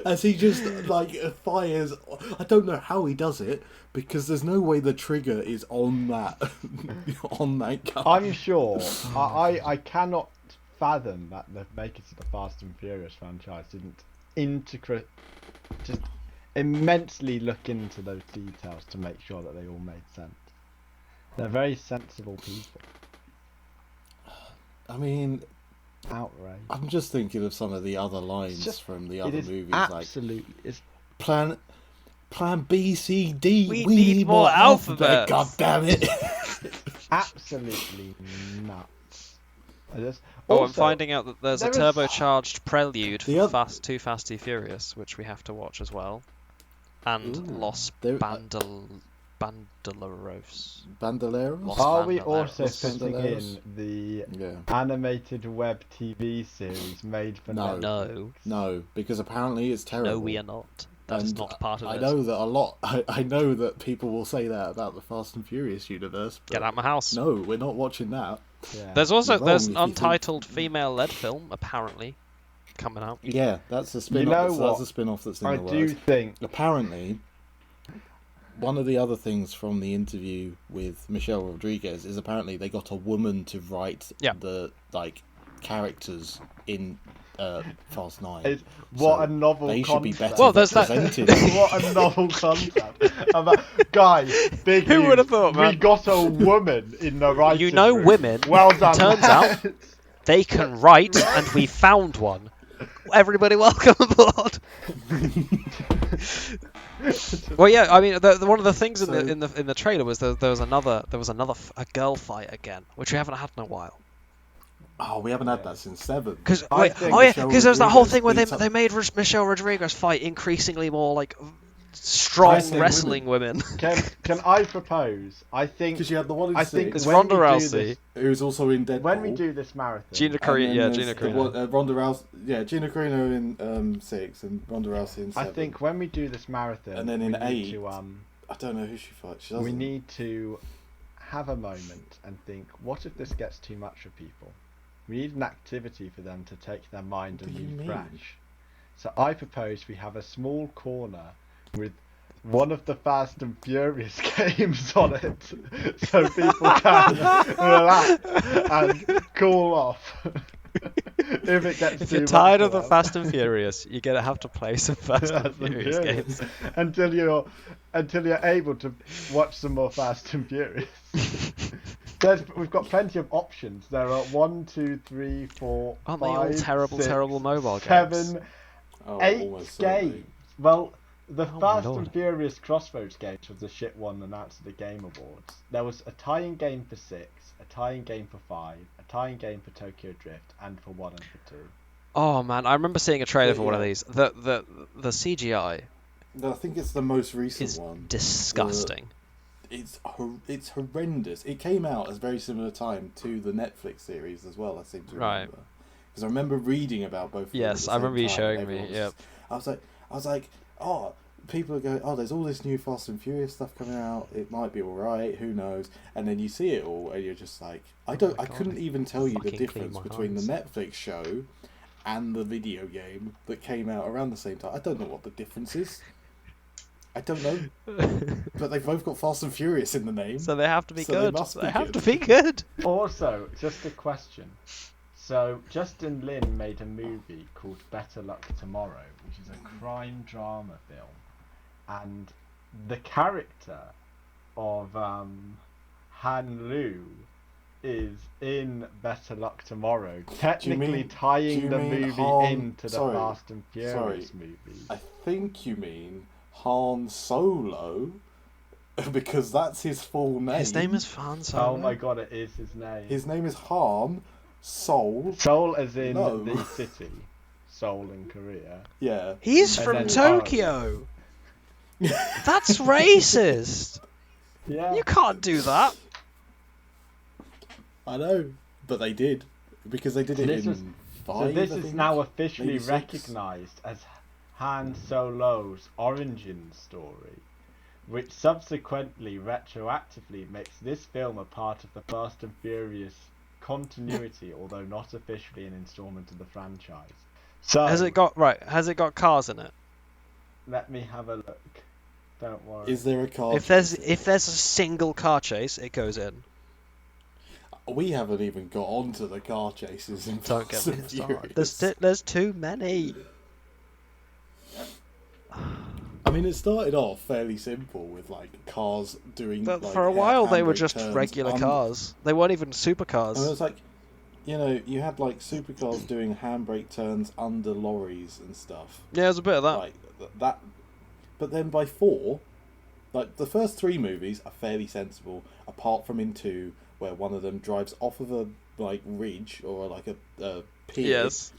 [SPEAKER 3] As he just like fires. I don't know how he does it, because there's no way the trigger is on that gun.
[SPEAKER 1] I'm sure. I cannot fathom that the makers of the Fast and Furious franchise didn't just immensely look into those details to make sure that they all made sense. They're very sensible people.
[SPEAKER 3] I mean,
[SPEAKER 1] Outrage.
[SPEAKER 3] I'm just thinking of some of the other lines from the other movies,
[SPEAKER 1] absolutely. It's
[SPEAKER 3] Plan B, C, D.
[SPEAKER 2] We need more alphabets.
[SPEAKER 3] God damn it!
[SPEAKER 1] absolutely nuts.
[SPEAKER 2] I'm
[SPEAKER 1] Also,
[SPEAKER 2] finding out that there's a
[SPEAKER 1] there is-
[SPEAKER 2] turbocharged prelude
[SPEAKER 3] The
[SPEAKER 2] for
[SPEAKER 3] oth-
[SPEAKER 2] Too Fasty Furious, which we have to watch as well, and
[SPEAKER 3] Ooh.
[SPEAKER 2] Los
[SPEAKER 3] There-
[SPEAKER 2] Bandoleros.
[SPEAKER 3] Bandoleros?
[SPEAKER 2] Lost
[SPEAKER 1] Are we
[SPEAKER 2] Bandoleros.
[SPEAKER 1] also putting
[SPEAKER 3] Bandoleros?
[SPEAKER 1] in the
[SPEAKER 3] Yeah.
[SPEAKER 1] animated web TV series made for
[SPEAKER 3] No.
[SPEAKER 1] Netflix?
[SPEAKER 2] No,
[SPEAKER 3] No, because apparently it's terrible.
[SPEAKER 2] no, we are not. That is not part of
[SPEAKER 3] I
[SPEAKER 2] it.
[SPEAKER 3] know that a lot. I know that people will say that about the Fast and Furious universe. But
[SPEAKER 2] Get out of my house.
[SPEAKER 3] No, we're not watching that.
[SPEAKER 1] Yeah.
[SPEAKER 2] There's
[SPEAKER 3] You're wrong
[SPEAKER 2] an
[SPEAKER 3] if you think-
[SPEAKER 2] untitled female-led film apparently coming out.
[SPEAKER 3] Yeah, that's a spin-off.
[SPEAKER 1] You know what?
[SPEAKER 3] That's a spin-off that's in
[SPEAKER 1] I
[SPEAKER 3] the
[SPEAKER 1] do
[SPEAKER 3] works.
[SPEAKER 1] think
[SPEAKER 3] Apparently, one of the other things from the interview with Michelle Rodriguez is apparently they got a woman to write the characters in Fast 9.
[SPEAKER 1] What a novel
[SPEAKER 3] they
[SPEAKER 1] concept.
[SPEAKER 3] should be better
[SPEAKER 2] Well, there's that-
[SPEAKER 3] represented.
[SPEAKER 1] What a novel concept. Guys, big
[SPEAKER 2] Who
[SPEAKER 1] news.
[SPEAKER 2] would have thought,
[SPEAKER 1] We
[SPEAKER 2] man?
[SPEAKER 1] got a woman in the writing
[SPEAKER 2] You know
[SPEAKER 1] room.
[SPEAKER 2] women,
[SPEAKER 1] Well done.
[SPEAKER 2] turns out, They can write, and we found one. Everybody, welcome aboard. Well, yeah, I mean, one of the things in the trailer was there was a girl fight again, which we haven't had in a while.
[SPEAKER 3] Oh, we haven't had that since 7.
[SPEAKER 2] Because
[SPEAKER 3] Michelle
[SPEAKER 2] there was that whole
[SPEAKER 3] Rodriguez
[SPEAKER 2] thing where
[SPEAKER 3] beats
[SPEAKER 2] they
[SPEAKER 3] up-
[SPEAKER 2] made Michelle Rodriguez fight increasingly more like strong wrestling women.
[SPEAKER 1] Can I propose? I think
[SPEAKER 3] Because you had the one in
[SPEAKER 1] I think
[SPEAKER 3] 6,
[SPEAKER 2] It's
[SPEAKER 1] when
[SPEAKER 2] Ronda
[SPEAKER 1] we do
[SPEAKER 2] Rousey.
[SPEAKER 1] this-
[SPEAKER 3] who's also in Deadpool.
[SPEAKER 1] when we do this marathon,
[SPEAKER 2] Gina
[SPEAKER 3] And
[SPEAKER 2] Carano,
[SPEAKER 3] then
[SPEAKER 2] yeah,
[SPEAKER 3] there's
[SPEAKER 2] Gina
[SPEAKER 3] the
[SPEAKER 2] Carano.
[SPEAKER 3] one- Ronda Rousey, Gina Carano in 6 and Ronda Rousey in 7.
[SPEAKER 1] I think when we do this marathon,
[SPEAKER 3] And then in
[SPEAKER 1] we need
[SPEAKER 3] 8,
[SPEAKER 1] to,
[SPEAKER 3] I don't know who she fights. She doesn't.
[SPEAKER 1] we need to have a moment and think, what if this gets too much for people? We need an activity for them to take their mind
[SPEAKER 3] What
[SPEAKER 1] and
[SPEAKER 3] do you mean?
[SPEAKER 1] refresh. So I propose we have a small corner with one of the Fast and Furious games on it, so people can relax and cool off. If it gets
[SPEAKER 2] If
[SPEAKER 1] too
[SPEAKER 2] you're
[SPEAKER 1] much
[SPEAKER 2] tired
[SPEAKER 1] for
[SPEAKER 2] of the
[SPEAKER 1] them.
[SPEAKER 2] Fast and Furious, you're gonna have to play some Fast and
[SPEAKER 1] Fast and
[SPEAKER 2] Furious
[SPEAKER 1] Furious.
[SPEAKER 2] games.
[SPEAKER 1] until you're able to watch some more Fast and Furious. We've got plenty of options. There are 1, 2, 3, 4,
[SPEAKER 2] Aren't they all
[SPEAKER 1] 5,
[SPEAKER 2] terrible,
[SPEAKER 1] 6,
[SPEAKER 2] terrible mobile games?
[SPEAKER 1] 7,
[SPEAKER 3] Oh,
[SPEAKER 1] 8
[SPEAKER 3] almost certainly.
[SPEAKER 1] games. Well, the
[SPEAKER 2] Oh my
[SPEAKER 1] Fast
[SPEAKER 2] lord.
[SPEAKER 1] and Furious Crossroads games was the shit one announced at the Game Awards. There was a tie-in game for 6, a tie-in game for 5, a tie-in game for Tokyo Drift, and for 1 and for 2.
[SPEAKER 2] Oh man, I remember seeing a trailer for one of
[SPEAKER 3] Yeah.
[SPEAKER 2] these. The CGI
[SPEAKER 3] No, I think it's the most recent
[SPEAKER 2] is
[SPEAKER 3] one.
[SPEAKER 2] disgusting.
[SPEAKER 3] It's horrendous. It came out at a very similar time to the Netflix series as well. I seem to
[SPEAKER 2] Right.
[SPEAKER 3] remember because I remember reading about both. of them
[SPEAKER 2] Yes,
[SPEAKER 3] at the
[SPEAKER 2] I remember
[SPEAKER 3] same
[SPEAKER 2] you
[SPEAKER 3] time,
[SPEAKER 2] showing
[SPEAKER 3] and
[SPEAKER 2] me,
[SPEAKER 3] everyone
[SPEAKER 2] yep.
[SPEAKER 3] I was like, oh, people are going, oh, there's all this new Fast and Furious stuff coming out. It might be all right. Who knows? And then you see it all, and you're just like, I
[SPEAKER 2] my
[SPEAKER 3] I
[SPEAKER 2] God,
[SPEAKER 3] couldn't even tell you the
[SPEAKER 2] fucking clean
[SPEAKER 3] difference
[SPEAKER 2] my
[SPEAKER 3] between the
[SPEAKER 2] eyes.
[SPEAKER 3] Netflix show and the video game that came out around the same time. I don't know what the difference is. I don't know, but they've both got Fast and Furious in the name.
[SPEAKER 2] So they have to be
[SPEAKER 3] So they
[SPEAKER 2] good.
[SPEAKER 3] must
[SPEAKER 2] They
[SPEAKER 3] be
[SPEAKER 2] have
[SPEAKER 3] good.
[SPEAKER 2] to be good.
[SPEAKER 1] Also, just a question. So, Justin Lin made a movie called Better Luck Tomorrow, which is a crime drama film. And the character of Han Lu is in Better Luck Tomorrow, technically tying the
[SPEAKER 3] mean
[SPEAKER 1] movie
[SPEAKER 3] Han-
[SPEAKER 1] into the
[SPEAKER 3] sorry,
[SPEAKER 1] Fast and Furious movies.
[SPEAKER 3] I think you mean Han Solo, because that's his full name.
[SPEAKER 2] His name is Han Solo.
[SPEAKER 1] Oh my god, it is his name.
[SPEAKER 3] His name is Han Seoul.
[SPEAKER 1] Seoul as in
[SPEAKER 3] No.
[SPEAKER 1] the city. Seoul in Korea.
[SPEAKER 3] Yeah.
[SPEAKER 2] He's
[SPEAKER 1] And
[SPEAKER 2] from
[SPEAKER 1] then-
[SPEAKER 2] Tokyo. That's racist.
[SPEAKER 1] Yeah.
[SPEAKER 2] You can't do that.
[SPEAKER 3] I know, but they did because they did it
[SPEAKER 1] This
[SPEAKER 3] in
[SPEAKER 1] was-
[SPEAKER 3] 5.
[SPEAKER 1] So this
[SPEAKER 3] I
[SPEAKER 1] is
[SPEAKER 3] think.
[SPEAKER 1] now officially
[SPEAKER 3] maybe 6.
[SPEAKER 1] recognised as Han Solo's origin story, which subsequently retroactively makes this film a part of the Fast and Furious continuity, although not officially an instalment of the franchise. So
[SPEAKER 2] Has it got cars in it?
[SPEAKER 1] let me have a look. Don't worry.
[SPEAKER 3] Is there a car?
[SPEAKER 2] If there's
[SPEAKER 3] chase?
[SPEAKER 2] a single car chase, it goes in.
[SPEAKER 3] We haven't even got onto the car chases in
[SPEAKER 2] Don't get
[SPEAKER 3] Fast
[SPEAKER 2] me
[SPEAKER 3] and
[SPEAKER 2] started.
[SPEAKER 3] Furious.
[SPEAKER 2] There's too many.
[SPEAKER 3] I mean, it started off fairly simple with like cars doing.
[SPEAKER 2] But
[SPEAKER 3] like,
[SPEAKER 2] for a while they were
[SPEAKER 3] handbrake
[SPEAKER 2] just
[SPEAKER 3] turns
[SPEAKER 2] regular
[SPEAKER 3] under-
[SPEAKER 2] cars. They weren't even
[SPEAKER 3] And it
[SPEAKER 2] supercars.
[SPEAKER 3] was like, you know, you had like supercars doing handbrake turns under lorries and stuff.
[SPEAKER 2] Yeah, there's a bit of that.
[SPEAKER 3] Like that. But then by 4, like the first 3 movies are fairly sensible, apart from in 2, where one of them drives off of a like ridge or like a pier.
[SPEAKER 2] Yes.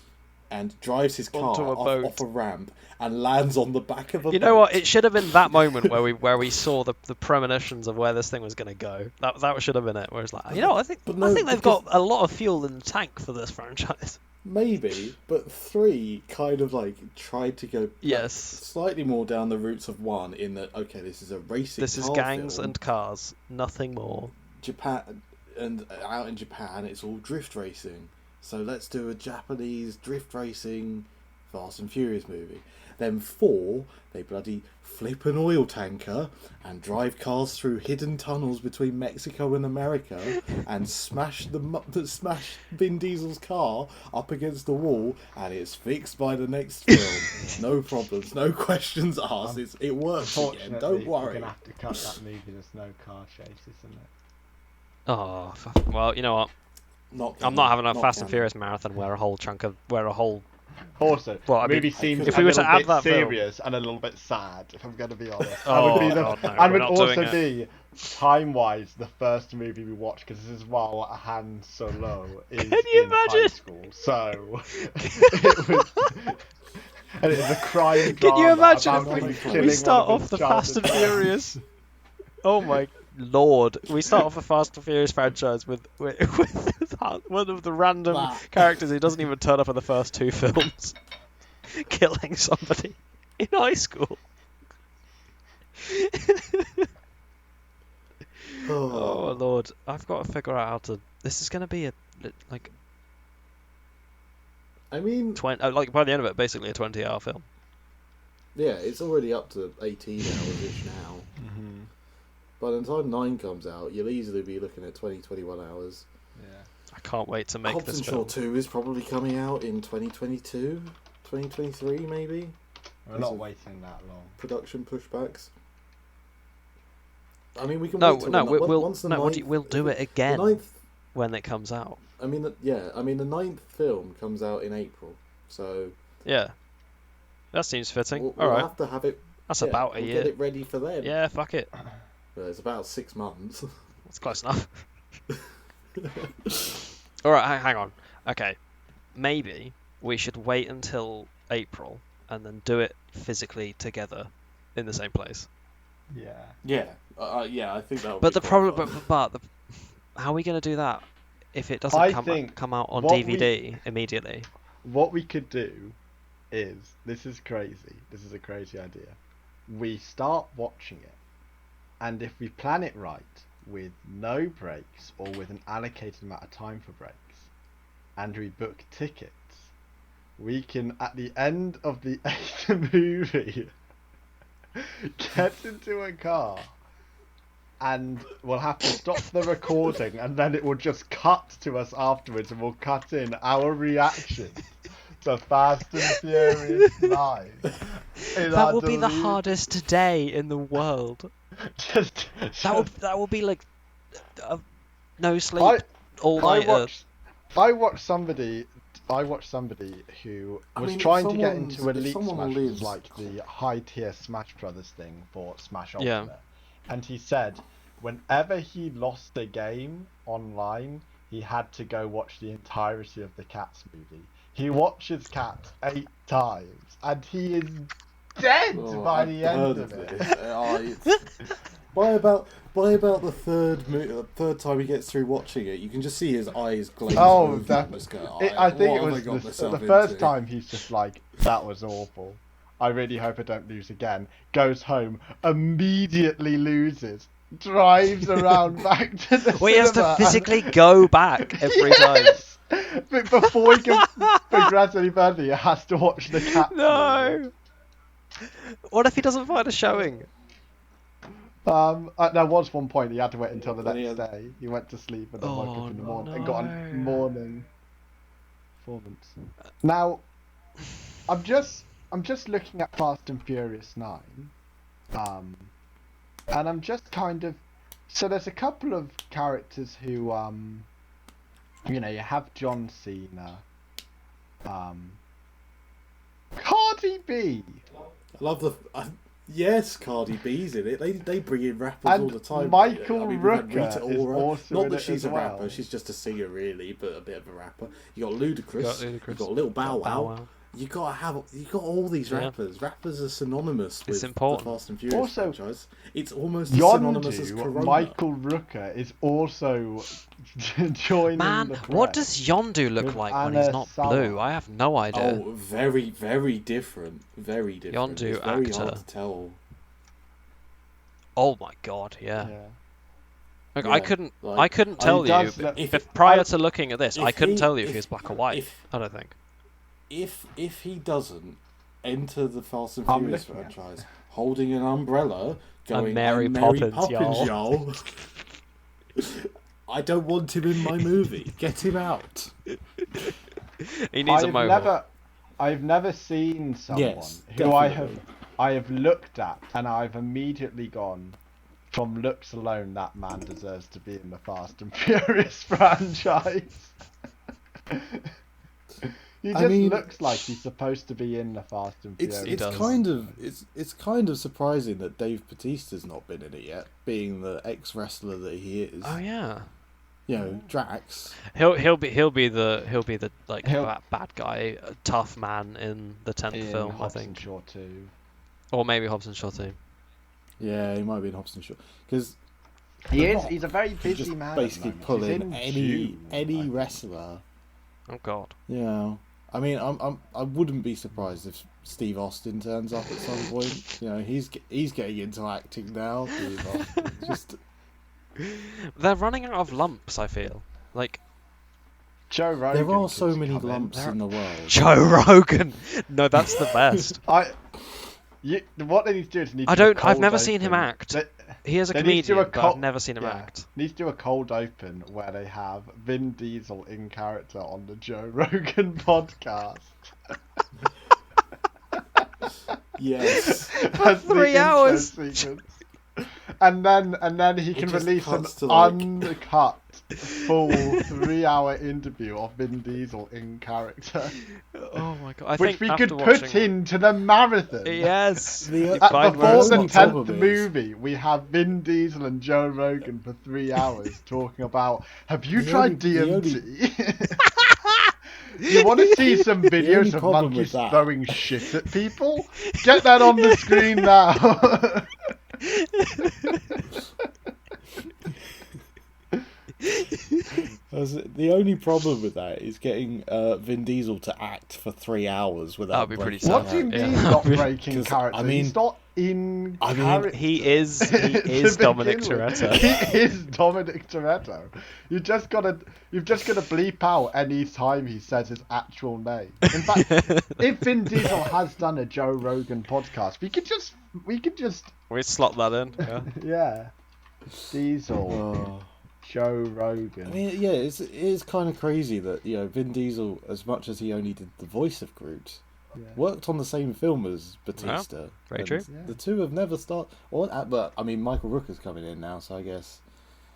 [SPEAKER 3] And drives his car
[SPEAKER 2] Onto a boat.
[SPEAKER 3] off a ramp and lands on the back of a boat.
[SPEAKER 2] You know what? It should have been that moment where we saw the premonitions of where this thing was going to go. That should have been it. Where it's like, you know, I think
[SPEAKER 3] But no,
[SPEAKER 2] they've got a lot of fuel in the tank for this franchise.
[SPEAKER 3] Maybe, but 3 kind of like tried to go
[SPEAKER 2] Yes.
[SPEAKER 3] slightly more down the roots of 1 in that, okay, this is a racing
[SPEAKER 2] This is
[SPEAKER 3] car
[SPEAKER 2] gangs
[SPEAKER 3] film.
[SPEAKER 2] and cars, nothing more.
[SPEAKER 3] Japan, and out in Japan it's all drift racing. So let's do a Japanese drift racing Fast and Furious movie. Then 4, they bloody flip an oil tanker and drive cars through hidden tunnels between Mexico and America and smash Vin Diesel's car up against the wall, and it's fixed by the next film. No problems, no questions asked. It works again. Don't worry.
[SPEAKER 1] We're gonna have to cut that movie. There's no car chase, isn't it?
[SPEAKER 2] Oh, well, you know what? I'm not having a Fast and Furious marathon where a whole
[SPEAKER 1] Also,
[SPEAKER 2] Well, I mean,
[SPEAKER 1] movie seems
[SPEAKER 2] if
[SPEAKER 1] a
[SPEAKER 2] we were to
[SPEAKER 1] little
[SPEAKER 2] add
[SPEAKER 1] bit
[SPEAKER 2] that film-
[SPEAKER 1] serious and a little bit sad, if I'm going to be honest.
[SPEAKER 2] Oh,
[SPEAKER 1] and
[SPEAKER 2] God, no,
[SPEAKER 1] and
[SPEAKER 2] we're
[SPEAKER 1] would
[SPEAKER 2] not
[SPEAKER 1] also
[SPEAKER 2] doing it.
[SPEAKER 1] be, time-wise, the first movie we watched, because this is while Han Solo is
[SPEAKER 2] Can you
[SPEAKER 1] in high
[SPEAKER 2] imagine?
[SPEAKER 1] school. So, it was... And it's a crime drama.
[SPEAKER 2] Can you imagine
[SPEAKER 1] about
[SPEAKER 2] if
[SPEAKER 1] him
[SPEAKER 2] we
[SPEAKER 1] killing
[SPEAKER 2] start
[SPEAKER 1] one of
[SPEAKER 2] off
[SPEAKER 1] his
[SPEAKER 2] the Fast and
[SPEAKER 1] childhood friends.
[SPEAKER 2] Furious? Oh my lord! We start off the Fast and Furious franchise with one of the random characters who doesn't even turn up in the first 2 films, killing somebody in high school. Oh lord! I've got to figure out how to. This is going to be a like.
[SPEAKER 3] I mean,
[SPEAKER 2] like by the end of it, basically a 20-hour film.
[SPEAKER 3] yeah, it's already up to 18 hours-ish now.
[SPEAKER 1] Mm-hmm.
[SPEAKER 3] By the time 9 comes out, you'll easily be looking at 21 hours.
[SPEAKER 1] Yeah.
[SPEAKER 2] I can't wait to make
[SPEAKER 3] Hobbs
[SPEAKER 2] this
[SPEAKER 3] and
[SPEAKER 2] film.
[SPEAKER 3] Shaw 2 is probably coming out in 2022, 2023 maybe.
[SPEAKER 1] We're not waiting that long.
[SPEAKER 3] Production pushbacks. I mean, we can
[SPEAKER 2] No,
[SPEAKER 3] wait till
[SPEAKER 2] no,
[SPEAKER 3] the,
[SPEAKER 2] we'll
[SPEAKER 3] once the
[SPEAKER 2] no.
[SPEAKER 3] ninth,
[SPEAKER 2] We'll do it
[SPEAKER 3] the
[SPEAKER 2] again
[SPEAKER 3] ninth.
[SPEAKER 2] when it comes out.
[SPEAKER 3] I mean, the 9th film comes out in April, so
[SPEAKER 2] Yeah, that seems fitting.
[SPEAKER 3] we'll
[SPEAKER 2] All right,
[SPEAKER 3] have to have it.
[SPEAKER 2] that's
[SPEAKER 3] yeah,
[SPEAKER 2] about a
[SPEAKER 3] we'll
[SPEAKER 2] year.
[SPEAKER 3] Get it ready for then.
[SPEAKER 2] Yeah, fuck it.
[SPEAKER 3] Well, it's about 6 months.
[SPEAKER 2] That's close enough. All right, hang on. Okay, maybe we should wait until April and then do it physically together in the same place.
[SPEAKER 1] Yeah.
[SPEAKER 3] Yeah, yeah, I think that would
[SPEAKER 2] But
[SPEAKER 3] be
[SPEAKER 2] the problem,
[SPEAKER 3] fun.
[SPEAKER 2] but how are we going to do that if it doesn't come out on
[SPEAKER 1] what
[SPEAKER 2] DVD immediately?
[SPEAKER 1] What we could do is, this is crazy. This is a crazy idea. We start watching it, and if we plan it right, with no breaks or with an allocated amount of time for breaks, and we book tickets, we can, at the end of the 8th movie, get into a car, and we'll have to stop the recording, and then it will just cut to us afterwards, and we'll cut in our reaction to Fast and Furious 9.
[SPEAKER 2] That will be the hardest day in the world. That will be like no sleep all night.
[SPEAKER 1] I watched somebody who was trying to get into Elite Smash, which is like the high tier Smash Brothers thing for Smash Ultimate.
[SPEAKER 2] Yeah.
[SPEAKER 1] And he said whenever he lost a game online, he had to go watch the entirety of the Cats movie. He watches Cats 8 times, and he is dead by the end of it.
[SPEAKER 3] By about the third time he gets through watching it, you can just see his eyes glaze over.
[SPEAKER 1] I think it was the first time he's just like, that was awful. I really hope I don't lose again. Goes home, immediately loses, drives around back to the
[SPEAKER 2] Well, he has to
[SPEAKER 1] cinema
[SPEAKER 2] physically go back every time.
[SPEAKER 1] But before he can progress any further, he has to watch the Cats movie.
[SPEAKER 2] No. What if he doesn't find a showing?
[SPEAKER 1] There was one point he had to wait until the next day. He went to sleep and then woke up in the morning and got a morning performance. Now, I'm just looking at Fast and Furious 9, and I'm just kind of, so there's a couple of characters who you have John Cena, Cardi B.
[SPEAKER 3] I love the. Yes, Cardi B's in it. They bring in rappers
[SPEAKER 1] and
[SPEAKER 3] all the time.
[SPEAKER 1] Michael Rooker is also
[SPEAKER 3] Not
[SPEAKER 1] in
[SPEAKER 3] that
[SPEAKER 1] it
[SPEAKER 3] she's
[SPEAKER 1] as
[SPEAKER 3] a
[SPEAKER 1] well.
[SPEAKER 3] rapper, she's just a singer really, but a bit of a rapper. You got Ludacris, you got Lil Bow Wow. You got all these rappers. Rappers are synonymous with the Fast and Furious franchise. It's almost as synonymous as Corona.
[SPEAKER 1] Michael Rooker is also joining
[SPEAKER 2] Man,
[SPEAKER 1] the
[SPEAKER 2] what
[SPEAKER 1] fray
[SPEAKER 2] does Yondu look
[SPEAKER 1] with
[SPEAKER 2] like when he's not blue?
[SPEAKER 1] Anasawa.
[SPEAKER 2] I have no idea.
[SPEAKER 3] Oh, very, very different. Very different.
[SPEAKER 2] Yondu
[SPEAKER 3] It's very
[SPEAKER 2] actor.
[SPEAKER 3] hard to tell.
[SPEAKER 2] Oh my god, yeah. Like,
[SPEAKER 3] Yeah,
[SPEAKER 2] I couldn't
[SPEAKER 3] like,
[SPEAKER 2] tell you
[SPEAKER 1] does
[SPEAKER 2] but
[SPEAKER 1] look-
[SPEAKER 2] if prior to looking at this, I
[SPEAKER 3] if
[SPEAKER 2] couldn't
[SPEAKER 3] he-
[SPEAKER 2] tell you if he was
[SPEAKER 3] if-
[SPEAKER 2] black or white.
[SPEAKER 3] if-
[SPEAKER 2] I don't think.
[SPEAKER 3] If he doesn't enter the Fast and
[SPEAKER 1] I'm
[SPEAKER 3] Furious
[SPEAKER 1] looking at
[SPEAKER 3] franchise holding an umbrella, going
[SPEAKER 2] Mary
[SPEAKER 3] "I'm
[SPEAKER 2] Poppins,
[SPEAKER 3] y'all," I don't want him in my movie. Get him out.
[SPEAKER 2] He needs a mohawk.
[SPEAKER 1] I've never seen someone
[SPEAKER 3] Yes,
[SPEAKER 1] who
[SPEAKER 3] definitely.
[SPEAKER 1] I have looked at and I've immediately gone, from looks alone, that man deserves to be in the Fast and Furious franchise. He just looks like he's supposed to be in the Fast and Furious.
[SPEAKER 3] It's kind of surprising that Dave Bautista's not been in it yet, being the ex-wrestler that he is.
[SPEAKER 2] Oh yeah.
[SPEAKER 3] You know, Drax.
[SPEAKER 2] He'll be the like bad guy, tough man in the 10th film,
[SPEAKER 1] Hobbs
[SPEAKER 2] I think.
[SPEAKER 1] and Shaw 2.
[SPEAKER 2] Or maybe Hobbs and Shaw 2.
[SPEAKER 3] Yeah, he might be in Hobbs and Shaw because
[SPEAKER 1] He's a very busy
[SPEAKER 3] just
[SPEAKER 1] man.
[SPEAKER 3] basically pull in any wrestler.
[SPEAKER 2] Oh god.
[SPEAKER 3] Yeah, I mean, I wouldn't be surprised if Steve Austin turns up at some point. You know, he's getting into acting now. Just
[SPEAKER 2] They're running out of lumps, I feel. Like
[SPEAKER 1] Joe Rogan.
[SPEAKER 3] there are so
[SPEAKER 1] could
[SPEAKER 3] many
[SPEAKER 1] come
[SPEAKER 3] lumps in the world.
[SPEAKER 2] Joe Rogan. No, that's the best.
[SPEAKER 1] What they need to do is
[SPEAKER 2] I've never seen him act. He is a comedian, but I've never seen him act.
[SPEAKER 1] Need to do a cold open where they have Vin Diesel in character on the Joe Rogan podcast.
[SPEAKER 3] Yes.
[SPEAKER 1] For
[SPEAKER 2] 3 hours.
[SPEAKER 1] And then he can
[SPEAKER 3] just
[SPEAKER 1] release an
[SPEAKER 3] cuts to, like-
[SPEAKER 1] uncut full 3-hour interview of Vin Diesel in character,
[SPEAKER 2] Oh my god!
[SPEAKER 1] which we could put into the marathon.
[SPEAKER 2] Yes.
[SPEAKER 3] The-
[SPEAKER 2] Find
[SPEAKER 1] Before
[SPEAKER 2] words.
[SPEAKER 1] the
[SPEAKER 3] only
[SPEAKER 1] 10th
[SPEAKER 3] problem is-
[SPEAKER 1] movie, we have Vin Diesel and Joe Rogan for 3 hours talking about, have you
[SPEAKER 3] The
[SPEAKER 1] tried
[SPEAKER 3] only-
[SPEAKER 1] DMT? You want to see some
[SPEAKER 3] only
[SPEAKER 1] videos of
[SPEAKER 3] problem
[SPEAKER 1] monkeys
[SPEAKER 3] with that-
[SPEAKER 1] throwing shit at people? Get that on the screen now.
[SPEAKER 3] The only problem with that is getting Vin Diesel to act for 3 hours without.
[SPEAKER 2] That'd be pretty
[SPEAKER 3] breaking
[SPEAKER 1] What do you
[SPEAKER 3] character.
[SPEAKER 1] mean
[SPEAKER 2] Yeah.
[SPEAKER 1] not breaking
[SPEAKER 3] 'Cause,
[SPEAKER 1] character?
[SPEAKER 3] I mean-
[SPEAKER 1] He's not in
[SPEAKER 3] I mean,
[SPEAKER 1] character.
[SPEAKER 2] He is
[SPEAKER 1] To
[SPEAKER 2] Dominic
[SPEAKER 1] begin with.
[SPEAKER 2] Toretto.
[SPEAKER 1] He is Dominic Toretto. You've just got to bleep out any time he says his actual name. In fact, if Vin Diesel has done a Joe Rogan podcast, we could just
[SPEAKER 2] We slot that in. Yeah.
[SPEAKER 1] yeah, Diesel,
[SPEAKER 3] Oh.
[SPEAKER 1] Joe Rogan.
[SPEAKER 3] I mean, yeah, it is kind of crazy that, you know, Vin Diesel, as much as he only did the voice of Groot, worked on the same film as Batista.
[SPEAKER 2] very
[SPEAKER 3] and
[SPEAKER 2] true.
[SPEAKER 3] The two have never started. But I mean, Michael Rooker's coming in now, so I guess.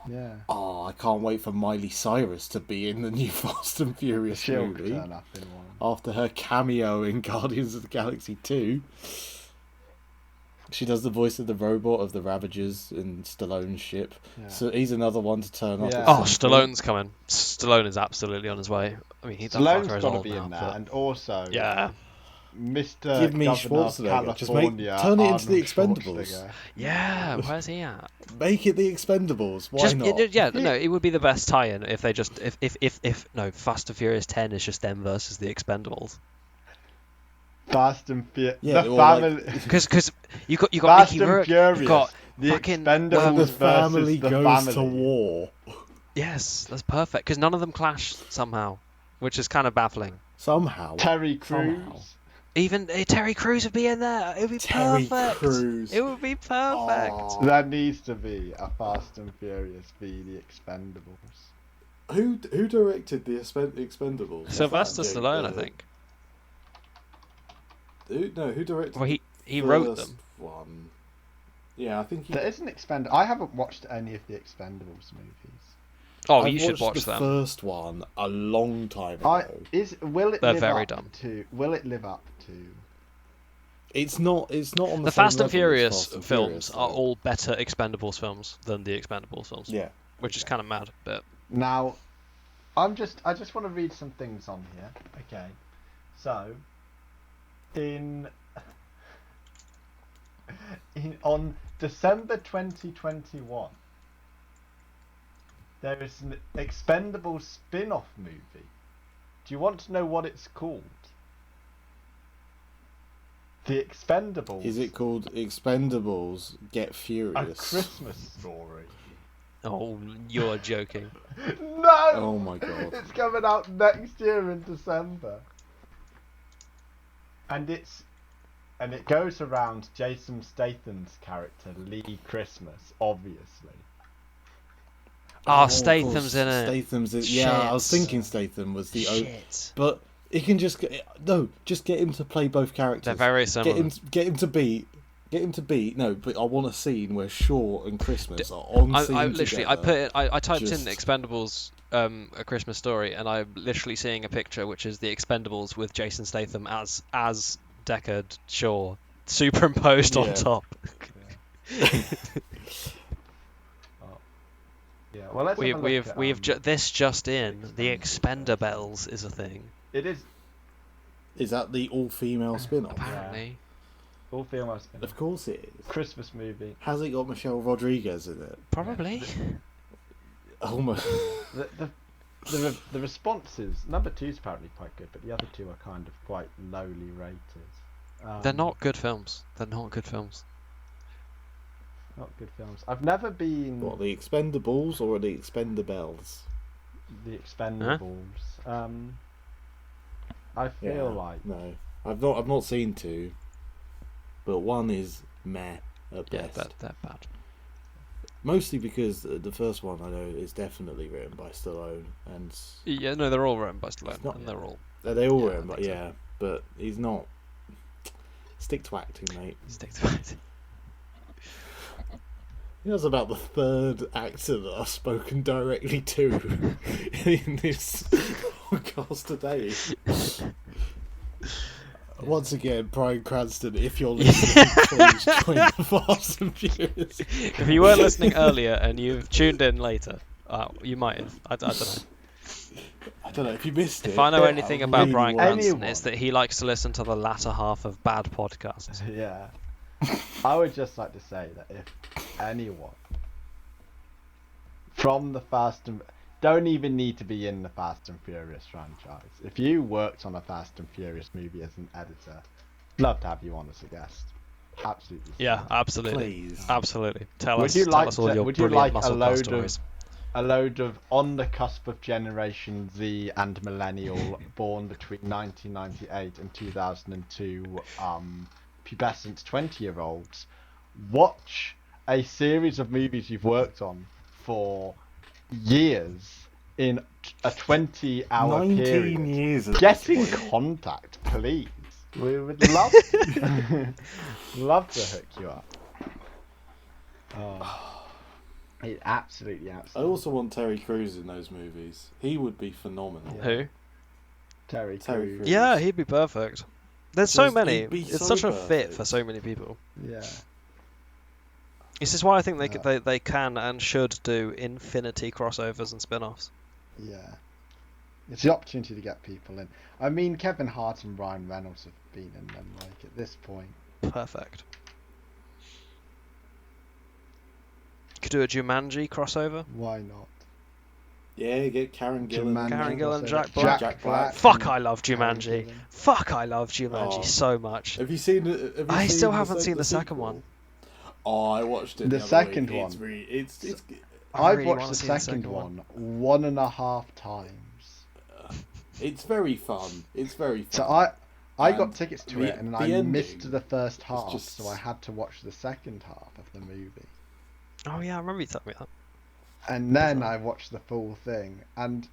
[SPEAKER 1] Yeah,
[SPEAKER 3] Oh, I can't wait for Miley Cyrus to be in the new Fast and Furious
[SPEAKER 1] she'll
[SPEAKER 3] movie
[SPEAKER 1] turn up in one.
[SPEAKER 3] after her cameo in Guardians of the Galaxy 2. She does the voice of the robot of the Ravagers in Stallone's ship.
[SPEAKER 1] Yeah.
[SPEAKER 3] So he's another one to turn up.
[SPEAKER 1] Yeah.
[SPEAKER 3] at
[SPEAKER 2] Oh,
[SPEAKER 3] some point.
[SPEAKER 2] Stallone's coming. Stallone is absolutely on his way. I mean, that
[SPEAKER 1] Stallone's
[SPEAKER 2] fucker is
[SPEAKER 1] got to
[SPEAKER 2] old
[SPEAKER 1] be
[SPEAKER 2] now,
[SPEAKER 1] in there,
[SPEAKER 2] but-
[SPEAKER 1] and also
[SPEAKER 2] Yeah.
[SPEAKER 1] Mr.
[SPEAKER 3] Give me
[SPEAKER 1] Governor of
[SPEAKER 3] Schwarzenegger. Just
[SPEAKER 1] California,
[SPEAKER 3] turn it into the
[SPEAKER 1] Arnold
[SPEAKER 3] Expendables.
[SPEAKER 1] Schwarzenegger.
[SPEAKER 2] Yeah, where's he at?
[SPEAKER 3] Make it the Expendables. Why not?
[SPEAKER 2] It would be the best tie-in if they just if Fast and Furious 10 is just them versus the Expendables.
[SPEAKER 1] Fast and Furious.
[SPEAKER 3] Yeah,
[SPEAKER 1] the
[SPEAKER 3] or like-
[SPEAKER 1] family.
[SPEAKER 2] Because you got
[SPEAKER 1] Fast
[SPEAKER 2] Mickey
[SPEAKER 1] and
[SPEAKER 2] Rourke,
[SPEAKER 1] Furious.
[SPEAKER 2] you've got
[SPEAKER 1] The
[SPEAKER 2] fucking
[SPEAKER 1] Expendables
[SPEAKER 3] The family
[SPEAKER 1] versus the
[SPEAKER 3] goes
[SPEAKER 1] family.
[SPEAKER 3] to war.
[SPEAKER 2] yes, that's perfect because none of them clash somehow, which is kind of baffling.
[SPEAKER 3] Somehow.
[SPEAKER 1] Terry Crews.
[SPEAKER 3] Somehow.
[SPEAKER 2] Even Terry Crews would be in there. It would be
[SPEAKER 3] Terry
[SPEAKER 2] perfect.
[SPEAKER 3] Crews.
[SPEAKER 2] It would be perfect.
[SPEAKER 3] Aw.
[SPEAKER 1] There needs to be a Fast and Furious v The Expendables.
[SPEAKER 3] Who directed the Expendables?
[SPEAKER 2] Sylvester
[SPEAKER 3] Was that
[SPEAKER 2] Stallone, I think.
[SPEAKER 3] Who directed?
[SPEAKER 2] Well, he
[SPEAKER 3] the
[SPEAKER 2] wrote
[SPEAKER 3] first
[SPEAKER 2] them.
[SPEAKER 3] One. Yeah, I think he.
[SPEAKER 1] There is an I haven't watched any of the Expendables movies.
[SPEAKER 2] Oh,
[SPEAKER 3] I
[SPEAKER 2] you should watch
[SPEAKER 3] the
[SPEAKER 2] them.
[SPEAKER 3] first one a long time ago.
[SPEAKER 1] Will it
[SPEAKER 2] They're
[SPEAKER 1] live
[SPEAKER 2] very
[SPEAKER 1] up
[SPEAKER 2] dumb.
[SPEAKER 1] to? Will it live up to?
[SPEAKER 3] It's not on the
[SPEAKER 2] The
[SPEAKER 3] same
[SPEAKER 2] Fast and
[SPEAKER 3] level as
[SPEAKER 2] Furious
[SPEAKER 3] Fast and
[SPEAKER 2] films
[SPEAKER 3] Furious,
[SPEAKER 2] are
[SPEAKER 3] though.
[SPEAKER 2] all better Expendables films than the Expendables films.
[SPEAKER 3] Yeah.
[SPEAKER 2] Which is kind of mad, but
[SPEAKER 1] Now, I just want to read some things on here. Okay, so on December 2021, There is an Expendables spin-off movie. Do you want to know what it's called? The Expendables.
[SPEAKER 3] Is it called Expendables Get
[SPEAKER 1] A
[SPEAKER 3] Furious?
[SPEAKER 1] Christmas Story?
[SPEAKER 2] Oh, you're joking.
[SPEAKER 1] No!
[SPEAKER 3] Oh my god.
[SPEAKER 1] It's coming out next year in December. And it goes around Jason Statham's character, Lee Christmas, obviously.
[SPEAKER 2] Oh, Statham's in it.
[SPEAKER 3] Statham's in,
[SPEAKER 2] Shit.
[SPEAKER 3] yeah, I was thinking Statham was the
[SPEAKER 2] Shit.
[SPEAKER 3] but he can just just get him to play both characters.
[SPEAKER 2] They're very similar.
[SPEAKER 3] Get him to be. No, but I want a scene where Shaw and Christmas are on scene
[SPEAKER 2] I literally,
[SPEAKER 3] together.
[SPEAKER 2] I typed in
[SPEAKER 3] Just-
[SPEAKER 2] Expendables, A Christmas Story, and I'm literally seeing a picture which is the Expendables with Jason Statham as Deckard Shaw superimposed on
[SPEAKER 3] Yeah.
[SPEAKER 2] top.
[SPEAKER 1] Yeah, well, let's have a look at,
[SPEAKER 2] This just in, the Expendables is a thing.
[SPEAKER 1] It is
[SPEAKER 3] Is that the all-female spin-off?
[SPEAKER 2] Apparently.
[SPEAKER 1] all female spin.
[SPEAKER 3] Of course it is.
[SPEAKER 1] Christmas movie.
[SPEAKER 3] Has it got Michelle Rodriguez in it?
[SPEAKER 2] Probably.
[SPEAKER 3] Almost.
[SPEAKER 1] The responses, number 2 is apparently quite good, but the other 2 are kind of quite lowly rated.
[SPEAKER 2] They're not good films. Not good films.
[SPEAKER 1] I've never been
[SPEAKER 3] What, the Expendables or the Expendables?
[SPEAKER 1] the Expendables. I feel like
[SPEAKER 3] No, I've not seen 2, but 1 is meh at
[SPEAKER 2] Yeah,
[SPEAKER 3] best.
[SPEAKER 2] they're bad.
[SPEAKER 3] Mostly because the first one I know is definitely written by Stallone, and
[SPEAKER 2] Yeah, no, they're all written by Stallone,
[SPEAKER 3] not-
[SPEAKER 2] and they're all
[SPEAKER 3] they all
[SPEAKER 2] Yeah, I
[SPEAKER 3] written, but
[SPEAKER 2] think so.
[SPEAKER 3] yeah, but he's not. Stick to acting, mate.
[SPEAKER 2] stick to it.
[SPEAKER 3] He was about the 3rd actor that I've spoken directly to in this podcast today. Once again, Bryan Cranston, if you're listening, please join the Fast and Furious.
[SPEAKER 2] If you weren't listening earlier and you've tuned in later, you might have. I don't know.
[SPEAKER 3] I don't know if you missed it.
[SPEAKER 2] If I know anything about
[SPEAKER 3] really
[SPEAKER 2] Bryan
[SPEAKER 3] want-
[SPEAKER 2] Cranston,
[SPEAKER 1] Anyone.
[SPEAKER 2] it's that he likes to listen to the latter half of bad podcasts.
[SPEAKER 1] yeah. I would just like to say that if anyone from the Fast and don't even need to be in the Fast and Furious franchise. If you worked on a Fast and Furious movie as an editor, love to have you on as a guest. Absolutely.
[SPEAKER 2] Yeah, absolutely.
[SPEAKER 3] Please.
[SPEAKER 2] Absolutely. Tell
[SPEAKER 1] Would
[SPEAKER 2] us,
[SPEAKER 1] you
[SPEAKER 2] tell
[SPEAKER 1] like
[SPEAKER 2] us all
[SPEAKER 1] to-
[SPEAKER 2] your
[SPEAKER 1] would you
[SPEAKER 2] brilliant
[SPEAKER 1] like a
[SPEAKER 2] muscle car
[SPEAKER 1] load of-
[SPEAKER 2] stories.
[SPEAKER 1] A load of on the cusp of Generation Z and Millennial, born between 1998 and 2002, pubescent 20-year-olds, watch a series of movies you've worked on for years in a 20-hour
[SPEAKER 3] 19
[SPEAKER 1] period.
[SPEAKER 3] years. at
[SPEAKER 1] Get
[SPEAKER 3] this
[SPEAKER 1] in
[SPEAKER 3] point.
[SPEAKER 1] contact, please. We would love love to hook you up. Oh. It absolutely.
[SPEAKER 3] I also want Terry Crews in those movies. He would be phenomenal.
[SPEAKER 1] Yeah.
[SPEAKER 2] Who?
[SPEAKER 1] Terry
[SPEAKER 3] Terry
[SPEAKER 1] Crews.
[SPEAKER 3] Crews.
[SPEAKER 2] Yeah, he'd be perfect. There's so
[SPEAKER 3] Just-
[SPEAKER 2] many.
[SPEAKER 3] he'd be
[SPEAKER 2] It's
[SPEAKER 3] so
[SPEAKER 2] such a fit
[SPEAKER 3] perfect.
[SPEAKER 2] for so many people.
[SPEAKER 1] Yeah.
[SPEAKER 2] This is why I think they can and should do infinity crossovers and spin-offs.
[SPEAKER 1] Yeah. It's the opportunity to get people in. I mean, Kevin Hart and Ryan Reynolds have been in them, like, at this point.
[SPEAKER 2] Perfect. Could do a Jumanji crossover.
[SPEAKER 1] Why not?
[SPEAKER 3] Yeah, get Karen Gillan.
[SPEAKER 1] Jumanji
[SPEAKER 2] Karen Gillan,
[SPEAKER 1] crossover.
[SPEAKER 2] Jack Black.
[SPEAKER 3] Jack Black.
[SPEAKER 2] Fuck, I love
[SPEAKER 1] Karen
[SPEAKER 2] Jumanji.
[SPEAKER 1] Gillan.
[SPEAKER 2] Fuck, I love Jumanji
[SPEAKER 3] Oh.
[SPEAKER 2] so much.
[SPEAKER 3] Have you seen it? Have you
[SPEAKER 2] I
[SPEAKER 3] seen
[SPEAKER 2] still
[SPEAKER 3] the
[SPEAKER 2] haven't
[SPEAKER 3] sec-
[SPEAKER 2] seen the second
[SPEAKER 3] sequel?
[SPEAKER 2] one.
[SPEAKER 3] Oh, I watched it.
[SPEAKER 1] The
[SPEAKER 3] other week.
[SPEAKER 1] second
[SPEAKER 3] It's
[SPEAKER 1] one.
[SPEAKER 3] really, it's
[SPEAKER 2] I
[SPEAKER 1] I've
[SPEAKER 2] really
[SPEAKER 1] watched
[SPEAKER 2] wanna
[SPEAKER 1] the
[SPEAKER 2] see the
[SPEAKER 1] second
[SPEAKER 2] second
[SPEAKER 1] one 1.5 times.
[SPEAKER 3] it's very fun. It's very fun.
[SPEAKER 1] So I
[SPEAKER 3] And
[SPEAKER 1] got tickets to
[SPEAKER 3] the-
[SPEAKER 1] it and
[SPEAKER 3] the
[SPEAKER 1] I
[SPEAKER 3] ending
[SPEAKER 1] missed the first half,
[SPEAKER 3] just-
[SPEAKER 1] so I had to watch the second half of the movie.
[SPEAKER 2] Oh yeah, I remember you telling me that.
[SPEAKER 1] And then I watched the full thing, and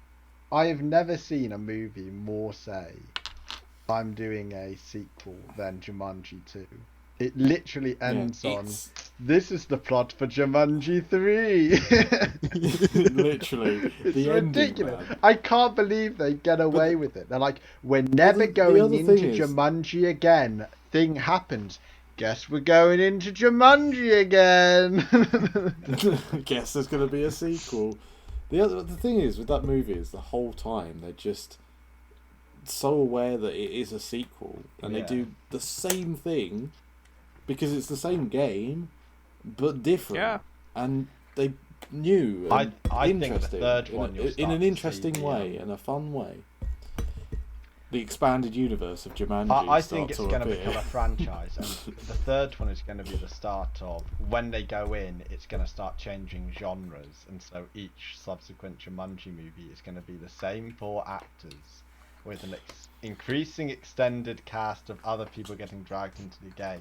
[SPEAKER 1] I have never seen a movie more say, I'm doing a sequel than Jumanji 2. It literally ends on,
[SPEAKER 3] it's-
[SPEAKER 1] this is the plot for Jumanji 3.
[SPEAKER 3] Literally,
[SPEAKER 1] It's
[SPEAKER 3] the ending,
[SPEAKER 1] ridiculous.
[SPEAKER 3] man.
[SPEAKER 1] I can't believe they get away with it. They're like, we're never
[SPEAKER 3] the
[SPEAKER 1] going
[SPEAKER 3] other
[SPEAKER 1] into
[SPEAKER 3] thing is-
[SPEAKER 1] Jumanji again. Thing happens. Guess we're going into Jumanji again.
[SPEAKER 3] Guess there's going to be a sequel. The thing is with that movie is the whole time they're just so aware that it is a sequel, and
[SPEAKER 1] Yeah.
[SPEAKER 3] they do the same thing because it's the same game but different.
[SPEAKER 2] Yeah.
[SPEAKER 3] And they new and
[SPEAKER 1] I think the
[SPEAKER 3] interesting
[SPEAKER 1] third one you'll
[SPEAKER 3] in
[SPEAKER 1] start
[SPEAKER 3] an
[SPEAKER 1] to
[SPEAKER 3] interesting
[SPEAKER 1] see
[SPEAKER 3] way, in a fun way. The expanded universe of Jumanji.
[SPEAKER 1] I think it's
[SPEAKER 3] going to
[SPEAKER 1] become a franchise, and the third one is going to be the start of when they go in. It's going to start changing genres, and so each subsequent Jumanji movie is going to be the same 4 actors with an increasing extended cast of other people getting dragged into the game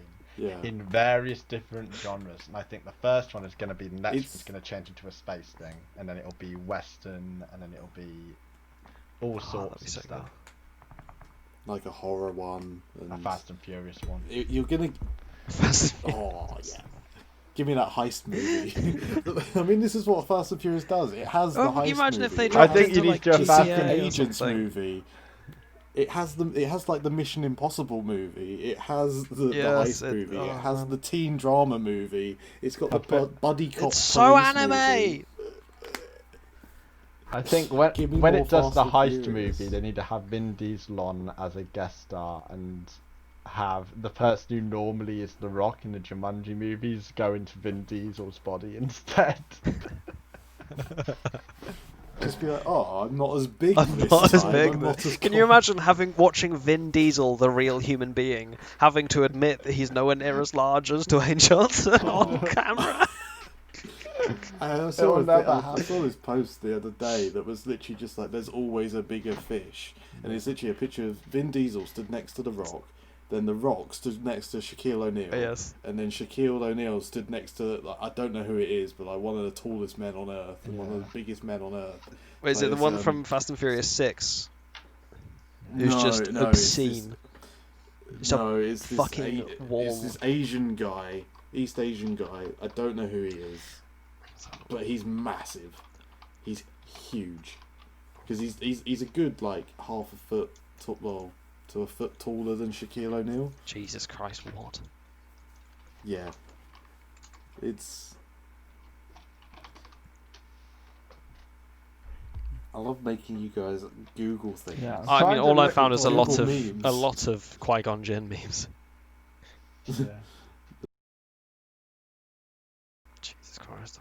[SPEAKER 1] in various different genres. And I think the first one is going to be the next one's going to change into a space thing, and then it'll be Western, and then it'll be all sorts of stuff.
[SPEAKER 3] Like a horror one. And
[SPEAKER 1] a Fast and Furious one.
[SPEAKER 3] You're gonna. Oh yeah. Give me that heist movie. I mean, this is what Fast and Furious does. It has the heist
[SPEAKER 2] Can you imagine
[SPEAKER 3] movie.
[SPEAKER 2] if they
[SPEAKER 1] I think you need to do a Fast and
[SPEAKER 3] Agents movie. It has like the Mission Impossible movie. It has the heist movie. It has the teen drama movie. It's got the buddy cop.
[SPEAKER 2] It's so anime.
[SPEAKER 3] Movie.
[SPEAKER 1] I think when it does the heist movie, they need to have Vin Diesel on as a guest star and have the person who normally is The Rock in the Jumanji movies go into Vin Diesel's body instead.
[SPEAKER 3] Just be like, oh, I'm not as big.
[SPEAKER 2] I'm
[SPEAKER 3] this
[SPEAKER 2] not as
[SPEAKER 3] time.
[SPEAKER 2] big.
[SPEAKER 3] I'm not as
[SPEAKER 2] Can you imagine watching Vin Diesel, the real human being, having to admit that he's nowhere near as large as Dwayne Johnson on camera?
[SPEAKER 3] I saw this post the other day that was literally just like, there's always a bigger fish, and it's literally a picture of Vin Diesel stood next to The Rock, then The Rock stood next to Shaquille O'Neal, and then Shaquille O'Neal stood next to, like, I don't know who it is, but like one of the tallest men on earth, and one of the biggest men on earth.
[SPEAKER 2] Wait, is it the one from Fast and Furious 6? Who's just obscene.
[SPEAKER 3] It's this
[SPEAKER 2] fucking wall.
[SPEAKER 3] It's this Asian guy, East Asian guy. I don't know who he is, but he's massive. He's huge, because he's a good like half a foot to a foot taller than Shaquille O'Neal.
[SPEAKER 2] Jesus Christ, what?
[SPEAKER 3] Yeah, it's. I love making you guys Google things.
[SPEAKER 1] Yeah,
[SPEAKER 2] I mean, all I found is a lot
[SPEAKER 3] memes.
[SPEAKER 2] of Qui-Gon Jinn memes.
[SPEAKER 1] Yeah.
[SPEAKER 2] Jesus Christ.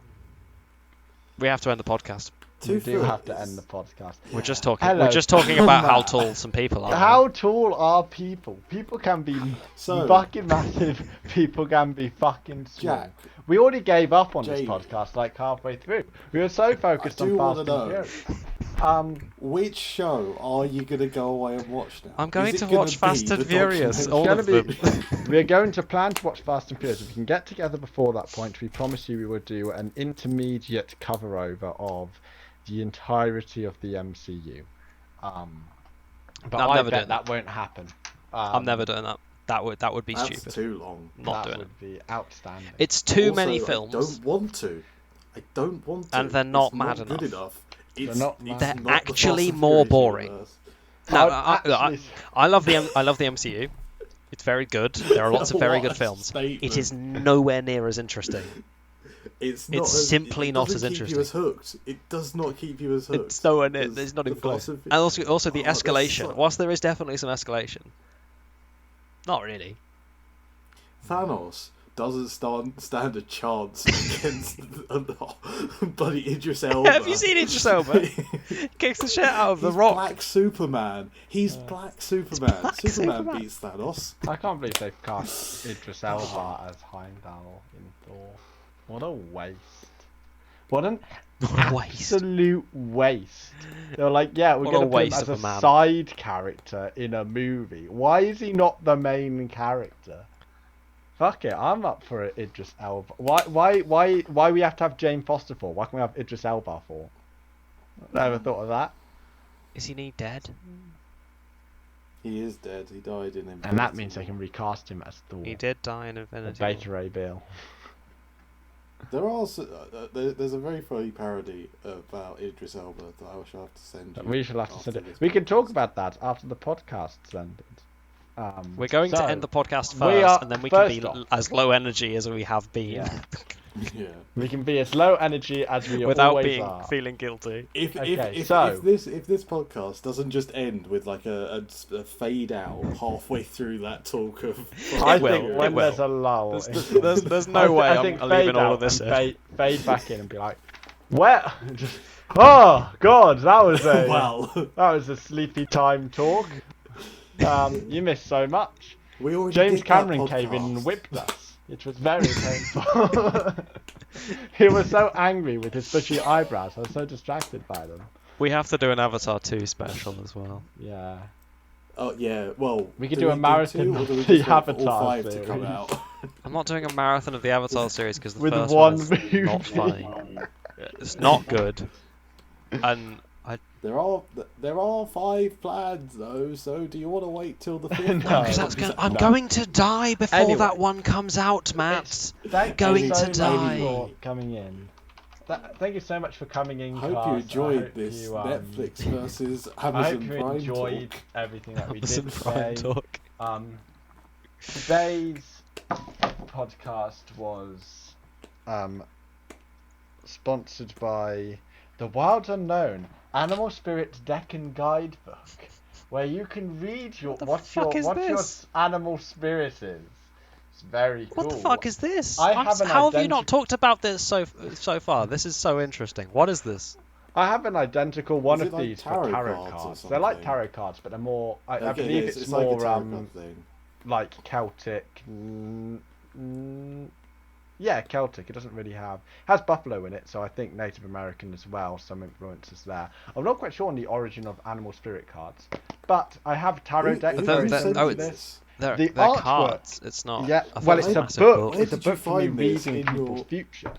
[SPEAKER 2] We have to end the podcast.
[SPEAKER 1] We do have to end the podcast.
[SPEAKER 2] We're just talking.
[SPEAKER 1] Hello.
[SPEAKER 2] We're just talking about how tall some people are.
[SPEAKER 1] How tall are people? People can be fucking massive. People can be fucking small.
[SPEAKER 3] Jack,
[SPEAKER 1] we already gave up on this podcast like halfway through. We were so focused on Fast and Furious.
[SPEAKER 3] Which show are you going to go away and watch now?
[SPEAKER 2] I'm going to watch Fast and Furious. All of them.
[SPEAKER 1] We're going to plan to watch Fast and Furious. If we can get together before that point, we promise you we will do an intermediate cover over of the entirety of the MCU. But I bet that won't happen.
[SPEAKER 2] I'm never doing that. That would be stupid.
[SPEAKER 3] That's too long.
[SPEAKER 2] Not doing it.
[SPEAKER 1] That would be outstanding.
[SPEAKER 2] It's too many films.
[SPEAKER 3] I don't want to.
[SPEAKER 2] And they're not mad
[SPEAKER 3] enough. Good enough.
[SPEAKER 2] They're actually more boring. No, I love the MCU. It's very good. There are lots of very good films.
[SPEAKER 3] Statement.
[SPEAKER 2] It is nowhere near as interesting.
[SPEAKER 3] It's
[SPEAKER 2] simply not as interesting.
[SPEAKER 3] It does not keep you as hooked.
[SPEAKER 2] It's nowhere near. There's not even close. And also the escalation. Whilst there is definitely some escalation, not really.
[SPEAKER 3] Thanos doesn't stand a chance against bloody Idris Elba.
[SPEAKER 2] Have you seen Idris Elba? Kicks the shit out of The Rock.
[SPEAKER 3] Black Superman. He's Black Superman. Superman beats Thanos.
[SPEAKER 1] I can't believe they've cast Idris Elba as Heimdall in Thor. What a waste. What an absolute waste. They're like, yeah, we're going to put him as a side character in a movie. Why is he not the main character? Fuck it, I'm up for it, Idris Elba. Why we have to have Jane Foster for? Why can't we have Idris Elba for? Never thought of that.
[SPEAKER 2] Isn't he dead?
[SPEAKER 3] He is dead. He died in Infinity.
[SPEAKER 1] And that means they can recast him as Thor.
[SPEAKER 2] He did die in Infinity.
[SPEAKER 1] Beta Ray Bill.
[SPEAKER 3] There are there's a very funny parody about Idris Elba that I shall have to send you.
[SPEAKER 1] We shall have to send it. We can talk about that after the podcast's ended.
[SPEAKER 2] We're going to end the podcast first, and then we can be as low energy as we have been.
[SPEAKER 3] Yeah.
[SPEAKER 1] We can be as low energy as we
[SPEAKER 2] without
[SPEAKER 1] always
[SPEAKER 2] being
[SPEAKER 1] are.
[SPEAKER 2] Feeling guilty.
[SPEAKER 3] If this podcast doesn't just end with like a fade out halfway through that talk of,
[SPEAKER 1] I think when there's a lull,
[SPEAKER 2] there's no way I'm leaving all of this in.
[SPEAKER 1] Fade back in and be like, Well, oh God, that was a
[SPEAKER 3] Well,
[SPEAKER 1] that was a sleepy time talk. You missed so much.
[SPEAKER 3] we already
[SPEAKER 1] James
[SPEAKER 3] did
[SPEAKER 1] Cameron
[SPEAKER 3] that
[SPEAKER 1] came in and
[SPEAKER 3] podcast.
[SPEAKER 1] whipped us. It was very painful. He was so angry with his bushy eyebrows. I was so distracted by them.
[SPEAKER 2] We have to do an Avatar 2 special as well.
[SPEAKER 1] Yeah.
[SPEAKER 3] Oh yeah, well,
[SPEAKER 1] We could
[SPEAKER 3] do
[SPEAKER 1] do a marathon
[SPEAKER 3] two, or
[SPEAKER 1] of
[SPEAKER 3] do we
[SPEAKER 1] the
[SPEAKER 3] just wait for all
[SPEAKER 1] Avatar
[SPEAKER 3] 5 to come
[SPEAKER 1] series?
[SPEAKER 3] out?
[SPEAKER 2] I'm not doing a marathon of the Avatar series because the
[SPEAKER 1] With
[SPEAKER 2] first
[SPEAKER 1] one
[SPEAKER 2] one is
[SPEAKER 1] movie.
[SPEAKER 2] not funny. It's not good. And
[SPEAKER 3] There are 5 plans though, so do you want to wait till the 5th?
[SPEAKER 1] No.
[SPEAKER 2] I'm
[SPEAKER 1] No.
[SPEAKER 2] going to die before
[SPEAKER 1] Anyway.
[SPEAKER 2] that one comes out, Matt.
[SPEAKER 1] Thank
[SPEAKER 2] Going
[SPEAKER 1] you
[SPEAKER 2] to
[SPEAKER 1] so much
[SPEAKER 2] die.
[SPEAKER 1] for coming in. Thank you so much for coming in.
[SPEAKER 3] I hope you
[SPEAKER 1] Cast. I
[SPEAKER 3] enjoyed
[SPEAKER 1] hope
[SPEAKER 3] this
[SPEAKER 1] you,
[SPEAKER 3] Netflix versus
[SPEAKER 1] I hope
[SPEAKER 3] Amazon
[SPEAKER 1] you
[SPEAKER 3] Prime
[SPEAKER 1] enjoyed
[SPEAKER 3] talk.
[SPEAKER 1] everything that we
[SPEAKER 2] Amazon
[SPEAKER 1] did
[SPEAKER 2] Prime
[SPEAKER 1] today.
[SPEAKER 2] talk.
[SPEAKER 1] Today's podcast was sponsored by the Wild Unknown Animal Spirit Deck and Guidebook, where you can read what your animal spirit is. It's very cool.
[SPEAKER 2] What the fuck is this?
[SPEAKER 1] I have an
[SPEAKER 2] How have you not talked about this so far? This is so interesting. What is this?
[SPEAKER 1] I have an identical one
[SPEAKER 3] Is it
[SPEAKER 1] of
[SPEAKER 3] like
[SPEAKER 1] these
[SPEAKER 3] tarot
[SPEAKER 1] for tarot
[SPEAKER 3] cards or
[SPEAKER 1] cards. They're like
[SPEAKER 3] something?
[SPEAKER 1] tarot cards, but they're more. I
[SPEAKER 3] Okay,
[SPEAKER 1] believe
[SPEAKER 3] yes,
[SPEAKER 1] it's
[SPEAKER 3] like a
[SPEAKER 1] more
[SPEAKER 3] tarot card thing.
[SPEAKER 1] like Celtic. Yeah, Celtic. It doesn't really has buffalo in it, so I think Native American as well. Some influences there. I'm not quite sure on the origin of animal spirit cards, but I have tarot decks.
[SPEAKER 3] Who
[SPEAKER 1] very
[SPEAKER 3] sent
[SPEAKER 1] similar
[SPEAKER 3] you
[SPEAKER 1] to this.
[SPEAKER 3] this?
[SPEAKER 2] They're
[SPEAKER 1] The
[SPEAKER 2] they're
[SPEAKER 1] artwork-
[SPEAKER 2] cards. It's not.
[SPEAKER 1] Yeah,
[SPEAKER 2] I thought
[SPEAKER 1] well,
[SPEAKER 2] it was
[SPEAKER 1] it's a
[SPEAKER 2] massive
[SPEAKER 1] book.
[SPEAKER 3] Where
[SPEAKER 1] It's a
[SPEAKER 3] did you
[SPEAKER 1] book for me
[SPEAKER 3] find this
[SPEAKER 1] reading
[SPEAKER 3] in
[SPEAKER 1] people's
[SPEAKER 3] your-
[SPEAKER 1] future.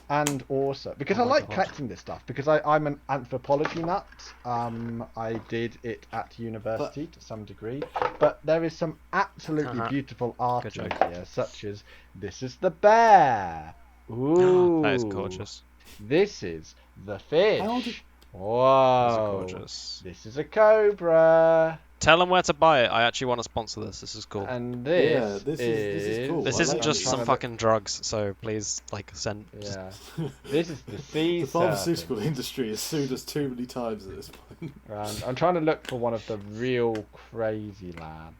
[SPEAKER 1] And also, because
[SPEAKER 2] Oh
[SPEAKER 1] I
[SPEAKER 2] my
[SPEAKER 1] like
[SPEAKER 2] God.
[SPEAKER 1] collecting this stuff, because I'm an anthropology nut. I did it at university to some degree, but there is some absolutely
[SPEAKER 2] Uh-huh.
[SPEAKER 1] beautiful art
[SPEAKER 2] Good
[SPEAKER 1] in
[SPEAKER 2] joke.
[SPEAKER 1] here, such as this is the bear. Ooh,
[SPEAKER 2] That is gorgeous.
[SPEAKER 1] This is the fish.
[SPEAKER 3] How did-
[SPEAKER 2] Those
[SPEAKER 1] Whoa,
[SPEAKER 2] are gorgeous.
[SPEAKER 1] this is a cobra,
[SPEAKER 2] Tell them where to buy it. I actually want to sponsor this. This is cool.
[SPEAKER 1] and
[SPEAKER 3] Yeah,
[SPEAKER 1] this
[SPEAKER 3] this is cool.
[SPEAKER 2] This
[SPEAKER 3] I
[SPEAKER 2] isn't
[SPEAKER 3] like
[SPEAKER 2] just
[SPEAKER 3] it.
[SPEAKER 2] some
[SPEAKER 1] Trying to-
[SPEAKER 2] fucking drugs, so please, like, send. Just,
[SPEAKER 1] Yeah, this is the sea
[SPEAKER 3] The pharmaceutical
[SPEAKER 1] serpent.
[SPEAKER 3] industry has sued us too many times at this point.
[SPEAKER 1] I'm trying to look for one of the real crazy lads.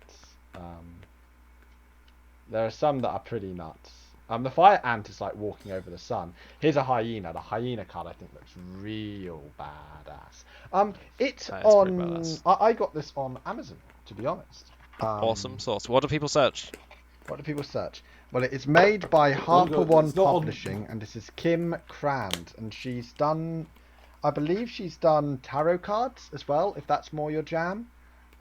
[SPEAKER 1] There are some that are pretty nuts. The fire ant is like walking over the sun. Here's a hyena. The hyena card I think looks real badass. It's
[SPEAKER 2] That is pretty
[SPEAKER 1] on.
[SPEAKER 2] badass.
[SPEAKER 1] I got this on Amazon, to be honest.
[SPEAKER 2] awesome source. What do people search?
[SPEAKER 1] What do people search? Well, it's made by Harper One
[SPEAKER 3] it's not on-
[SPEAKER 1] Publishing, and this is Kim Crand, and she's done. I believe she's done tarot cards as well, if that's more your jam.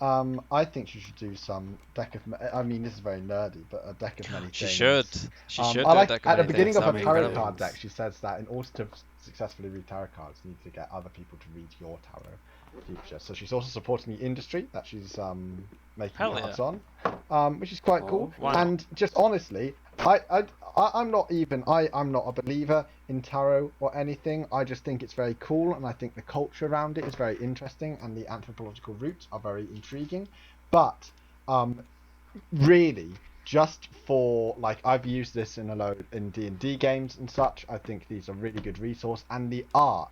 [SPEAKER 1] I think she should do some deck of. I mean, this is very nerdy, but a deck of many
[SPEAKER 2] She
[SPEAKER 1] things.
[SPEAKER 2] should. She should.
[SPEAKER 1] I
[SPEAKER 2] do a
[SPEAKER 1] like
[SPEAKER 2] deck of
[SPEAKER 1] at the
[SPEAKER 2] many
[SPEAKER 1] beginning
[SPEAKER 2] things.
[SPEAKER 1] of
[SPEAKER 2] That'd
[SPEAKER 1] a
[SPEAKER 2] be
[SPEAKER 1] tarot
[SPEAKER 2] incredible.
[SPEAKER 1] card deck, she says that in order to successfully read tarot cards, you need to get other people to read your tarot future. So she's also supporting the industry that she's making
[SPEAKER 2] Hell
[SPEAKER 1] cards
[SPEAKER 2] yeah.
[SPEAKER 1] on, which is quite cool.
[SPEAKER 2] why not?
[SPEAKER 1] And just honestly, I'm not a believer in tarot or anything. I just think it's very cool, and I think the culture around it is very interesting, and the anthropological roots are very intriguing. But really, just for like, I've used this in a load in D&D games and such. I think these are really good resource, and the art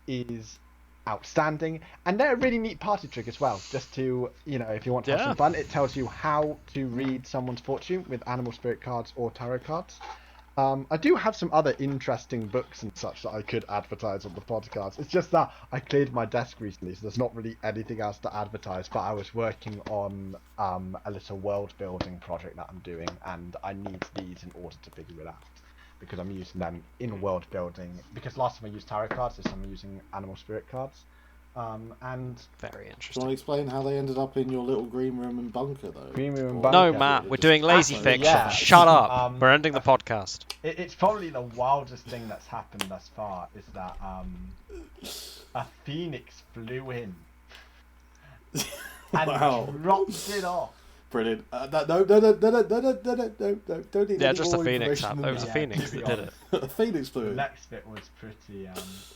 [SPEAKER 1] is outstanding, and they're a really neat party trick as well. Just to, if you want to have
[SPEAKER 2] Yeah.
[SPEAKER 1] some fun, it tells you how to read someone's fortune with animal spirit cards or tarot cards. I do have some other interesting books and such that I could advertise on the podcast. It's just that I cleared my desk recently, so there's not really anything else to advertise, but I was working on a little world building project that I'm doing, and I need these in order to figure it out, because I'm using them in world building, because last time I used tarot cards, this time I'm using animal spirit cards. And
[SPEAKER 2] Very
[SPEAKER 3] Do you
[SPEAKER 2] interesting.
[SPEAKER 3] want to explain how they ended up in your little green room and bunker, though?
[SPEAKER 1] Green room and
[SPEAKER 3] Or-
[SPEAKER 1] bunker.
[SPEAKER 2] No, Matt, we're doing lazy
[SPEAKER 1] Actually,
[SPEAKER 2] fiction.
[SPEAKER 1] yeah.
[SPEAKER 2] Shut up. We're ending the podcast.
[SPEAKER 1] It's probably the wildest thing that's happened thus far is that a phoenix flew in and
[SPEAKER 3] Wow.
[SPEAKER 1] dropped it off.
[SPEAKER 3] Brilliant. No, don't need
[SPEAKER 2] Yeah,
[SPEAKER 3] any
[SPEAKER 2] just a
[SPEAKER 3] more
[SPEAKER 2] phoenix.
[SPEAKER 3] information
[SPEAKER 2] It
[SPEAKER 3] than
[SPEAKER 2] was a
[SPEAKER 1] Yeah,
[SPEAKER 2] phoenix
[SPEAKER 1] to be
[SPEAKER 2] that did it.
[SPEAKER 3] that. A phoenix flew
[SPEAKER 1] The
[SPEAKER 3] in.
[SPEAKER 1] next bit was pretty.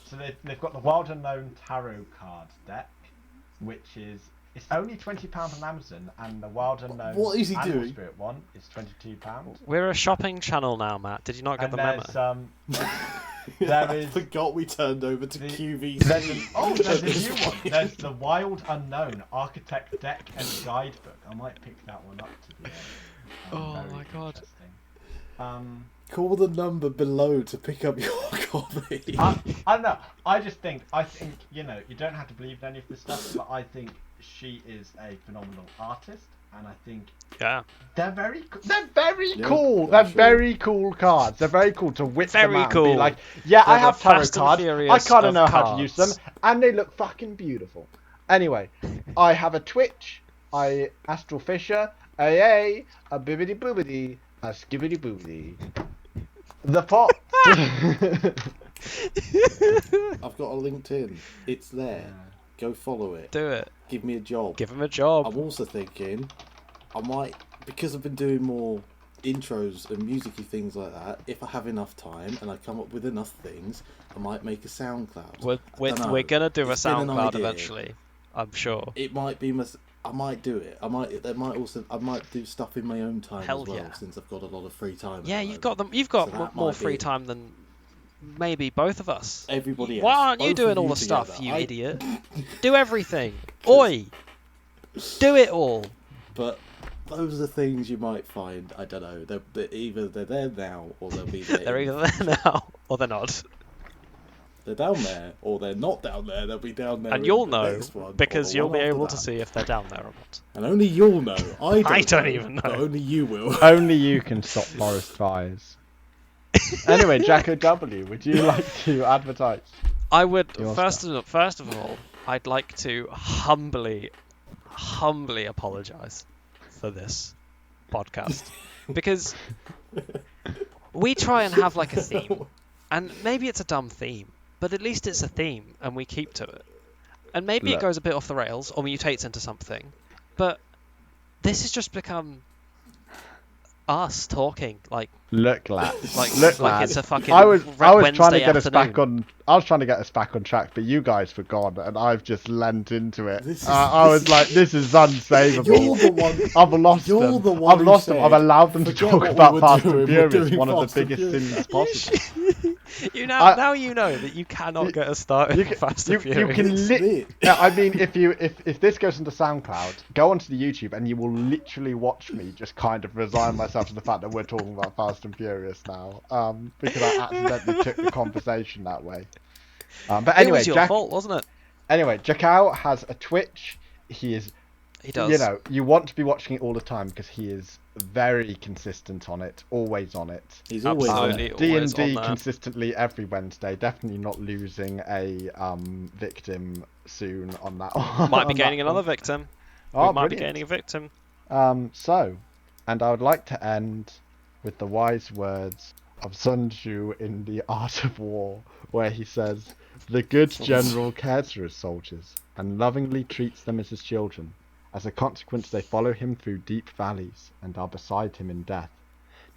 [SPEAKER 1] So they've got the Wild Unknown Tarot card deck, which is it's only £20 on Amazon, and the Wild Unknown
[SPEAKER 3] What is he
[SPEAKER 1] Animal
[SPEAKER 3] doing?
[SPEAKER 1] Spirit one is £22.
[SPEAKER 2] We're a shopping channel now, Matt. Did you not get
[SPEAKER 1] And
[SPEAKER 2] the memo?
[SPEAKER 1] there's there
[SPEAKER 3] I
[SPEAKER 1] is
[SPEAKER 3] forgot we turned over to
[SPEAKER 1] the-
[SPEAKER 3] QVC.
[SPEAKER 1] There's a
[SPEAKER 3] At this
[SPEAKER 1] new one.
[SPEAKER 3] point.
[SPEAKER 1] There's the Wild Unknown Architect Deck and Guidebook. I might pick that one up to be
[SPEAKER 2] Oh
[SPEAKER 1] very
[SPEAKER 2] my God.
[SPEAKER 1] interesting.
[SPEAKER 3] Call the number below to pick up your copy.
[SPEAKER 1] I don't know. I think you don't have to believe in any of this stuff, but I think she is a phenomenal artist, and I think they're very cool. They're very cool cards. They're very cool to whip them out and be like, I have tarot cards. I kind of know how to use them, and they look fucking beautiful. Anyway, I have a Twitch. Astral Fisher, a bibbidi boobidi, a skibbity boobidi. The pot.
[SPEAKER 3] I've got a LinkedIn. It's there. Go follow it.
[SPEAKER 2] Do it.
[SPEAKER 3] Give me a job.
[SPEAKER 2] Give him a job.
[SPEAKER 3] I'm also thinking I might, because I've been doing more intros and musicy things like that, if I have enough time and I come up with enough things, I might make a SoundCloud.
[SPEAKER 2] We're going to do a SoundCloud eventually, I'm sure.
[SPEAKER 3] It might be I might do it. I might do stuff in my own time as well, since I've got a lot of free time.
[SPEAKER 2] Yeah, you've got more free time than maybe both of us.
[SPEAKER 3] Everybody else.
[SPEAKER 2] Why aren't you doing all the stuff, you idiot? Do everything. Oi! Do it all.
[SPEAKER 3] But those are things you might find. I don't know. They're either there now or they'll be there.
[SPEAKER 2] They're either there now or they're not.
[SPEAKER 3] They're down there, or they're not down there. They'll be down there.
[SPEAKER 2] And you'll know because you'll be able to see if they're down there or not.
[SPEAKER 3] And only you'll know. I
[SPEAKER 2] don't even know.
[SPEAKER 3] But only you will.
[SPEAKER 1] Only you can stop forest fires. Anyway, Jacko W, would you like to advertise?
[SPEAKER 2] I would. First of all, I'd like to humbly apologise for this podcast because we try and have like a theme, and maybe it's a dumb theme. But at least it's a theme, and we keep to it. And maybe it goes a bit off the rails, or mutates into something. But this has just become us talking, like...
[SPEAKER 1] Look, lads.
[SPEAKER 2] Like it's a fucking
[SPEAKER 1] I was trying to get us
[SPEAKER 2] afternoon.
[SPEAKER 1] back on... I was trying to get us back on track, but you guys forgot, and I've just lent into it. I was like, this is unsavable.
[SPEAKER 3] You're the one...
[SPEAKER 1] I've lost them.
[SPEAKER 3] You're the one
[SPEAKER 1] I've lost
[SPEAKER 3] who
[SPEAKER 1] them. I've allowed them to talk about Fast and Furious, one of the
[SPEAKER 3] Fast and
[SPEAKER 1] biggest sins possible.
[SPEAKER 2] Now you know that you cannot get us started with Fast and Furious.
[SPEAKER 1] You can I mean, if this goes into SoundCloud, go onto the YouTube and you will literally watch me just kind of resign myself to the fact that we're talking about Fast and Furious now, because I accidentally took the conversation that way. But anyway,
[SPEAKER 2] it was your fault, wasn't it?
[SPEAKER 1] Anyway, Jacko has a Twitch. He does. You know, you want to be watching it all the time because he is very consistent on it, always on it.
[SPEAKER 3] He's always on it.
[SPEAKER 1] D&D consistently every Wednesday. Definitely not losing a victim soon on that.
[SPEAKER 2] Might be gaining another victim. We might be gaining a victim.
[SPEAKER 1] And I would like to end with the wise words of Sun Tzu in The Art of War, where he says, "The good general cares for his soldiers and lovingly treats them as his children. As a consequence, they follow him through deep valleys and are beside him in death.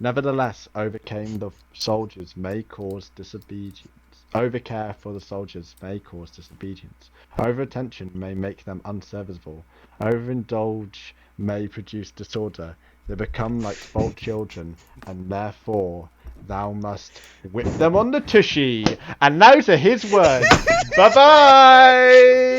[SPEAKER 1] Nevertheless, overcame the soldiers may cause disobedience. Overcare for the soldiers may cause disobedience. Overattention may make them unserviceable. Overindulge may produce disorder. They become like spoiled children, and therefore thou must whip them on the tushy." And those are his words. Bye bye.